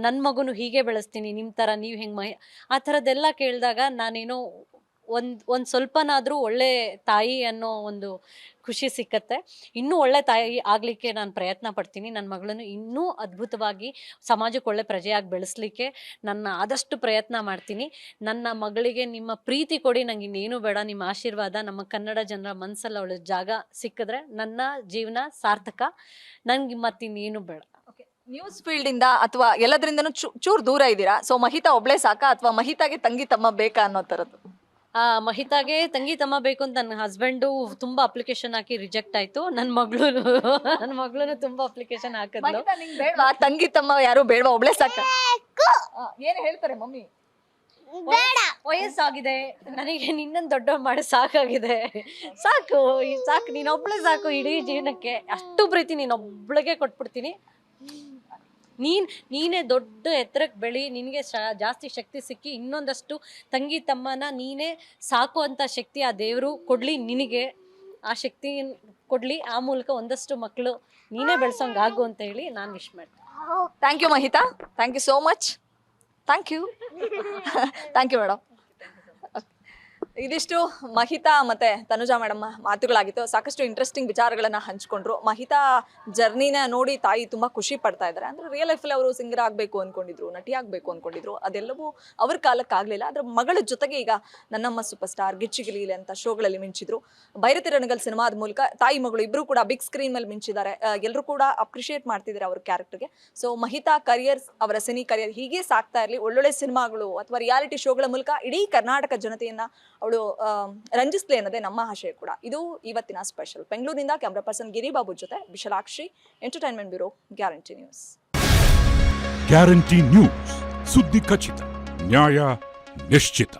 ನನ್ನ ಮಗುನು ಹೀಗೆ ಬೆಳೆಸ್ತೀನಿ, ನಿಮ್ಮ ಥರ ನೀವು ಹೆಂಗೆ ಆ ಥರದ್ದೆಲ್ಲ ಕೇಳಿದಾಗ ನಾನೇನೋ ಒಂದು ಸ್ವಲ್ಪನಾದರೂ ಒಳ್ಳೆ ತಾಯಿ ಅನ್ನೋ ಒಂದು ಖುಷಿ ಸಿಕ್ಕತ್ತೆ. ಇನ್ನೂ ಒಳ್ಳೆ ತಾಯಿ ಆಗಲಿಕ್ಕೆ ನಾನು ಪ್ರಯತ್ನ ಪಡ್ತೀನಿ. ನನ್ನ ಮಗಳನ್ನು ಇನ್ನೂ ಅದ್ಭುತವಾಗಿ ಸಮಾಜಕ್ಕೆ ಒಳ್ಳೆ ಪ್ರಜೆಯಾಗಿ ಬೆಳೆಸಲಿಕ್ಕೆ ನನ್ನ ಆದಷ್ಟು ಪ್ರಯತ್ನ ಮಾಡ್ತೀನಿ. ನನ್ನ ಮಗಳಿಗೆ ನಿಮ್ಮ ಪ್ರೀತಿ ಕೊಡಿ, ನಂಗೆ ಇನ್ನೇನು ಬೇಡ, ನಿಮ್ಮ ಆಶೀರ್ವಾದ. ನಮ್ಮ ಕನ್ನಡ ಜನರ ಮನಸ್ಸಲ್ಲಿ ಅವಳ ಜಾಗ ಸಿಕ್ಕಿದ್ರೆ ನನ್ನ ಜೀವನ ಸಾರ್ಥಕ, ನನಗೆ ಮತ್ತಿನ್ನೇನು ಬೇಡ. ನ್ಯೂಸ್ ಫೀಲ್ಡ್ ಇಂದ ಅಥವಾ ಎಲ್ಲದರಿಂದನೂ ಚೂರು ದೂರ ಇದ್ದೀರಾ. ಸೊ ಮಹಿತಾ ಒಬ್ಳೆ ಸಾಕಾ ಅಥವಾ ಮಹಿತಾಗೆ ತಂಗಿ ತಮ್ಮ ಬೇಕಾ ಅನ್ನೋ ಥರದ್ದು? ಮಹಿತಾಗೆ ತಂಗಿ ತಮ್ಮ ಬೇಕು ಅಂತ ನನ್ನ ಹಸ್ಬೆಂಡು ತುಂಬಾ ಅಪ್ಲಿಕೇಶನ್ ಹಾಕಿ ರಿಜೆಕ್ಟ್ ಆಯ್ತು. ನನ್ನ ಮಗಳು ತುಂಬಾ ಅಪ್ಲಿಕೇಶನ್ ಹಾಕಿದ್ಲು. ತಂಗಿ ತಮ್ಮ ಯಾರು ಬೇಡವಾ, ಒಬ್ಳೆ ಸಾಕ? ಏನ್ ಹೇಳ್ತಾರೆ ಮಮ್ಮಿ? ವಯಸ್ಸಾಗಿದೆ ನನಗೆ, ನಿನ್ನನ್ನು ದೊಡ್ಡ ಮಾಡಿ ಸಾಕಾಗಿದೆ, ಸಾಕು ನೀನೊಬ್ಳೆ ಸಾಕು ಇಡೀ ಜೀವನಕ್ಕೆ, ಅಷ್ಟು ಪ್ರೀತಿ ನೀನೊಬ್ಳಿಗೆ ಕೊಟ್ಬಿಡ್ತೀನಿ. ನೀನೇ ದೊಡ್ಡ ಎತ್ತರಕ್ಕೆ ಬೆಳಿ, ನಿನಗೆ ಜಾಸ್ತಿ ಶಕ್ತಿ ಸಿಕ್ಕಿ ಇನ್ನೊಂದಷ್ಟು ತಂಗಿ ತಮ್ಮನ ನೀನೇ ಸಾಕುವಂಥ ಶಕ್ತಿ ಆ ದೇವರು ಕೊಡಲಿ, ನಿನಗೆ ಆ ಶಕ್ತಿ ಕೊಡಲಿ, ಆ ಮೂಲಕ ಒಂದಷ್ಟು ಮಕ್ಕಳು ನೀನೇ ಬೆಳೆಸೋಂಗಾಗು ಅಂತ ಹೇಳಿ ನಾನು ವಿಶ್ ಮಾಡ್ತೀನಿ. Thank you Mahitha, thank you so much. Thank you thank you madam. ಇದಿಷ್ಟು ಮಹಿತಾ ಮತ್ತೆ ತನುಜಾ ಮೇಡಮ್ ಮಾತುಗಳಾಗಿತ್ತು. ಸಾಕಷ್ಟು ಇಂಟ್ರೆಸ್ಟಿಂಗ್ ವಿಚಾರಗಳನ್ನ ಹಂಚ್ಕೊಂಡ್ರು. ಮಹಿತಾ ಜರ್ನಿನ ನೋಡಿ ತಾಯಿ ತುಂಬಾ ಖುಷಿ ಪಡ್ತಾ ಇದ್ದಾರೆ. ಅಂದ್ರೆ ರಿಯಲ್ ಲೈಫಲ್ಲಿ ಅವರು ಸಿಂಗರ್ ಆಗಬೇಕು ಅನ್ಕೊಂಡಿದ್ರು, ನಟಿ ಆಗಬೇಕು ಅನ್ಕೊಂಡಿದ್ರು, ಅದೆಲ್ಲವೂ ಅವ್ರ ಕಾಲಕ್ಕಾಗಲಿಲ್ಲ. ಅದ್ರ ಮಗಳ ಜೊತೆಗೆ ಈಗ ನನ್ನಮ್ಮ ಸೂಪರ್ ಸ್ಟಾರ್, ಗಿಚ್ಚಿಗಿಲೀಲೆ ಅಂತ ಶೋಗಳಲ್ಲಿ ಮಿಂಚಿದ್ರು. ಭೈರತಿ ರಣಗಲ್ ಸಿನಿಮಾದ ಮೂಲಕ ತಾಯಿ ಮಗಳು ಇಬ್ರು ಕೂಡ ಬಿಗ್ ಸ್ಕ್ರೀನ್ ಮೇಲೆ ಮಿಂಚಿದ್ದಾರೆ. ಎಲ್ಲರೂ ಕೂಡ ಅಪ್ರಿಷಿಯೇಟ್ ಮಾಡ್ತಿದ್ದಾರೆ ಅವ್ರ ಕ್ಯಾರೆಕ್ಟರ್ಗೆ. ಸೊ ಮಹಿತಾ ಕರಿಯರ್, ಅವರ ಸಿನಿ ಕರಿಯರ್ ಹೀಗೆ ಸಾಕ್ತಾ ಇರಲಿ. ಒಳ್ಳೊಳ್ಳೆ ಸಿನಿಮಾಗಳು ಅಥವಾ ರಿಯಾಲಿಟಿ ಶೋಗಳ ಮೂಲಕ ಇಡೀ ಕರ್ನಾಟಕ ಜನತೆಯನ್ನ ಅವಳು ರಂಜಿಸ್ಲಿ ಅನ್ನೋದೇ ನಮ್ಮ ಆಶಯ ಕೂಡ. ಇದು ಇವತ್ತಿನ ಸ್ಪೆಷಲ್. ಬೆಂಗಳೂರಿನಿಂದ ಕ್ಯಾಮ್ರಾ ಪರ್ಸನ್ ಗಿರಿಬಾಬು ಜೊತೆ Vishalakshi, entertainment bureau, guarantee news. Guarantee news, ಸುದ್ದಿ ಖಚಿತ, ನ್ಯಾಯ ನಿಶ್ಚಿತ.